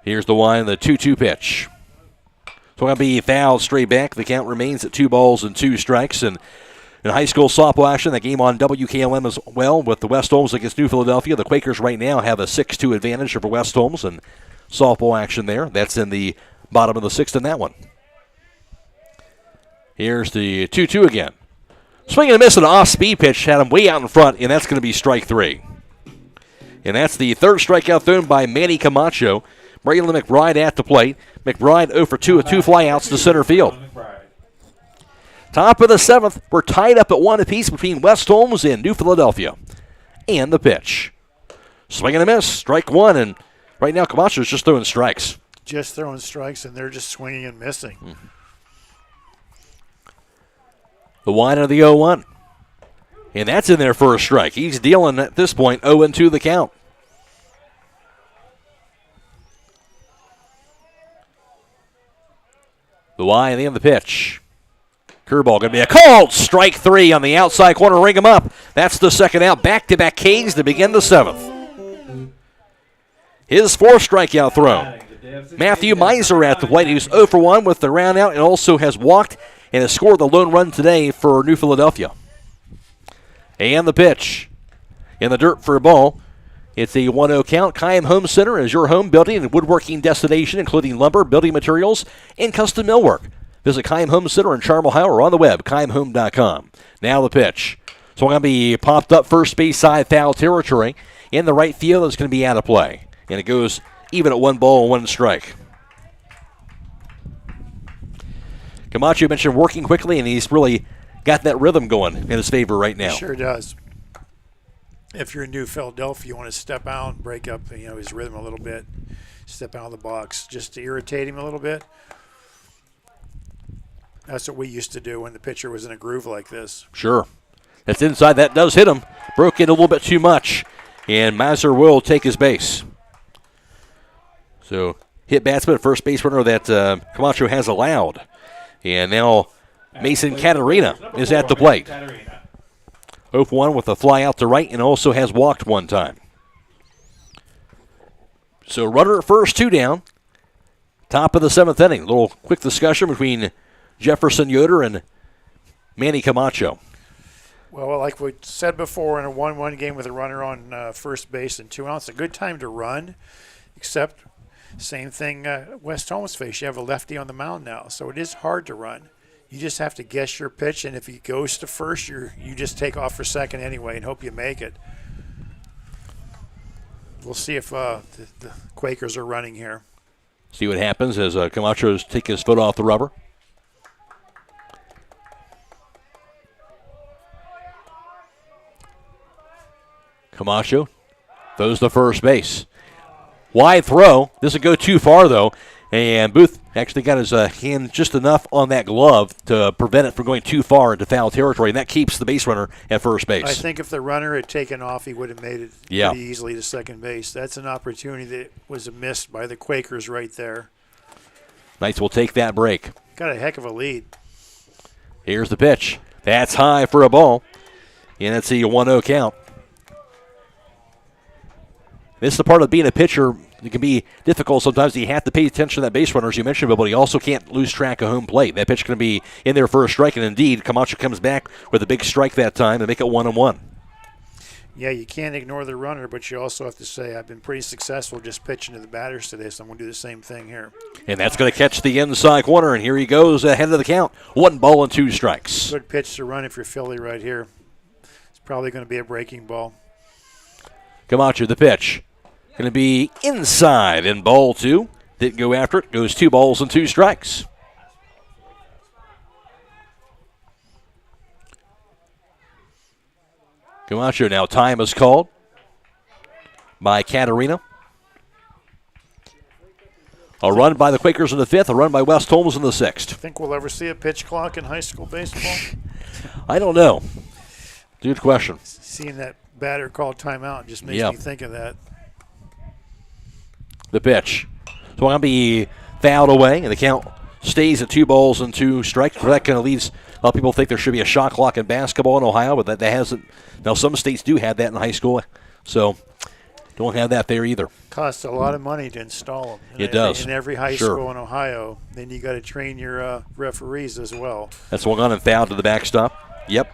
Here's the 1, the 2-2 pitch. So going to be fouled straight back. The count remains at 2 balls and 2 strikes. And in high school softball action, that game on WKLM as well with the West Holmes against New Philadelphia. The Quakers right now have a 6-2 advantage over West Holmes and softball action there. That's in the bottom of the 6th in that one. Here's the 2-2 again. Swing and a miss, an off-speed pitch. Had him way out in front, and that's going to be strike 3. And that's the 3rd strikeout thrown by Manny Camacho. Braylon McBride at the plate. McBride 0 for 2 with 2 flyouts to center field. Top of the 7th, we're tied up at 1 apiece between West Holmes and New Philadelphia. And the pitch. Swing and a miss, strike 1, and right now Camacho's just throwing strikes. Just throwing strikes, and they're just swinging and missing. The 1 of the 0-1. And that's in there for a strike. He's dealing at this point 0-2 the count. The Y and the end of the pitch. Curveball going to be a called strike 3 on the outside corner. Ring him up. That's the 2nd out. Back-to-back Ks to begin the 7th. His 4th strikeout throw. Matthew Miser at the plate. He was 0 for 1 with the round out and also has walked and has scored the lone run today for New Philadelphia. And the pitch. In the dirt for a ball. It's a 1-0 count. Keim Home Center is your home building and woodworking destination, including lumber, building materials, and custom millwork. Visit Keim Home Center in Charm, Ohio, or on the web, keimhome.com. Now the pitch. So going to be popped up first base side foul territory. In the right field, it's going to be out of play. And it goes even at 1 ball, 1 strike. Camacho mentioned working quickly, and he's really got that rhythm going in his favor right now. He sure does. If you're in New Philadelphia, you want to step out and break up his rhythm a little bit. Step out of the box just to irritate him a little bit. That's what we used to do when the pitcher was in a groove like this. Sure. That's inside. That does hit him. Broke it a little bit too much. And Miser will take his base. So hit batsman, first base runner that Camacho has allowed. And now Mason Catarina is at the plate. 0 for 1 with a fly out to right and also has walked 1 time. So runner at first, 2 down. Top of the 7th inning. A little quick discussion between Jefferson Yoder and Manny Camacho. Well, like we said before, in a 1-1 game with a runner on first base and 2 outs, a good time to run, except same thing West Holmes face. You have a lefty on the mound now, so it is hard to run. You just have to guess your pitch, and if he goes to first, you just take off for second anyway and hope you make it. We'll see if the Quakers are running here. See what happens as Camacho takes his foot off the rubber. Camacho throws to first base. Wide throw. Doesn't go too far, though. And Booth actually got his hand just enough on that glove to prevent it from going too far into foul territory, and that keeps the base runner at first base. I think if the runner had taken off, he would have made it pretty easily to second base. That's an opportunity that was missed by the Quakers right there. Knights will take that break. Got a heck of a lead. Here's the pitch. That's high for a ball, and it's a 1-0 count. This is the part of being a pitcher. It can be difficult sometimes. You have to pay attention to that base runner, as you mentioned, but he also can't lose track of home plate. That pitch is going to be in there for a strike, and indeed, Camacho comes back with a big strike that time to make it 1-1. Yeah, you can't ignore the runner, but you also have to say, I've been pretty successful just pitching to the batters today, so I'm going to do the same thing here. And that's going to catch the inside corner, and here he goes ahead of the count. 1 ball and 2 strikes. Good pitch to run if you're Philly right here. It's probably going to be a breaking ball. Camacho, the pitch. Going to be inside in ball 2. Didn't go after it. Goes 2 balls and 2 strikes. Camacho now. Time is called by Katarina. A run by the Quakers in the 5th, a run by West Holmes in the 6th. Think we'll ever see a pitch clock in high school baseball? I don't know. Good question. Seeing that batter call timeout just makes me think of that. The pitch. So I'm going to be fouled away, and the count stays at 2 balls and 2 strikes. That kind of leaves a lot of people think there should be a shot clock in basketball in Ohio, but that hasn't. Now, some states do have that in high school, so don't have that there either. Costs a lot of money to install them. It does. In every high school in Ohio. Then you got to train your referees as well. That's one on and fouled to the backstop. Yep.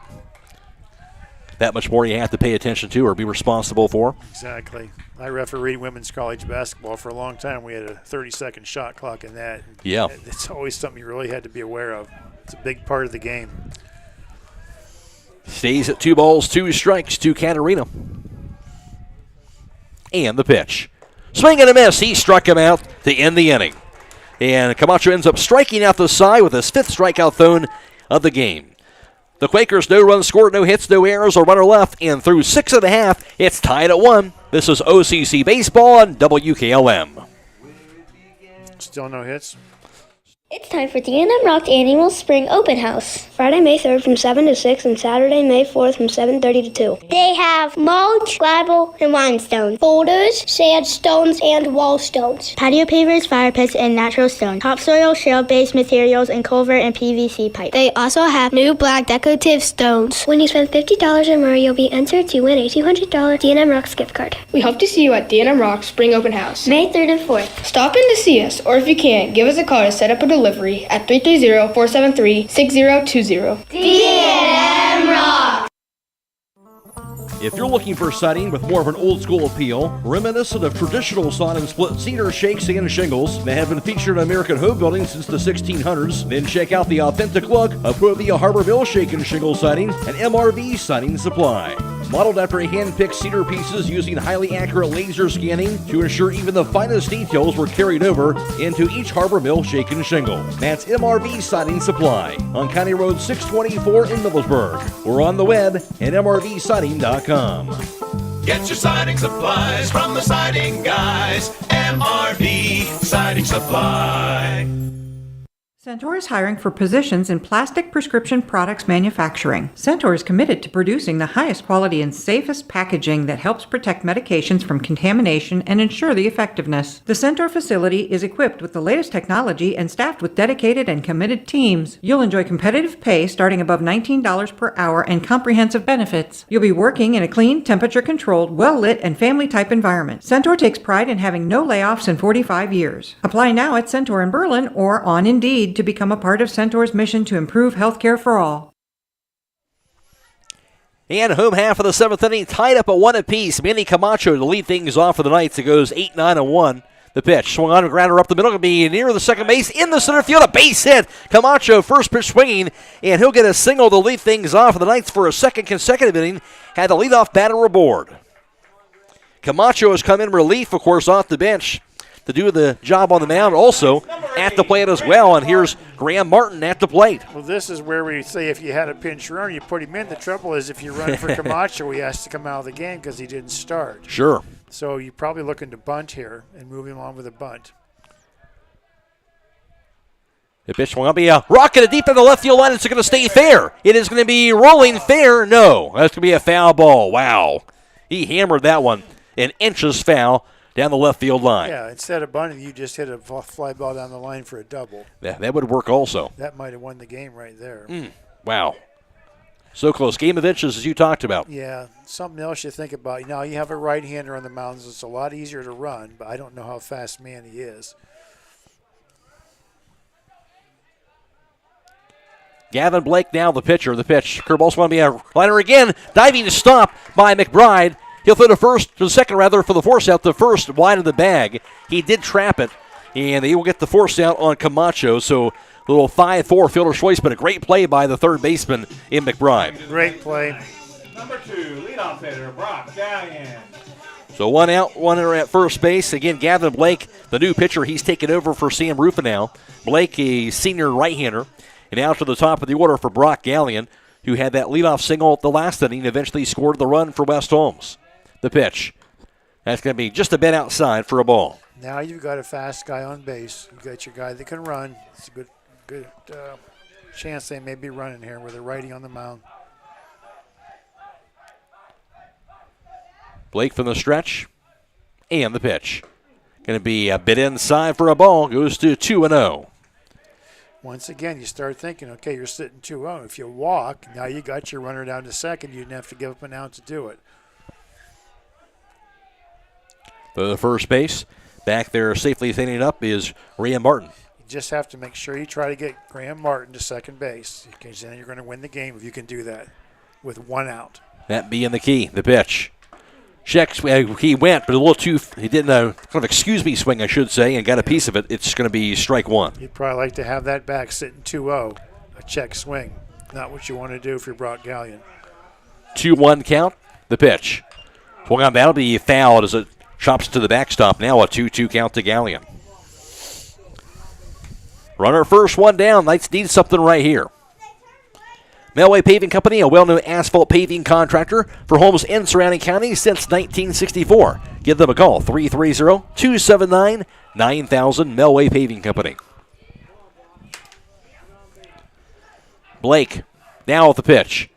That much more you have to pay attention to or be responsible for. Exactly. I refereed women's college basketball for a long time. We had a 30-second shot clock in that. Yeah. It's always something you really had to be aware of. It's a big part of the game. Stays at 2 balls, 2 strikes to Katarina. And the pitch. Swing and a miss. He struck him out to end the inning. And Camacho ends up striking out the side with his 5th strikeout thrown of the game. The Quakers, no runs scored, no hits, no errors, a runner left, and through 6.5, it's tied at 1. This is OCC Baseball on WKLM. Still no hits? It's time for D&M Rock's annual Spring Open House. Friday, May 3rd from 7 to 6 and Saturday, May 4th from 7:30 to 2. They have mulch, gravel, and limestone, boulders, sandstones, and wall stones, patio pavers, fire pits, and natural stone, topsoil, shale-based materials, and culvert and PVC pipe. They also have new black decorative stones. When you spend $50 or more, you'll be entered to win a $200 D&M Rocks gift card. We hope to see you at D&M Rock's Spring Open House, May 3rd and 4th. Stop in to see us, or if you can't, give us a call to set up a delivery at 330-473-6020. D&M Rock! If you're looking for siding with more of an old school appeal, reminiscent of traditional sod and split cedar shakes and shingles that have been featured in American home building since the 1600s, then check out the authentic look of Provia Harborville Shake and Shingle Siding and MRV Siding Supply. Modeled after hand-picked cedar pieces using highly accurate laser scanning to ensure even the finest details were carried over into each Harborville Shake and Shingle. That's MRV Siding Supply on County Road 624 in Millersburg. Or on the web at mrvsiding.com. Get your siding supplies from the siding guys. MRV Siding Supply. Centaur is hiring for positions in plastic prescription products manufacturing. Centaur is committed to producing the highest quality and safest packaging that helps protect medications from contamination and ensure the effectiveness. The Centaur facility is equipped with the latest technology and staffed with dedicated and committed teams. You'll enjoy competitive pay starting above $19 per hour and comprehensive benefits. You'll be working in a clean, temperature-controlled, well-lit, and family-type environment. Centaur takes pride in having no layoffs in 45 years. Apply now at Centaur in Berlin or on Indeed to become a part of Centaur's mission to improve healthcare for all. And home half of the 7th inning tied up at 1 apiece. Manny Camacho to lead things off for the Knights. It goes 8-9-1. The pitch swung on a grounder up the middle. Going to be near the second base in the center field. A base hit. Camacho first pitch swinging, and he'll get a single to lead things off for the Knights for a second consecutive inning. Had the leadoff batter aboard. Camacho has come in relief, of course, off the bench to do the job on the mound, also at the plate as well. And here's Graham Martin at the plate. Well, this is where we say if you had a pinch runner, you put him in. The trouble is if you run for Camacho, he has to come out of the game because he didn't start. Sure. So you're probably looking to bunt here and move him on with a bunt. The pitch will be a rocket deep in the left field line. It's going to stay fair. It is going to be rolling fair. No, that's going to be a foul ball. Wow. He hammered that one an inches foul down the left field line. Yeah, instead of bunting, you just hit a fly ball down the line for a double. Yeah, that would work also. That might have won the game right there. Wow. So close. Game of inches, as you talked about. Yeah, something else you think about. Now, you have a right-hander on the mounds. It's a lot easier to run, but I don't know how fast Manny is. Gavin Blake now the pitcher. The pitch. Curveball's going to be a liner again. Diving stop by McBride. He'll throw to the second for the force out. The first wide of the bag. He did trap it, and he will get the force out on Camacho. So a little 5-4 fielder's choice, but a great play by the third baseman in McBride. Great play. Number 2, leadoff hitter, Brock Gallion. So one out, one hitter at first base. Again, Gavin Blake, the new pitcher, he's taken over for Sam Rufa now. Blake, a senior right-hander. And out to the top of the order for Brock Gallion. who had that leadoff single at the last inning, eventually scored the run for West Holmes. The pitch. That's going to be just a bit outside for a ball. Now you've got a fast guy on base. You've got your guy that can run. It's a good chance they may be running here with a righty on the mound. Blake from the stretch. And the pitch. Going to be a bit inside for a ball. Goes to 2-0. Once again, you start thinking, okay, you're sitting 2-0. If you walk, now you got your runner down to second. You didn't have to give up an out to do it. The first base. Back there safely standing up is Graham Martin. You just have to make sure you try to get Graham Martin to second base, because then you're going to win the game if you can do that with one out. That being the key. The pitch. Checks, he went, but a little too, he didn't, kind of excuse me swing, I should say, and got a piece of it. It's going to be strike one. You'd probably like to have that back sitting 2-0, a check swing. Not what you want to do if you're Brock Gallion. 2-1 count, the pitch. Swung on, that'll be fouled as it chops to the backstop. Now a 2-2 count to Gallion. Runner first, one down. Knights need something right here. Melway Paving Company, a well-known asphalt paving contractor for Holmes and surrounding counties since 1964. Give them a call, 330-279-9000, Melway Paving Company. Blake, now with the pitch.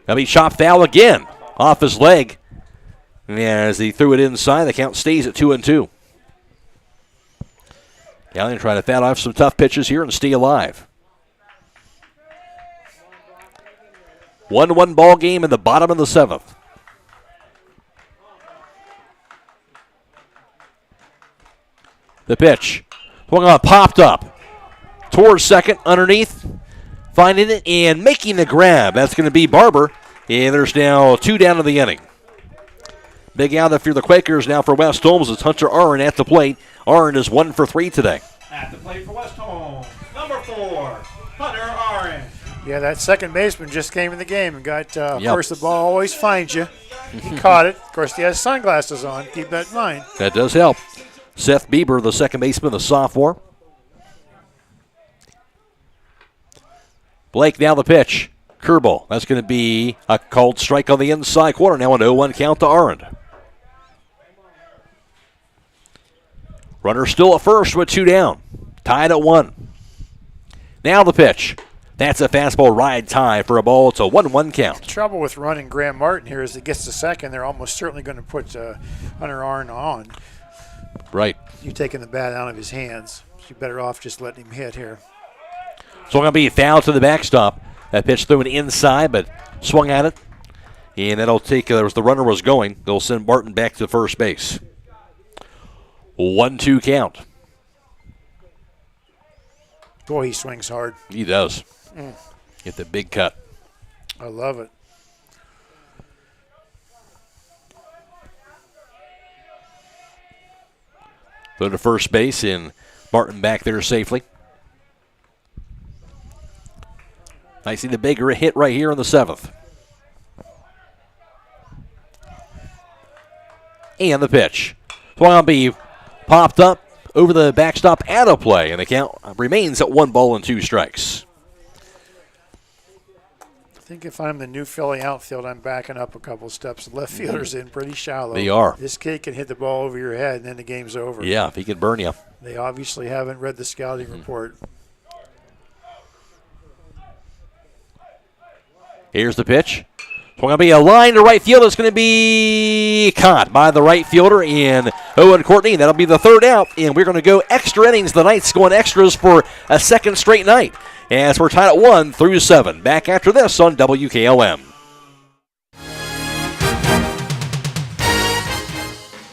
That'll be chopped foul again, off his leg. And as he threw it inside, the count stays at 2-2. Gallion trying to foul off some tough pitches here and stay alive. 1-1 ball game in the bottom of the seventh. The pitch. Swung on, popped up. Towards second, underneath. Finding it and making the grab. That's going to be Barber. And there's now 2 down in the inning. Big out if you're the Quakers now for West Holmes. It's Hunter Arn at the plate. Arn is 1 for 3 today. At the plate for West Holmes, number 4, Hunter Arn. Yeah, that second baseman just came in the game and got, of course, the ball always finds you. He caught it. Of course, he has sunglasses on. Keep that in mind. That does help. Seth Bieber, the second baseman, the sophomore. Blake, now the pitch. Curveball. That's going to be a called strike on the inside corner. Now an 0-1 count to Arend. Runner still at first with 2 down. Tied at 1. Now the pitch. That's a fastball ride tie for a ball. It's a 1-1 count. The trouble with running Graham Martin here is it gets to second. They're almost certainly going to put Hunter Arn on. Right. You're taking the bat out of his hands. So you're better off just letting him hit here. So going to be foul to the backstop. That pitch threw it inside, but swung at it. And that'll take, as the runner was going, they'll send Martin back to first base. 1-2 count. Boy, he swings hard. He does. Get the big cut. I love it. Go to first base and Martin back there safely. I see the bigger hit right here in the 7th. And the pitch. Swampy popped up over the backstop out of play, and the count remains at 1-2 strikes. I think if I'm the new Philly outfield, I'm backing up a couple steps. The left fielder's in pretty shallow. They are. This kid can hit the ball over your head, and then the game's over. Yeah, if he can burn you. They obviously haven't read the scouting report. Here's the pitch. It's going to be a line to right field. It's going to be caught by the right fielder in Owen Courtney. That'll be the 3rd out, and we're going to go extra innings. The Knights going extras for a 2nd straight night as we're tied at 1 through 7. Back after this on WKLM.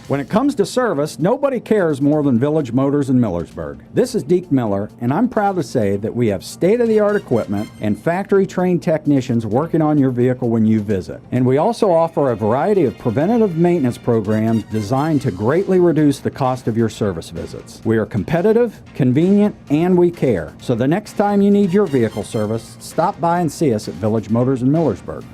When it comes to service, nobody cares more than Village Motors in Millersburg. This is Deke Miller, and I'm proud to say that we have state-of-the-art equipment and factory-trained technicians working on your vehicle when you visit. And we also offer a variety of preventative maintenance programs designed to greatly reduce the cost of your service visits. We are competitive, convenient, and we care. So the next time you need your vehicle service, stop by and see us at Village Motors in Millersburg.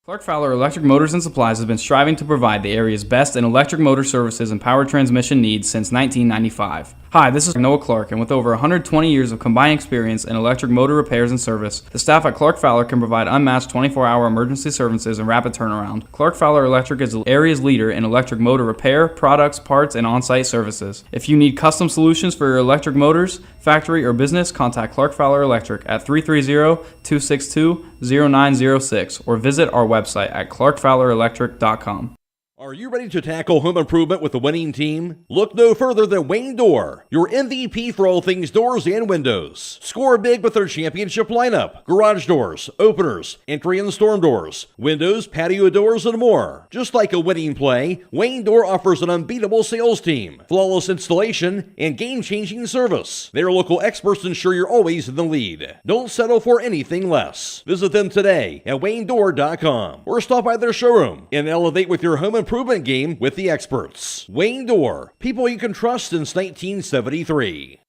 Clark Fowler Electric Motors and Supplies has been striving to provide the area's best in electric motor services and power transmission needs since 1995. Hi, this is Noah Clark, and with over 120 years of combined experience in electric motor repairs and service, the staff at Clark Fowler can provide unmatched 24-hour emergency services and rapid turnaround. Clark Fowler Electric is the area's leader in electric motor repair, products, parts, and on-site services. If you need custom solutions for your electric motors, factory, or business, contact Clark Fowler Electric at 330-262-0906 or visit our website at clarkfowlerelectric.com. Are you ready to tackle home improvement with a winning team? Look no further than Wayne Door, your MVP for all things doors and windows. Score big with their championship lineup: garage doors, openers, entry and storm doors, windows, patio doors, and more. Just like a winning play, Wayne Door offers an unbeatable sales team, flawless installation, and game-changing service. Their local experts ensure you're always in the lead. Don't settle for anything less. Visit them today at waynedoor.com or stop by their showroom and elevate with your home improvement game with the experts. Wayne Door, people you can trust since 1973.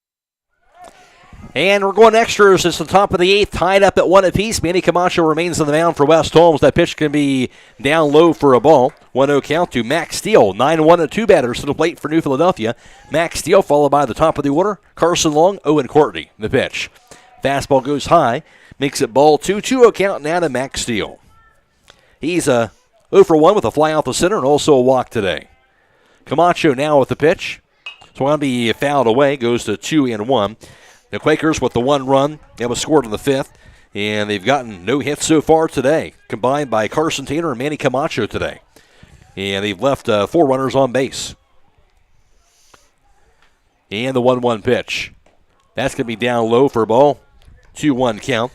And we're going extras. It's the top of the 8th, tied up at 1 apiece. Manny Camacho remains on the mound for West Holmes. That pitch can be down low for a ball. 1-0 count to Max Steele. 9-1 and 2 batters to the plate for New Philadelphia. Max Steele followed by the top of the order, Carson Long, Owen Courtney. The pitch. Fastball goes high, makes it ball 2. 2-0 count now to Max Steele. He's 0 for 1 with a fly out the center and also a walk today. Camacho now with the pitch. So going to be fouled away, goes to 2-1. The Quakers with the 1 run. They was scored in the 5th, and they've gotten no hits so far today, combined by Carson Taylor and Manny Camacho today. And they've left 4 runners on base. And the 1-1 pitch. That's going to be down low for a ball. 2-1 count.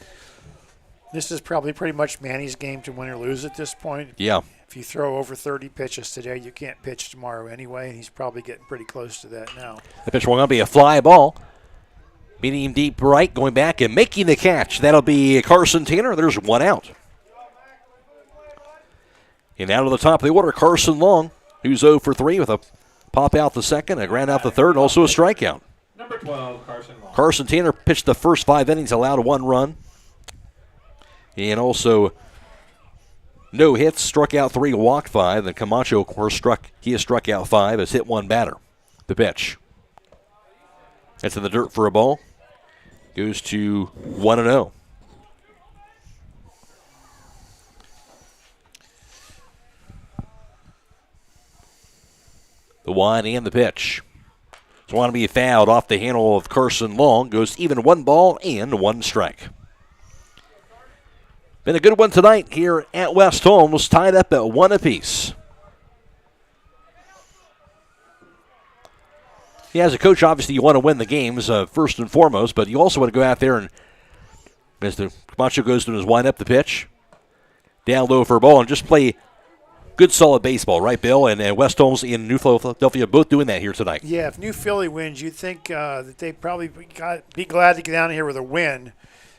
This is probably pretty much Manny's game to win or lose at this point. Yeah. If you throw over 30 pitches today, you can't pitch tomorrow anyway, and he's probably getting pretty close to that now. The pitch will going to be a fly ball. Meeting him deep right, going back and making the catch. That'll be Carson Taylor. There's 1 out. And out of the top of the order, Carson Long, who's 0 for 3 with a pop out the second, a ground out the third, and also a strikeout. Number 12, Carson Long. Carson Taylor pitched the first 5 innings, allowed 1 run. And also no hits, struck out 3, walked 5. Then Camacho, of course, he has struck out 5, has hit 1 batter. The pitch. That's in the dirt for a ball. Goes to 1-0. The 1 and the pitch. So want to be fouled off the handle of Carson Long. Goes even 1 ball and 1 strike. Been a good one tonight here at West Holmes, tied up at 1 apiece. Yeah, as a coach, obviously you want to win the games first and foremost, but you also want to go out there and, as the Camacho goes to his wind-up the pitch, down low for a ball, and just play good, solid baseball, right, Bill? And West Holmes and New Philadelphia both doing that here tonight. Yeah, if New Philly wins, you'd think that they'd probably be glad to get down here with a win,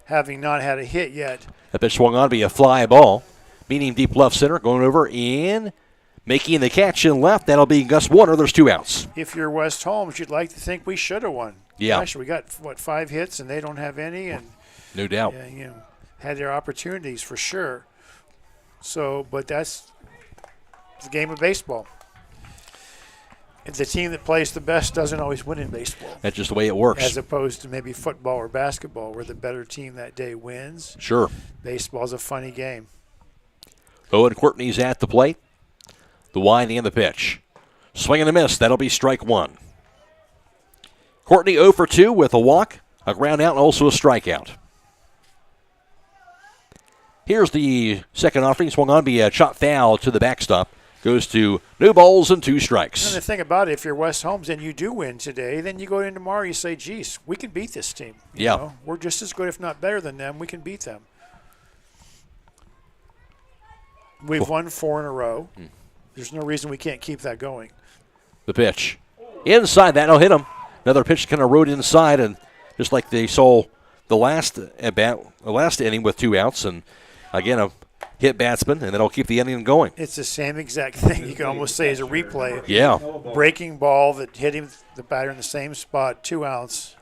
having not had a hit yet. That pitch swung on to be a fly ball, meeting deep left center, going over and making the catch in left. That'll be Gus Warner. There's 2 outs. If you're West Holmes, you'd like to think we should have won. Yeah. Gosh, we got, 5 hits, and they don't have any. And no doubt. Had their opportunities for sure. So, but that's the game of baseball. If the team that plays the best doesn't always win in baseball. That's just the way it works. As opposed to maybe football or basketball, where the better team that day wins. Sure. Baseball's a funny game. Owen Courtney's at the plate. The wind and the pitch. Swing and a miss. That'll be strike 1. Courtney 0 for 2 with a walk, a ground out, and also a strikeout. Here's the second offering. Swung on to be a shot foul to the backstop. Goes to no balls and 2 strikes. And the thing about it, if you're West Holmes and you do win today, then you go in tomorrow, you say, geez, we can beat this team. You know? We're just as good, if not better than them. We can beat them. We've won 4 in a row. There's no reason we can't keep that going. The pitch. Inside, that'll hit him. Another pitch kind of rode inside, and just like they saw the last inning with 2 outs, and again, a hit batsman, and that'll keep the inning going. It's the same exact thing you can almost say as a replay. Yeah. Breaking ball that hit him, the batter in the same spot, 2 outs.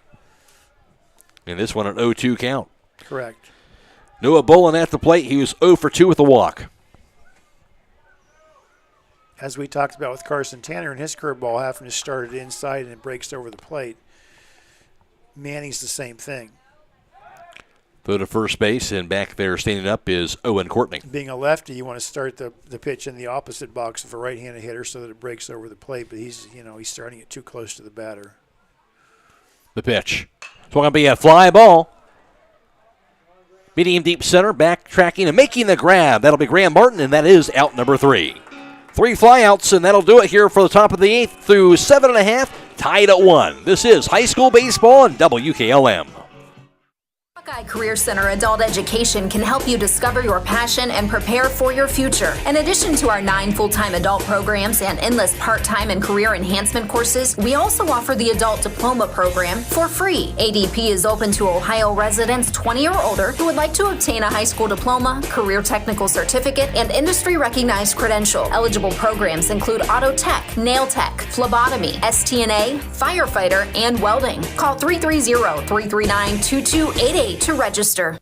And this one an 0-2 count. Correct. Noah Bolin at the plate. He was 0 for 2 with a walk. As we talked about with Carson Tanner and his curveball having to start it inside and it breaks over the plate. Manning's the same thing. Go to first base, and back there standing up is Owen Courtney. Being a lefty, you want to start the pitch in the opposite box of a right-handed hitter so that it breaks over the plate, but he's starting it too close to the batter. The pitch. It's going to be a fly ball. Medium deep center, backtracking and making the grab. That'll be Graham Martin, and that is out number 3. 3 flyouts, and that'll do it here for the top of the 8th through 7.5, tied at 1. This is high school baseball on WKLM. Buckeye Career Center Adult Education can help you discover your passion and prepare for your future. In addition to our 9 full-time adult programs and endless part-time and career enhancement courses, we also offer the Adult Diploma Program for free. ADP is open to Ohio residents 20 or older who would like to obtain a high school diploma, career technical certificate, and industry-recognized credential. Eligible programs include auto tech, nail tech, phlebotomy, STNA, firefighter, and welding. Call 330-339-2288 to register.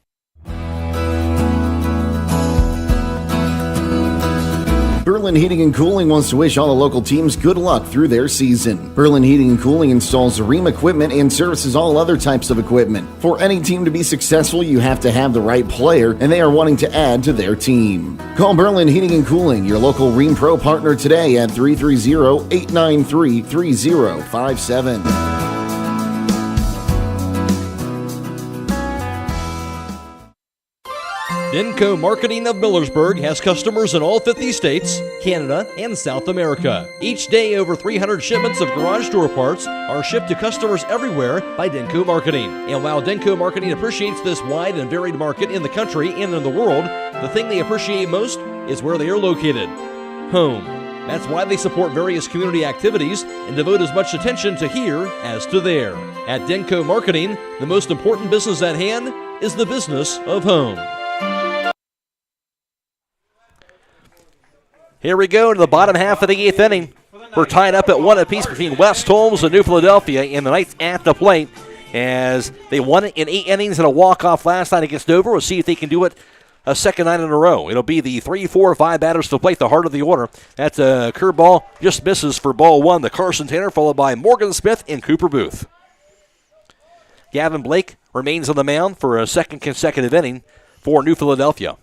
Berlin Heating and Cooling wants to wish all the local teams good luck through their season. Berlin Heating and Cooling installs Rheem equipment and services all other types of equipment. For any team to be successful, you have to have the right player, and they are wanting to add to their team. Call Berlin Heating and Cooling, your local Rheem Pro partner today at 330-893-3057. Denko Marketing of Millersburg has customers in all 50 states, Canada, and South America. Each day, over 300 shipments of garage door parts are shipped to customers everywhere by Denko Marketing. And while Denko Marketing appreciates this wide and varied market in the country and in the world, the thing they appreciate most is where they are located: home. That's why they support various community activities and devote as much attention to here as to there. At Denko Marketing, the most important business at hand is the business of home. Here we go to the bottom half of the 8th inning. We're tied up at 1 apiece between West Holmes and New Philadelphia, and the Knights at the plate as they won it in 8 innings and a walk-off last night against Dover. We'll see if they can do it a second night in a row. It'll be the 3, 4, 5 batters to the plate, the heart of the order. That's a curveball, just misses for ball 1. The Carson Tanner, followed by Morgan Smith and Cooper Booth. Gavin Blake remains on the mound for a second consecutive inning for New Philadelphia.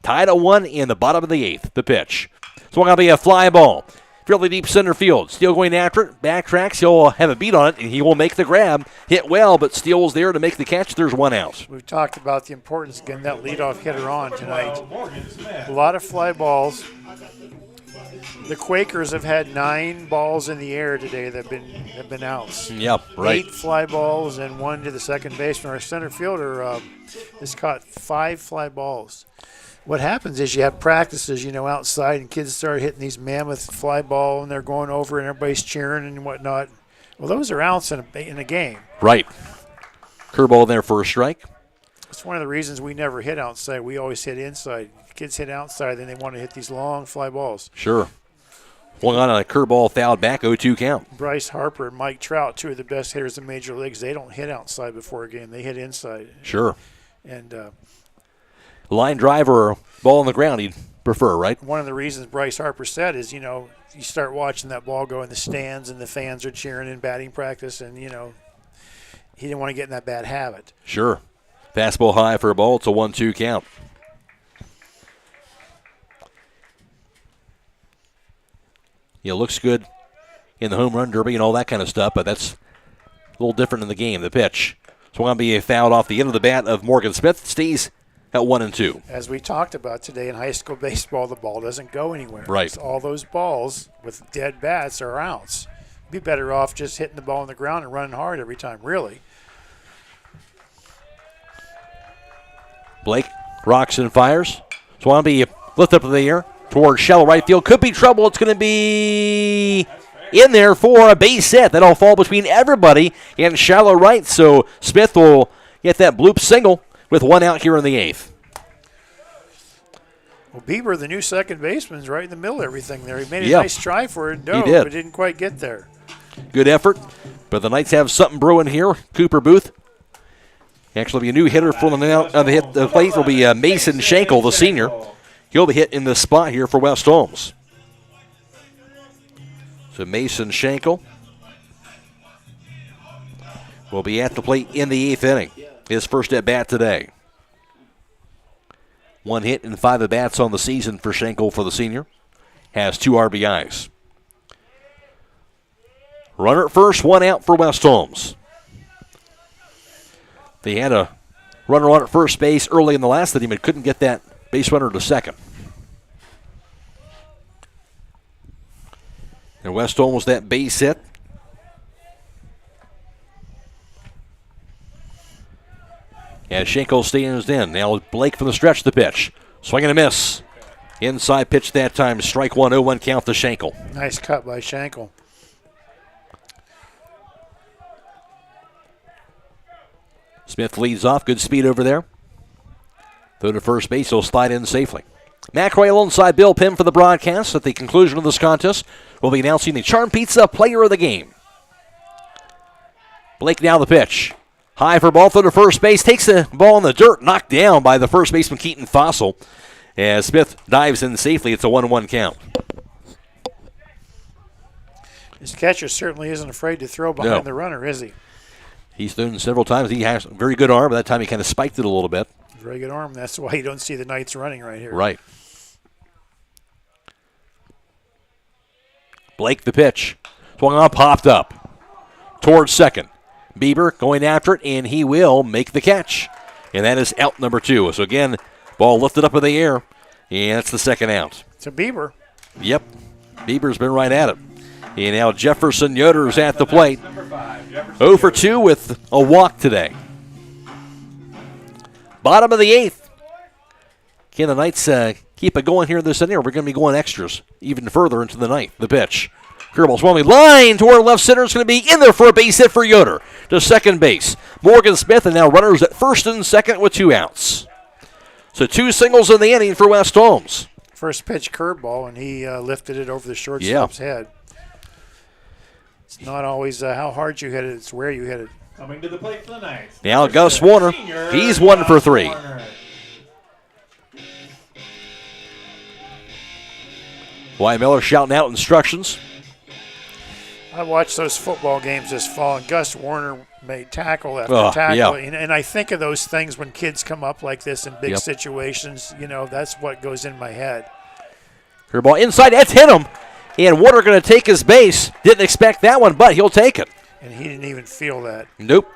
Tied at 1 in the bottom of the 8th. The pitch. It's going to be a fly ball. Fairly deep center field. Steele going after it. Backtracks. He'll have a beat on it, and he will make the grab. Hit well, but Steele's there to make the catch. There's 1 out. We've talked about the importance of getting that leadoff hitter on tonight. A lot of fly balls. The Quakers have had 9 balls in the air today that have been outs. Yep, right. 8 fly balls and 1 to the second baseman. Our center fielder has caught 5 fly balls. What happens is you have practices, outside, and kids start hitting these mammoth fly ball, and they're going over, and everybody's cheering and whatnot. Well, those are outs in a game. Right. Curveball there for a strike. It's one of the reasons we never hit outside. We always hit inside. Kids hit outside, then they want to hit these long fly balls. Sure. Flung on a curveball, fouled back, 0-2 count. Bryce Harper and Mike Trout, 2 of the best hitters in Major Leagues, they don't hit outside before a game. They hit inside. Sure. And line drive or ball on the ground he'd prefer, right? One of the reasons Bryce Harper said is, you start watching that ball go in the stands and the fans are cheering in batting practice, and, he didn't want to get in that bad habit. Sure. Fastball high for a ball. It's a 1-2 count. Looks good in the home run derby and all that kind of stuff, but that's a little different in the game. The pitch. So going to be fouled off the end of the bat of Morgan Smith. Stays at 1-2. As we talked about today in high school baseball, the ball doesn't go anywhere. Right. So all those balls with dead bats are outs. Be better off just hitting the ball on the ground and running hard every time, really. Blake rocks and fires. Swanby lift up in the air towards shallow right field. Could be trouble. It's going to be in there for a base hit. That'll fall between everybody in shallow right. So Smith will get that bloop single with 1 out here in the 8th. Well, Bieber, the new second baseman, is right in the middle of everything there. He made a nice try for it, but didn't quite get there. Good effort, but the Knights have something brewing here. Cooper Booth. Actually, be a new hitter for the plate will be Mason Schenkel, the senior. He'll be hit in this spot here for West Holmes. So Mason Schenkel will be at the plate in the 8th inning. His first at bat today. 1 hit and 5 at bats on the season for Schenkel for the senior. Has 2 RBIs. Runner at first, 1 out for West Holmes. They had a runner on at first base early in the last inning, but couldn't get that base runner to second. And West Holmes that base hit. As Schenkel stands in. Now Blake from the stretch, the pitch. Swing and a miss. Inside pitch that time. Strike 1, 0-1 count to Schenkel. Nice cut by Schenkel. Smith leads off. Good speed over there. Throw to first base. He'll slide in safely. Matt Cray alongside Bill Pim for the broadcast. At the conclusion of this contest, we'll be announcing the Charm Pizza Player of the Game. Blake now the pitch. High for ball, throw to first base. Takes the ball in the dirt. Knocked down by the first baseman, Keaton Fossil. As Smith dives in safely, it's a 1-1 count. His catcher certainly isn't afraid to throw behind the runner, is he? He's thrown several times. He has a very good arm, but that time he kind of spiked it a little bit. Very good arm. That's why you don't see the Knights running right here. Right. Blake the pitch. Swung on, popped up. Towards second. Bieber going after it, and he will make the catch. And that is out number 2. So again, ball lifted up in the air, and that's the second out. It's a Bieber. Yep. Bieber's been right at it. And now Jefferson Yoder's at the plate. 0 for 2 with a walk today. Bottom of the 8th. Can the Knights keep it going here in this inning, or we're going to be going extras even further into the 9th? The pitch. Curveball swung line toward left center. It's going to be in there for a base hit for Yoder to second base. Morgan Smith, and now runners at first and second with 2 outs. So 2 singles in the inning for West Holmes. First pitch curveball, and he lifted it over the shortstop's head. It's not always how hard you hit it, it's where you hit it. Coming to the plate for the Knights. Now Gus Warner, he's 1 for 3. Wyatt Miller shouting out instructions. I watched those football games this fall, and Gus Warner made tackle after tackle. Yeah. And I think of those things when kids come up like this in big situations. You know, that's what goes in my head. Curveball inside, that's hit him. And Warner going to take his base. Didn't expect that one, but he'll take it. And he didn't even feel that. Nope.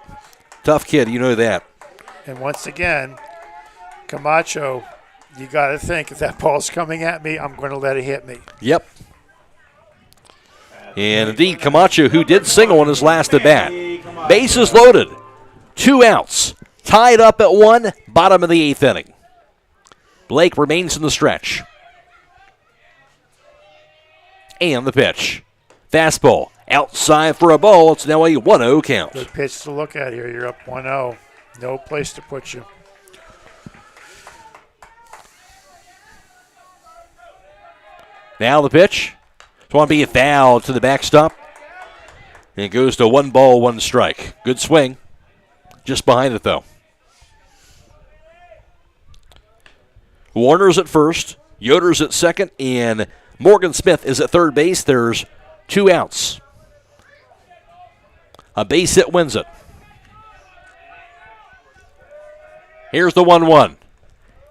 Tough kid, you know that. And once again, Camacho, you got to think, if that ball's coming at me, I'm going to let it hit me. Yep. And indeed, Camacho, who did single in his last at bat. Bases loaded. 2 outs. Tied up at 1, bottom of the 8th inning. Blake remains in the stretch. And the pitch. Fastball. Outside for a ball. It's now a 1-0 count. Good pitch to look at here. You're up 1-0. No place to put you. Now the pitch. It's going to be a foul to the backstop. And it goes to 1 ball, 1 strike. Good swing. Just behind it, though. Warner's at first. Yoder's at second. And Morgan Smith is at third base. There's 2 outs. A base hit wins it. Here's the 1-1.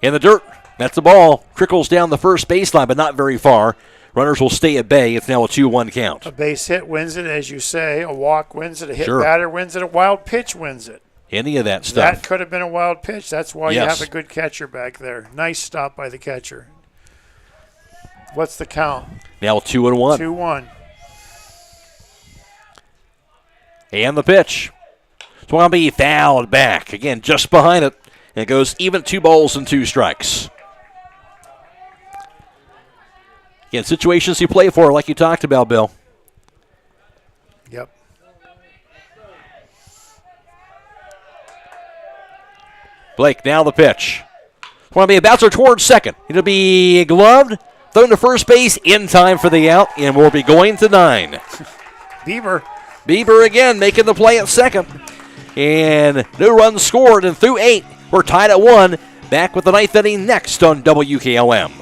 In the dirt. That's the ball. Trickles down the first baseline, but not very far. Runners will stay at bay. It's now a 2-1 count. A base hit wins it, as you say. A walk wins it. A hit batter wins it. A wild pitch wins it. Any of that stuff. That could have been a wild pitch. That's why you have a good catcher back there. Nice stop by the catcher. What's the count? Now 2-1. 2-1. And the pitch. It's going to be fouled back. Again, just behind it. And it goes even 2 balls and 2 strikes. Again, situations you play for, like you talked about, Bill. Yep. Blake, now the pitch. It's going to be a bouncer towards second. It'll be gloved, thrown to first base, in time for the out, and we'll be going to 9. Bieber again making the play at second. And no runs scored, and through 8, we're tied at 1. Back with the 9th inning next on WKLM.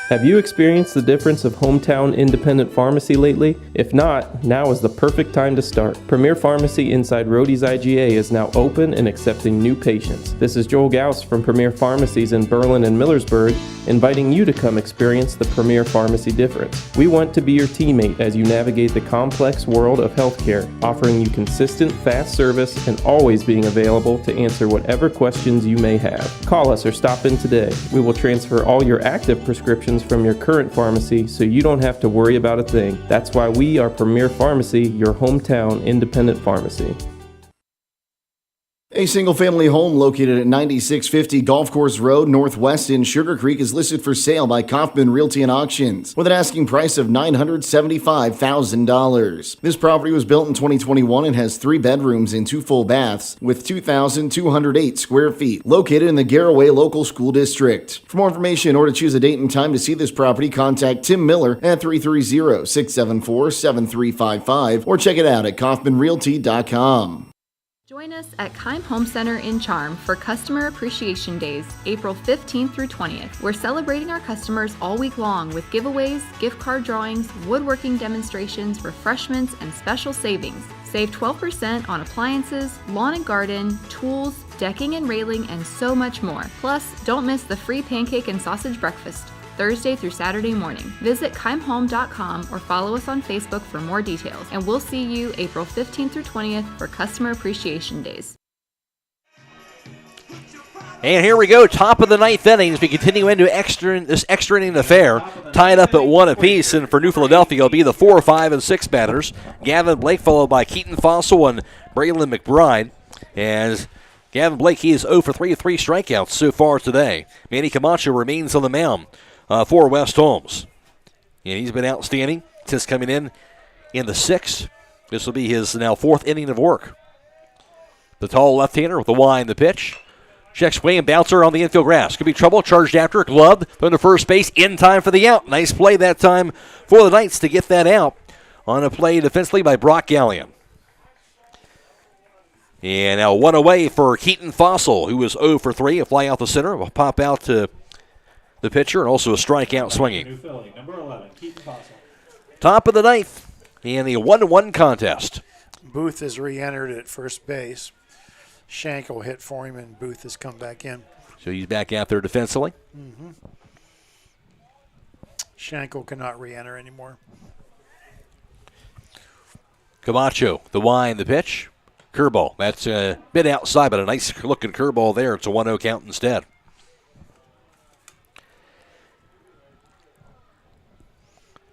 Have you experienced the difference of hometown independent pharmacy lately? If not, now is the perfect time to start. Premier Pharmacy inside Rhodey's IGA is now open and accepting new patients. This is Joel Gauss from Premier Pharmacies in Berlin and Millersburg, inviting you to come experience the Premier Pharmacy difference. We want to be your teammate as you navigate the complex world of healthcare, offering you consistent, fast service and always being available to answer whatever questions you may have. Call us or stop in today. We will transfer all your active prescriptions from your current pharmacy so you don't have to worry about a thing. That's why we are Premier Pharmacy, your hometown independent pharmacy. A single-family home located at 9650 Golf Course Road Northwest in Sugar Creek is listed for sale by Kaufman Realty and Auctions with an asking price of $975,000. This property was built in 2021 and has 3 bedrooms and 2 full baths with 2,208 square feet, located in the Garraway Local School District. For more information or to choose a date and time to see this property, contact Tim Miller at 330-674-7355 or check it out at kaufmanrealty.com. Join us at Keim Home Center in Charm for Customer Appreciation Days, April 15th through 20th. We're celebrating our customers all week long with giveaways, gift card drawings, woodworking demonstrations, refreshments, and special savings. Save 12% on appliances, lawn and garden, tools, decking and railing, and so much more. Plus, don't miss the free pancake and sausage breakfast, Thursday through Saturday morning. Visit keimhome.com or follow us on Facebook for more details, and we'll see you April 15th through 20th for Customer Appreciation Days. And here we go, top of the 9th inning as we continue into this extra inning affair, tied up at 1 apiece. And for New Philadelphia, it'll be the 4, 5, and 6 batters. Gavin Blake followed by Keaton Fossil and Braylon McBride. As Gavin Blake, he is 0 for 3 with 3 strikeouts so far today. Manny Camacho remains on the mound for West Holmes. And he's been outstanding since coming in the 6th. This will be his now 4th inning of work. The tall left-hander with the Y in the pitch. Check swing and bouncer on the infield grass. Could be trouble. Charged after. Gloved. Thrown to first base. In time for the out. Nice play that time for the Knights to get that out on a play defensively by Brock Gallion. And now 1 away for Keaton Fossil, who was 0 for 3. A fly out the center. Will pop out to the pitcher, and also a strikeout swinging. New Philly, number 11, Keaton Fossil. Top of the 9th in the 1-1 contest. Booth is re-entered at first base. Schenkel hit for him, and Booth has come back in. So he's back out there defensively. Mm-hmm. Schenkel cannot re-enter anymore. Camacho, the Y in the pitch. Curveball. That's a bit outside, but a nice-looking curveball there. It's a 1-0 count instead.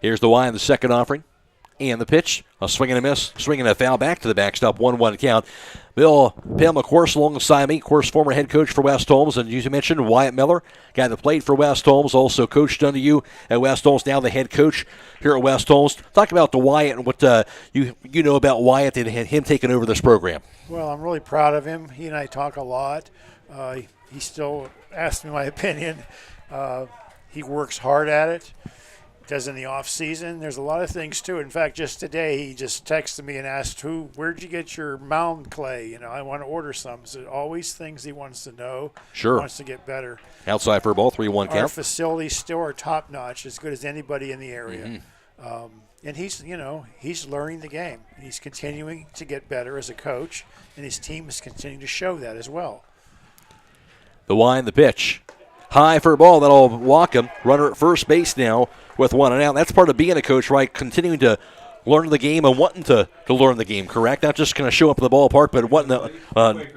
Here's the Y in the second offering. And the pitch, a swing and a miss, swing and a foul back to the backstop, 1-1 count. Bill Pim, of course, alongside me, of course, former head coach for West Holmes. And you mentioned Wyatt Miller, guy that played for West Holmes, also coached under you at West Holmes, now the head coach here at West Holmes. Talk about the Wyatt and what you know about Wyatt and him taking over this program. Well, I'm really proud of him. He and I talk a lot. He still asks me my opinion. He works hard at it. Does in the off season. There's a lot of things too. In fact, just today he just texted me and asked, where'd you get your mound clay? I want to order some. So always things he wants to know. Sure. He wants to get better. Outside for a ball, 3-1 count. Our facilities still are top notch, as good as anybody in the area. Mm-hmm. And he's learning the game. He's continuing to get better as a coach, and his team is continuing to show that as well. The Y in the pitch. High for a ball. That'll walk him. Runner at first base now with 1 out. That's part of being a coach, right? Continuing to learn the game and wanting to learn the game, correct? Not just going to show up at the ballpark, but wanting to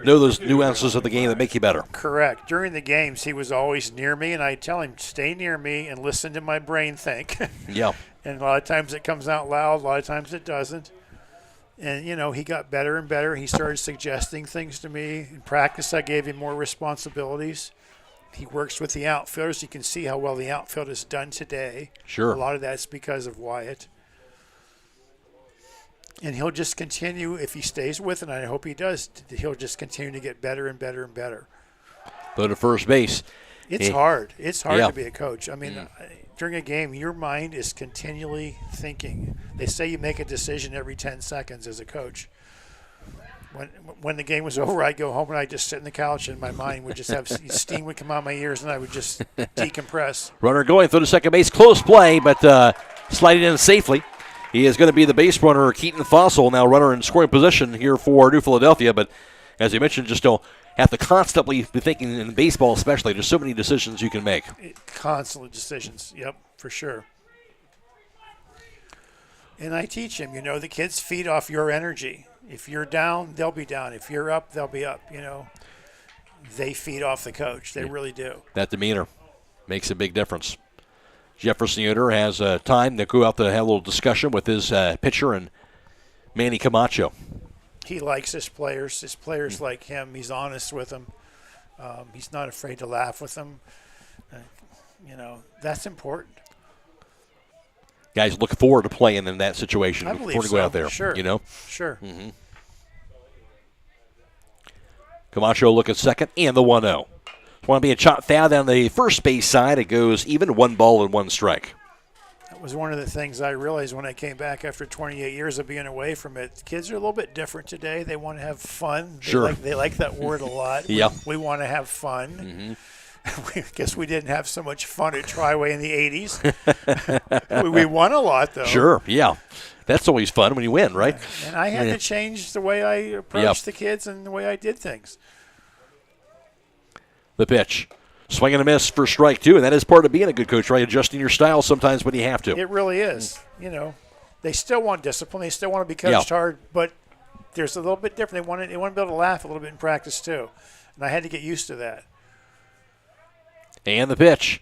know those nuances of the game that make you better. Correct. During the games, he was always near me, and I'd tell him, stay near me and listen to my brain think. Yeah. And a lot of times it comes out loud, a lot of times it doesn't. And, he got better and better. He started suggesting things to me. In practice, I gave him more responsibilities. He works with the outfielders. You can see how well the outfield is done today. Sure. A lot of that's because of Wyatt. And he'll just continue, if he stays with it, and I hope he does, he'll just continue to get better and better and better. Go to first base. It's hard. It's hard to be a coach. During a game, your mind is continually thinking. They say you make a decision every 10 seconds as a coach. When the game was over, I'd go home and I'd just sit on the couch and my mind would just have steam would come out my ears and I would just decompress. Runner going through the second base. Close play, but sliding in safely. He is going to be the base runner, Keaton Fossil, now runner in scoring position here for New Philadelphia. But as you mentioned, just don't have to constantly be thinking in baseball especially. There's so many decisions you can make. Constant decisions, yep, for sure. And I teach him, the kids feed off your energy. If you're down, they'll be down. If you're up, they'll be up, They feed off the coach. They really do. That demeanor makes a big difference. Jefferson Yoder has time to go out to have a little discussion with his pitcher and Manny Camacho. He likes his players. His players like him. He's honest with them. He's not afraid to laugh with them. That's important. Guys look forward to playing in that situation I before believe to go out there. Sure. Sure. Mm-hmm. Camacho look at second and the 1-0. Want to be a chop foul down the first base side. It goes even 1 ball and 1 strike. That was one of the things I realized when I came back after 28 years of being away from it. Kids are a little bit different today. They want to have fun. They like that word a lot. Yeah. We want to have fun. Mm-hmm. I guess we didn't have so much fun at Triway in the 80s. we won a lot, though. Sure, yeah. That's always fun when you win, right? And I had to change the way I approached the kids and the way I did things. The pitch. Swing and a miss for strike 2, and that is part of being a good coach, right? Adjusting your style sometimes when you have to. It really is. They still want discipline. They still want to be coached hard, but there's a little bit different. They want to be able to laugh a little bit in practice, too. And I had to get used to that. And the pitch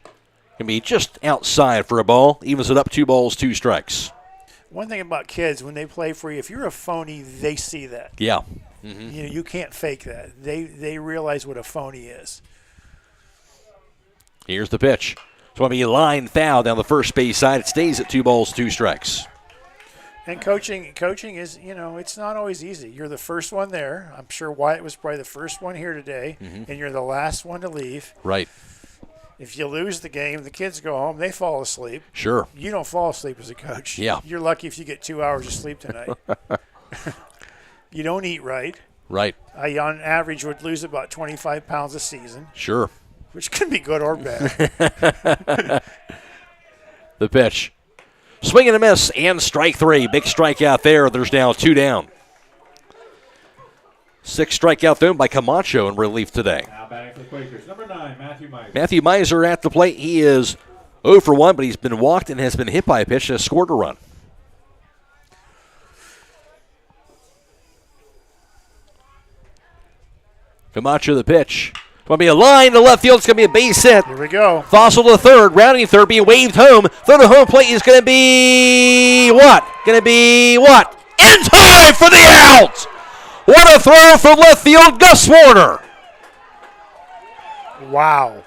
can be just outside for a ball. Evens it up 2 balls, 2 strikes. One thing about kids, when they play for you, if you're a phony, they see that. Yeah. Mm-hmm. You can't fake that. They realize what a phony is. Here's the pitch. It's going to be a line foul down the first base side. It stays at 2 balls, 2 strikes. And coaching is, it's not always easy. You're the first one there. I'm sure Wyatt was probably the first one here today, and you're the last one to leave. Right. If you lose the game, the kids go home, they fall asleep. Sure. You don't fall asleep as a coach. Yeah. You're lucky if you get 2 hours of sleep tonight. You don't eat right. Right. I, on average, would lose about 25 pounds a season. Sure. Which can be good or bad. The pitch. Swing and a miss, and strike 3. Big strikeout there. There's now 2 down. 6 strikeout thrown by Camacho in relief today. Now batting for the Quakers, number 9, Matthew Miser. Matthew Miser at the plate. He is 0 for 1, but he's been walked and has been hit by a pitch and has scored a run. Camacho the pitch. It's going to be a line to left field. It's going to be a base hit. Here we go. Fossil to third. Rounding third. Being waved home. Throw to home plate is going to be what? Going to be what? In time for the out. What a throw from left field, Gus Warner. Wow.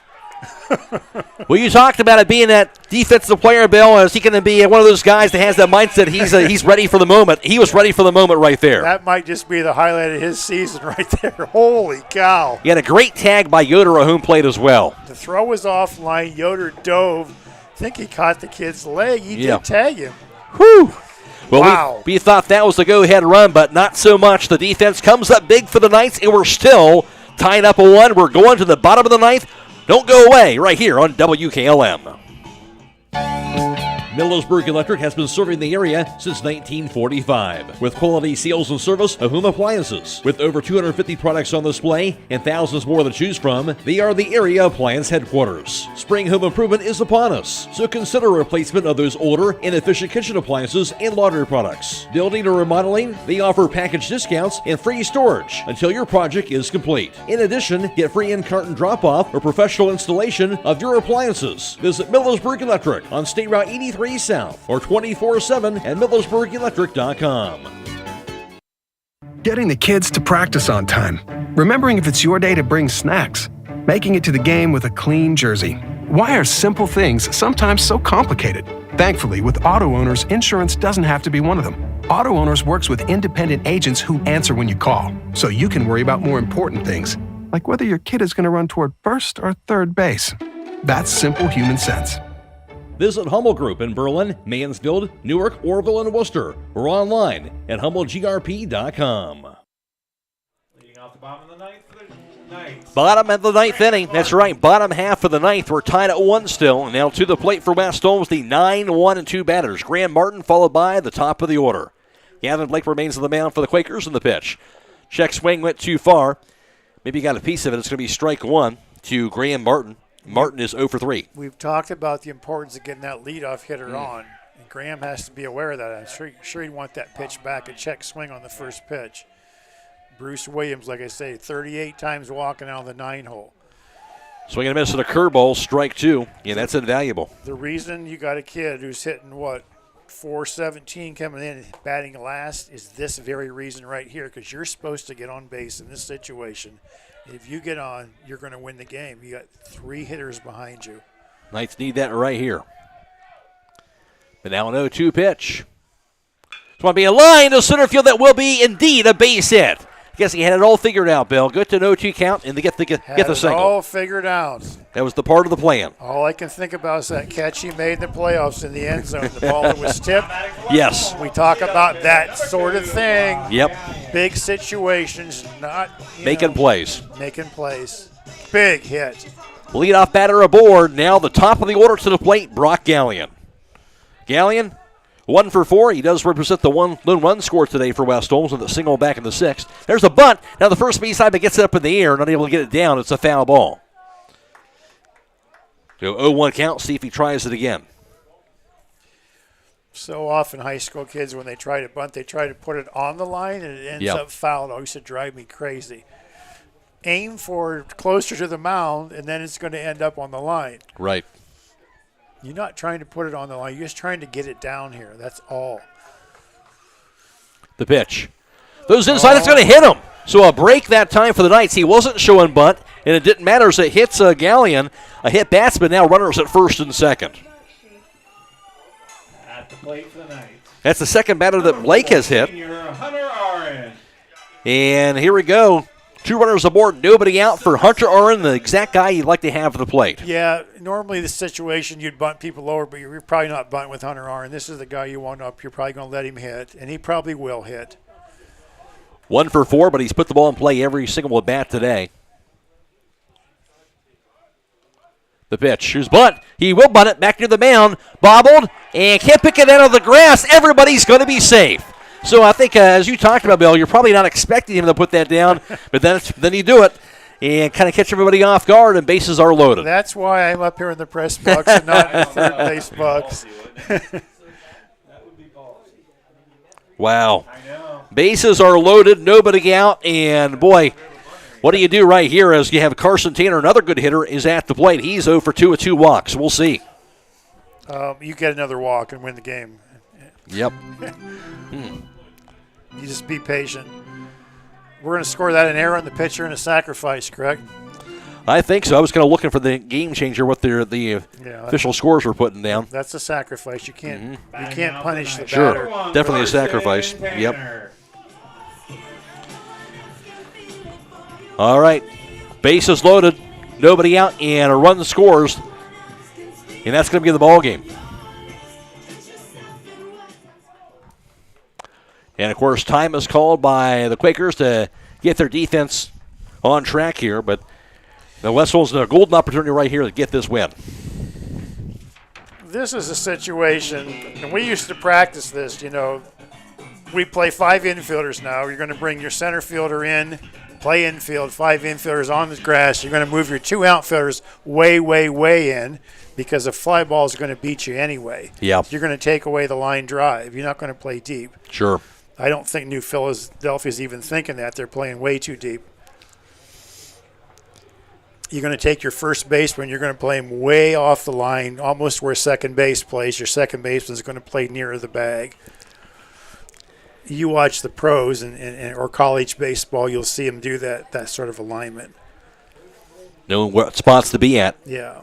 Well, you talked about it being that defensive player, Bill. Is he going to be one of those guys that has that mindset? He's ready for the moment. He was ready for the moment right there. That might just be the highlight of his season right there. Holy cow. He had a great tag by Yoder at home plate as well. The throw was offline. Yoder dove. I think he caught the kid's leg. He did tag him. Whew. Well, wow. we thought that was the go-ahead run, but not so much. The defense comes up big for the Knights, and we're still tying up a 1. We're going to the bottom of the 9th. Don't go away right here on WKLM. Millersburg Electric has been serving the area since 1945 with quality sales and service of home appliances. With over 250 products on display and thousands more to choose from, they are the area appliance headquarters. Spring home improvement is upon us, so consider a replacement of those older, inefficient kitchen appliances and laundry products. Building or remodeling, they offer package discounts and free storage until your project is complete. In addition, get free in-carton drop-off or professional installation of your appliances. Visit Millersburg Electric on State Route 83 South or 24/7 at millersburgelectric.com. Getting the kids to practice on time. Remembering if it's your day to bring snacks. Making it to the game with a clean jersey. Why are simple things sometimes so complicated? Thankfully, with auto owners, insurance doesn't have to be one of them. Auto Owners works with independent agents who answer when you call, so you can worry about more important things, like whether your kid is going to run toward first or third base. That's simple human sense. Visit Hummel Group in Berlin, Mansfield, Newark, Orville, and Wooster, or online at HummelGRP.com. Bottom of the ninth for the Knights. Bottom of the ninth inning. That's right. Bottom half of the ninth. We're tied at 1 still. And now to the plate for West Holmes, the 9-1-2 batters. Graham Martin followed by the top of the order. Gavin Blake remains on the mound for the Quakers in the pitch. Check swing went too far. Maybe he got a piece of it. It's going to be strike one to Graham Martin. Martin is 0 for 3. We've talked about the importance of getting that leadoff hitter on. And Graham has to be aware of that. I'm sure he'd want that pitch back, a check swing on the first pitch. Bruce Williams, like I say, 38 times walking out of the 9-hole. Swing and a miss at a curveball, strike 2. Yeah, that's invaluable. The reason you got a kid who's hitting, 417 coming in, batting last, is this very reason right here, because you're supposed to get on base in this situation. If you get on, you're going to win the game. You got 3 hitters behind you. Knights need that right here. But now an 0-2 pitch. It's going to be a line to center field that will be indeed a base hit. Guess he had it all figured out, Bill. Good to 0-2 count and to get the single. All figured out. That was the part of the plan. All I can think about is that catch he made in the playoffs in the end zone. The ball that was tipped. Yes. We talk about that sort of thing. Yep. Big situations, not making plays. Making plays. Big hit. Leadoff batter aboard. Now the top of the order to the plate, Brock Gallion. Gallion, 1 for 4. He does represent the lone run score today for West Holmes with a single back in the 6th. There's a bunt. Now the first base side gets it up in the air, not able to get it down. It's a foul ball. So 0-1 count. See if he tries it again. So often high school kids, when they try to bunt, they try to put it on the line, and it ends up fouled. It used to drive me crazy. Aim for closer to the mound, and then it's going to end up on the line. Right. You're not trying to put it on the line. You're just trying to get it down here. That's all. The pitch. Those inside, it's going to hit him. So a break that time for the Knights. He wasn't showing bunt, and it didn't matter as it hits Gallion. A hit batsman, now runners at first and second. At the plate for the Knights. That's the second batter that Blake has hit. Hunter Aaron. And here we go. 2 runners aboard, nobody out for Hunter Aaron, the exact guy you'd like to have for the plate. Yeah, normally the situation you'd bunt people lower, but you're probably not bunting with Hunter Aaron. This is the guy you want up. You're probably going to let him hit, and he probably will hit. 1 for 4, but he's put the ball in play every single at bat today. The pitch. Here's bunt. He will bunt it back near the mound. Bobbled, and can't pick it out of the grass. Everybody's going to be safe. So I think, as you talked about, Bill, you're probably not expecting him to put that down, but then you do it and kind of catch everybody off guard, and bases are loaded. That's why I'm up here in the press box and not in the third base box. Wow. Bases are loaded, nobody out, and boy, what do you do right here as you have Carson Tanner, another good hitter, is at the plate. He's 0 for 2 with 2 walks. We'll see. You get another walk and win the game. Yep. You just be patient. We're going to score that an error on the pitcher and a sacrifice, correct? I think so. I was kind of looking for the game changer, what the official scores were putting down. That's a sacrifice. You can't punish the batter. Sure, definitely a sacrifice. Yep. All right. Bases loaded, nobody out, and a run scores, and that's going to be the ball game. And, of course, time is called by the Quakers to get their defense on track here. But the West Holmes have a golden opportunity right here to get this win. This is a situation, and we used to practice this, We play 5 infielders now. You're going to bring your center fielder in, play infield, 5 infielders on the grass. You're going to move your 2 outfielders way, way, way in because a fly ball is going to beat you anyway. Yeah. You're going to take away the line drive. You're not going to play deep. Sure. I don't think New Philadelphia's even thinking that. They're playing way too deep. You're going to take your first baseman. You're going to play him way off the line, almost where second base plays. Your second baseman is going to play nearer the bag. You watch the pros or college baseball, you'll see them do that sort of alignment. Knowing what spots to be at. Yeah.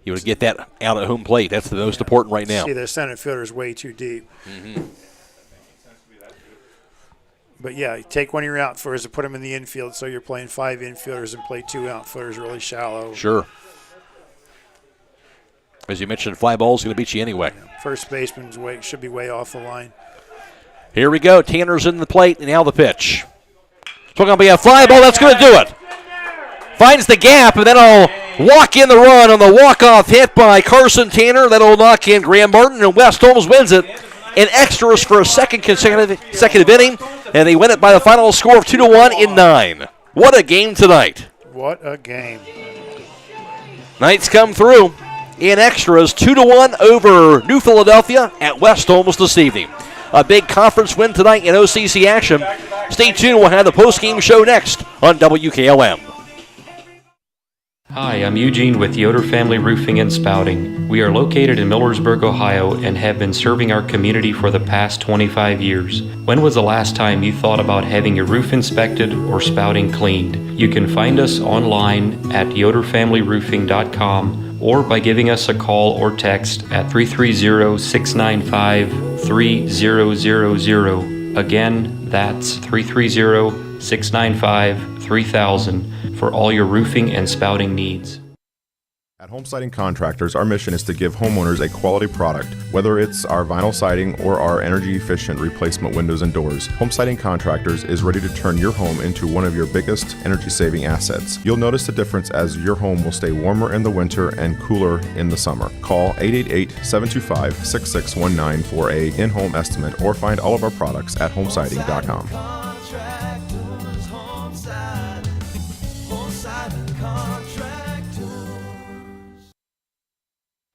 You would get that out at home plate. That's the most important right now. See, their center fielder is way too deep. Mm-hmm. But, yeah, take one of your outfielders and put them in the infield so you're playing 5 infielders and play 2 outfielders really shallow. Sure. As you mentioned, fly ball's going to beat you anyway. Yeah. First baseman should be way off the line. Here we go. Tanner's in the plate, and now the pitch. Swung on by a fly ball. That's going to do it. Finds the gap, and then I'll walk in the run on the walk-off hit by Carson Tanner. That'll knock in Graham Martin, and West Holmes wins it in extras for a second consecutive inning, and they win it by the final score of 2-1 in 9. What a game tonight. What a game. Knights come through in extras, 2-1 over New Philadelphia at West Holmes this evening. A big conference win tonight in OCC action. Stay tuned, we'll have the postgame show next on WKLM. Hi, I'm Eugene with Yoder Family Roofing and Spouting. We are located in Millersburg, Ohio, and have been serving our community for the past 25 years. When was the last time you thought about having your roof inspected or spouting cleaned? You can find us online at yoderfamilyroofing.com or by giving us a call or text at 330-695-3000. Again, that's 330-695-3000 for all your roofing and spouting needs. At Home Siding Contractors, our mission is to give homeowners a quality product, whether it's our vinyl siding or our energy-efficient replacement windows and doors. Home Siding Contractors is ready to turn your home into one of your biggest energy-saving assets. You'll notice the difference as your home will stay warmer in the winter and cooler in the summer. Call 888-725-6619 for a in-home estimate or find all of our products at homesiding.com.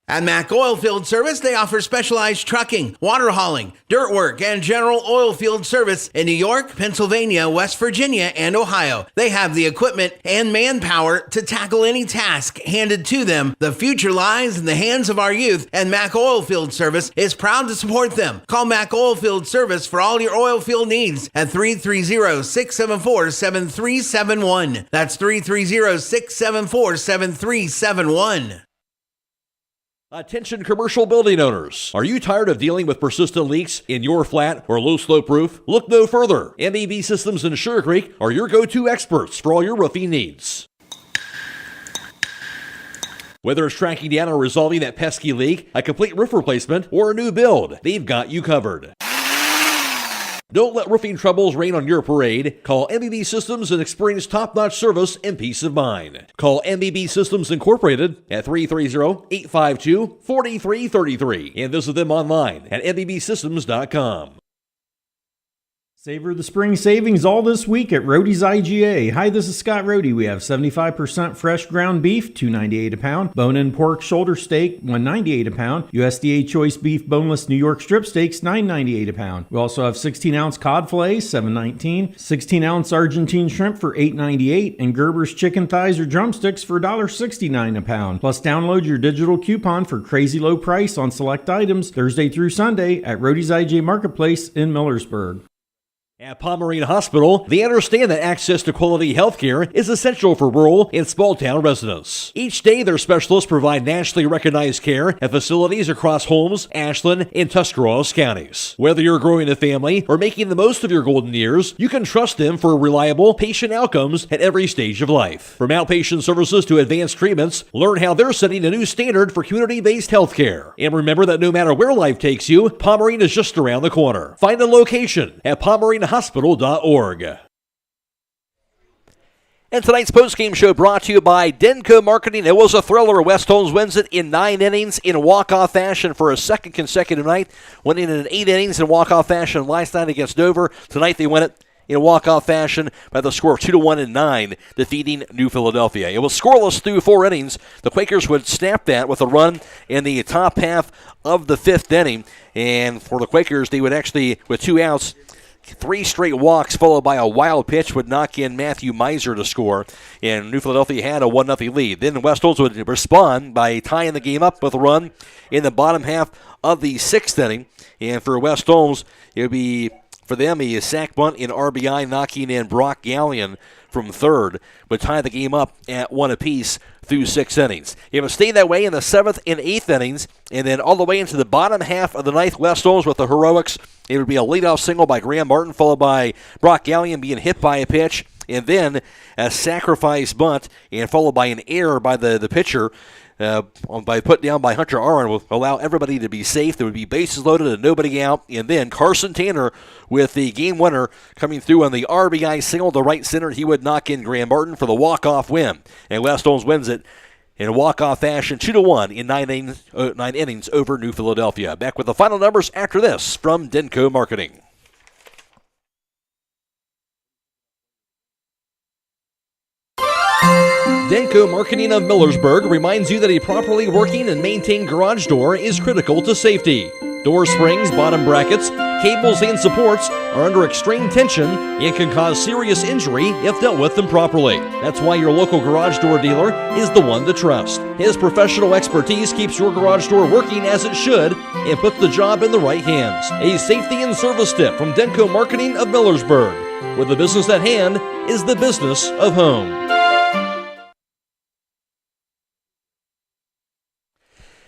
At Mack Oilfield Service, they offer specialized trucking, water hauling, dirt work, and general oil field service in New York, Pennsylvania, West Virginia, and Ohio. They have the equipment and manpower to tackle any task handed to them. The future lies in the hands of our youth, and Mack Oilfield Service is proud to support them. Call Mack Oilfield Service for all your oil field needs at 330-674-7371. That's 330-674-7371. Attention commercial building owners. Are you tired of dealing with persistent leaks in your flat or low slope roof? Look no further. MEB Systems in Sugar Creek are your go-to experts for all your roofing needs. Whether it's tracking down or resolving that pesky leak, a complete roof replacement, or a new build, they've got you covered. Don't let roofing troubles rain on your parade. Call MEB Systems and experience top-notch service and peace of mind. Call MEB Systems Incorporated at 330-852-4333 and visit them online at mebsystems.com. Savor the spring savings all this week at Roadie's IGA. Hi, this is Scott Roadie. We have 75% fresh ground beef, $2.98 a pound. Bone-in pork shoulder steak, $1.98 a pound. USDA choice beef boneless New York strip steaks, $9.98 a pound. We also have 16-ounce cod fillets, $7.19. 16-ounce Argentine shrimp for $8.98. And Gerber's chicken thighs or drumsticks for $1.69 a pound. Plus, download your digital coupon for crazy low price on select items Thursday through Sunday at Roadie's IGA Marketplace in Millersburg. At Pomerene Hospital, they understand that access to quality health care is essential for rural and small-town residents. Each day, their specialists provide nationally recognized care at facilities across Holmes, Ashland, and Tuscarawas counties. Whether you're growing a family or making the most of your golden years, you can trust them for reliable patient outcomes at every stage of life. From outpatient services to advanced treatments, learn how they're setting a new standard for community-based health care. And remember that no matter where life takes you, Pomerene is just around the corner. Find a location at pomerenehospital.org. And tonight's postgame show brought to you by Denko Marketing. It was a thriller. West Holmes wins it in 9 innings in walk-off fashion for a second consecutive night. Winning in 8 innings in walk-off fashion last night against Dover. Tonight they win it in walk-off fashion by the score of 2-1 in 9, defeating New Philadelphia. It was scoreless through 4 innings. The Quakers would snap that with a run in the top half of the 5th inning. And for the Quakers, they would actually, with 2 outs, 3 straight walks followed by a wild pitch would knock in Matthew Miser to score, and New Philadelphia had a 1-0 lead. Then West Holmes would respond by tying the game up with a run in the bottom half of the 6th inning, and for West Holmes, it would be, for them, a sack bunt in RBI, knocking in Brock Gallion from third, would tie the game up at 1 apiece through 6 innings. It would stay that way in the 7th and 8th innings, and then all the way into the bottom half of the 9th, West Holmes with the heroics. It would be a leadoff single by Graham Martin, followed by Brock Gallion being hit by a pitch, and then a sacrifice bunt, and followed by an error by the pitcher. By put down by Hunter Aaron will allow everybody to be safe. There would be bases loaded and nobody out. And then Carson Tanner with the game winner coming through on the RBI single to right center. He would knock in Graham Martin for the walk-off win. And West Holmes wins it in a walk-off fashion 2-1 in 9 innings over New Philadelphia. Back with the final numbers after this from Denko Marketing. Denko Marketing of Millersburg reminds you that a properly working and maintained garage door is critical to safety. Door springs, bottom brackets, cables, and supports are under extreme tension and can cause serious injury if dealt with improperly. That's why your local garage door dealer is the one to trust. His professional expertise keeps your garage door working as it should and puts the job in the right hands. A safety and service tip from Denko Marketing of Millersburg, where the business at hand is the business of home.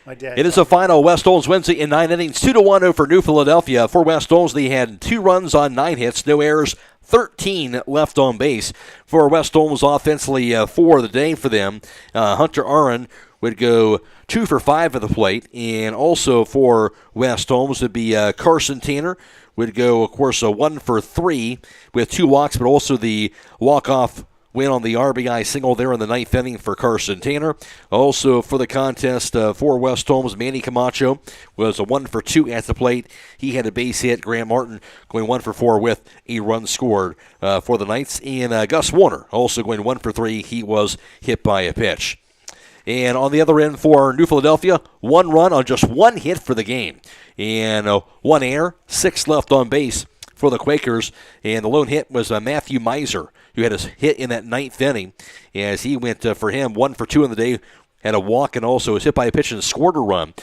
It is a final. West Holmes wins it in 9 innings, 2-1 over New Philadelphia. For West Holmes, they had 2 runs on 9 hits, no errors, 13 left on base. For West Holmes, offensively for the day for them, Hunter Aaron would go 2 for 5 at the plate. And also for West Holmes would be Carson Tanner would go, of course, 1 for 3 with 2 walks, but also the walk-off win on the RBI single there in the 9th inning for Carson Tanner. Also for the contest for West Holmes, Manny Camacho was a 1 for 2 at the plate. He had a base hit. Graham Martin going 1 for 4 with a run scored for the Knights. And Gus Warner also going 1 for 3. He was hit by a pitch. And on the other end for New Philadelphia, 1 run on just 1 hit for the game. And 1 error, 6 left on base for the Quakers. And the lone hit was Matthew Miser, who had a hit in that 9th inning, as he went for him 1 for 2 in the day, had a walk and also was hit by a pitch and scored a run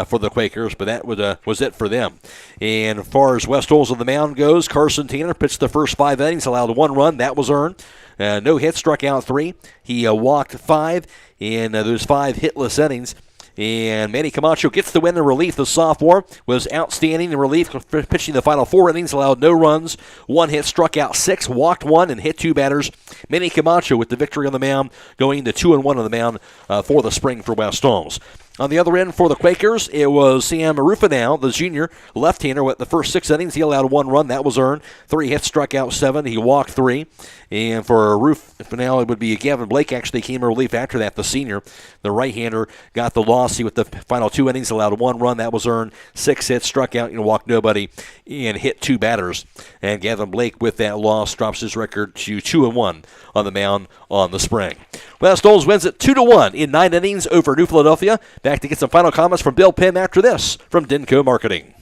for the Quakers, but that was it for them. And as far as West Holmes on the mound goes, Carson Tanner pitched the first 5 innings, allowed 1 run. That was earned. No hits, struck out 3. He walked 5 in those 5 hitless innings. And Manny Camacho gets the win in relief. The sophomore was outstanding in relief, pitching the final 4 innings, allowed no runs, 1 hit, struck out 6, walked 1, and hit 2 batters. Manny Camacho with the victory on the mound, going to 2-1 on the mound for the spring for West Holmes. On the other end for the Quakers, it was Sam Rufinau, the junior left-hander, with the first 6 innings. He allowed 1 run. That was earned. 3 hits, struck out 7. He walked 3. And for Rufinau, it would be Gavin Blake actually came in relief after that, the senior. The right-hander got the loss. He with the final 2 innings allowed 1 run. That was earned. 6 hits, struck out, walked nobody, and hit 2 batters. And Gavin Blake with that loss drops his record to 2-1 on the mound on the spring. West Holmes wins it 2-1 in 9 innings over New Philadelphia. Back to get some final comments from Bill Pim after this from Denko Marketing.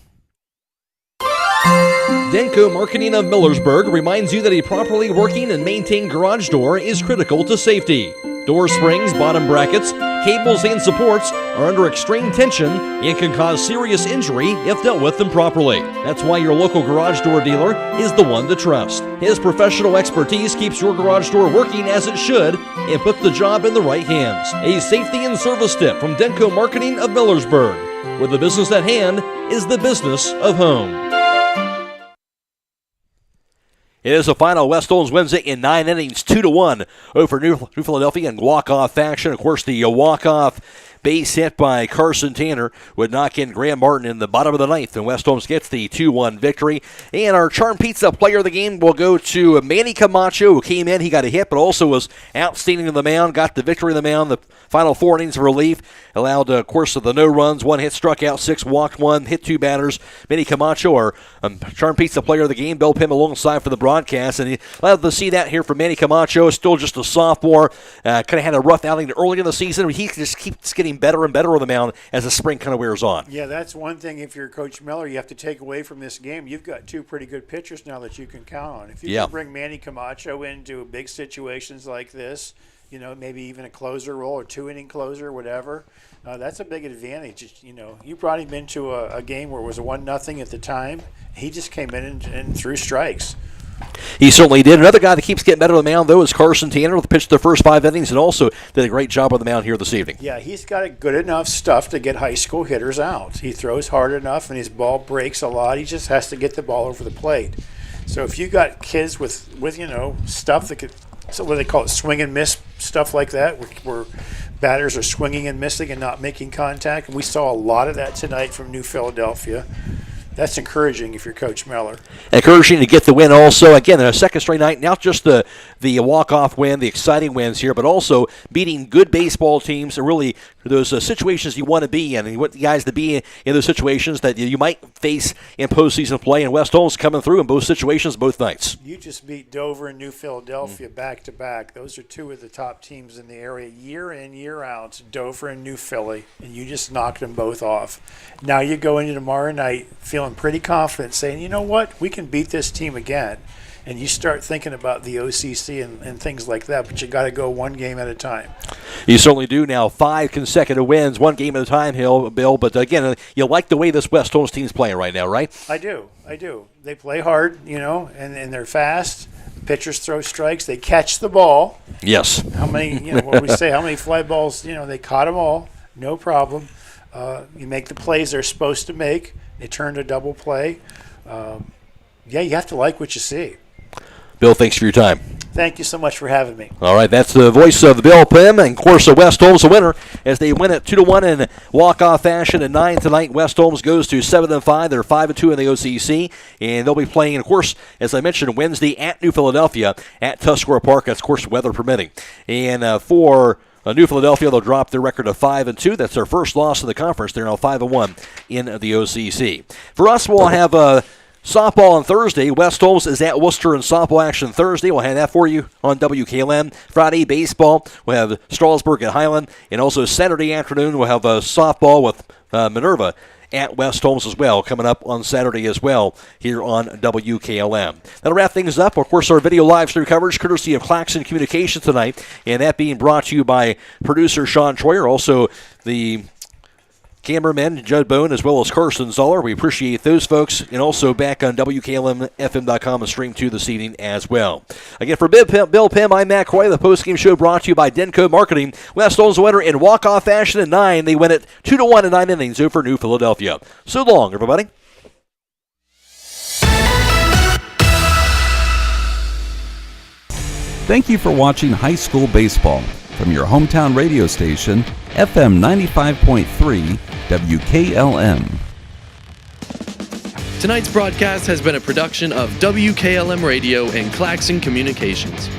Denko Marketing of Millersburg reminds you that a properly working and maintained garage door is critical to safety. Door springs, bottom brackets, cables, and supports are under extreme tension and can cause serious injury if dealt with improperly. That's why your local garage door dealer is the one to trust. His professional expertise keeps your garage door working as it should and puts the job in the right hands. A safety and service tip from Denko Marketing of Millersburg, where the business at hand is the business of home. It is a final. West Holmes wins it in 9 innings, 2-1 over New Philadelphia in walk-off fashion. Of course, the walk-off base hit by Carson Tanner would knock in Graham Martin in the bottom of the 9th, and West Holmes gets the 2-1 victory. And our Charm Pizza player of the game will go to Manny Camacho, who came in. He got a hit, but also was outstanding on the mound, got the victory on the mound, the final 4 innings of relief, allowed, of course, the no runs, 1 hit, struck out 6, walked 1, hit 2 batters. Manny Camacho, our Charm Pizza player of the game, Bill Pim alongside for the broadcast, and allowed to see that here from Manny Camacho, still just a sophomore, kind of had a rough outing early in the season. He just keeps getting better and better on the mound as the spring kind of wears on. Yeah, that's one thing. If you're Coach Miller, you have to take away from this game. You've got 2 pretty good pitchers now that you can count on. If you can bring Manny Camacho into big situations like this, maybe even a closer role or 2-inning closer, whatever, that's a big advantage. You brought him into a game where it was 1-0 at the time. He just came in and threw strikes. He certainly did. Another guy that keeps getting better on the mound, though, is Carson Tanner, who pitched the first 5 innings and also did a great job on the mound here this evening. Yeah, he's got good enough stuff to get high school hitters out. He throws hard enough, and his ball breaks a lot. He just has to get the ball over the plate. So if you got kids with stuff that could, so what they call it, swing and miss stuff like that, where batters are swinging and missing and not making contact, and we saw a lot of that tonight from New Philadelphia. That's encouraging if you're Coach Miller. Encouraging to get the win also. Again, a second straight night, not just the walk-off win, the exciting wins here, but also beating good baseball teams and really those situations you want to be in. And you want the guys to be in those situations that you might face in postseason play. And West Holmes coming through in both situations both nights. You just beat Dover and New Philadelphia back-to-back. Those are two of the top teams in the area year in, year out, Dover and New Philly, and you just knocked them both off. Now you go into tomorrow night feeling pretty confident, saying, you know what, we can beat this team again. And you start thinking about the OCC and things like that, but you got to go one game at a time. You certainly do now. 5 consecutive wins, one game at a time, Bill. But again, you like the way this West Holmes team's playing right now, right? I do. They play hard, and they're fast. Pitchers throw strikes. They catch the ball. Yes. How many, what do we say? How many fly balls? They caught them all. No problem. You make the plays they're supposed to make. They turn to double play. You have to like what you see. Bill, thanks for your time. Thank you so much for having me. All right, that's the voice of Bill Pim, and of course, West Holmes the winner as they win it 2-1 in walk-off fashion. And 9 tonight, West Holmes goes to 7-5. They're 5-2 in the OCC, and they'll be playing, of course, as I mentioned, Wednesday at New Philadelphia at Tuscarora Park. That's, of course, weather permitting. And for New Philadelphia, they'll drop their record of 5-2. That's their first loss in the conference. They're now 5-1 in the OCC. For us, we'll have softball on Thursday. West Holmes is at Wooster in softball action Thursday. We'll have that for you on WKLM. Friday, baseball. We'll have Strasburg at Highland. And also Saturday afternoon, we'll have softball with Minerva at West Holmes as well, coming up on Saturday as well here on WKLM. That'll wrap things up. Of course, our video live stream coverage courtesy of Claxon Communications tonight, and that being brought to you by producer Sean Troyer, also the cameraman Judd Bone, as well as Carson Zoller. We appreciate those folks, and also back on WKLM-FM.com and stream 2 this evening as well. Again, for Bill Pim, I'm Matt Coy. The postgame show brought to you by Denco Marketing. West Holmes winner in walk-off fashion at 9. They win it 2-1 in 9 innings over New Philadelphia. So long, everybody. Thank you for watching high school baseball from your hometown radio station, FM 95.3 WKLM. Tonight's broadcast has been a production of WKLM Radio and Claxon Communications.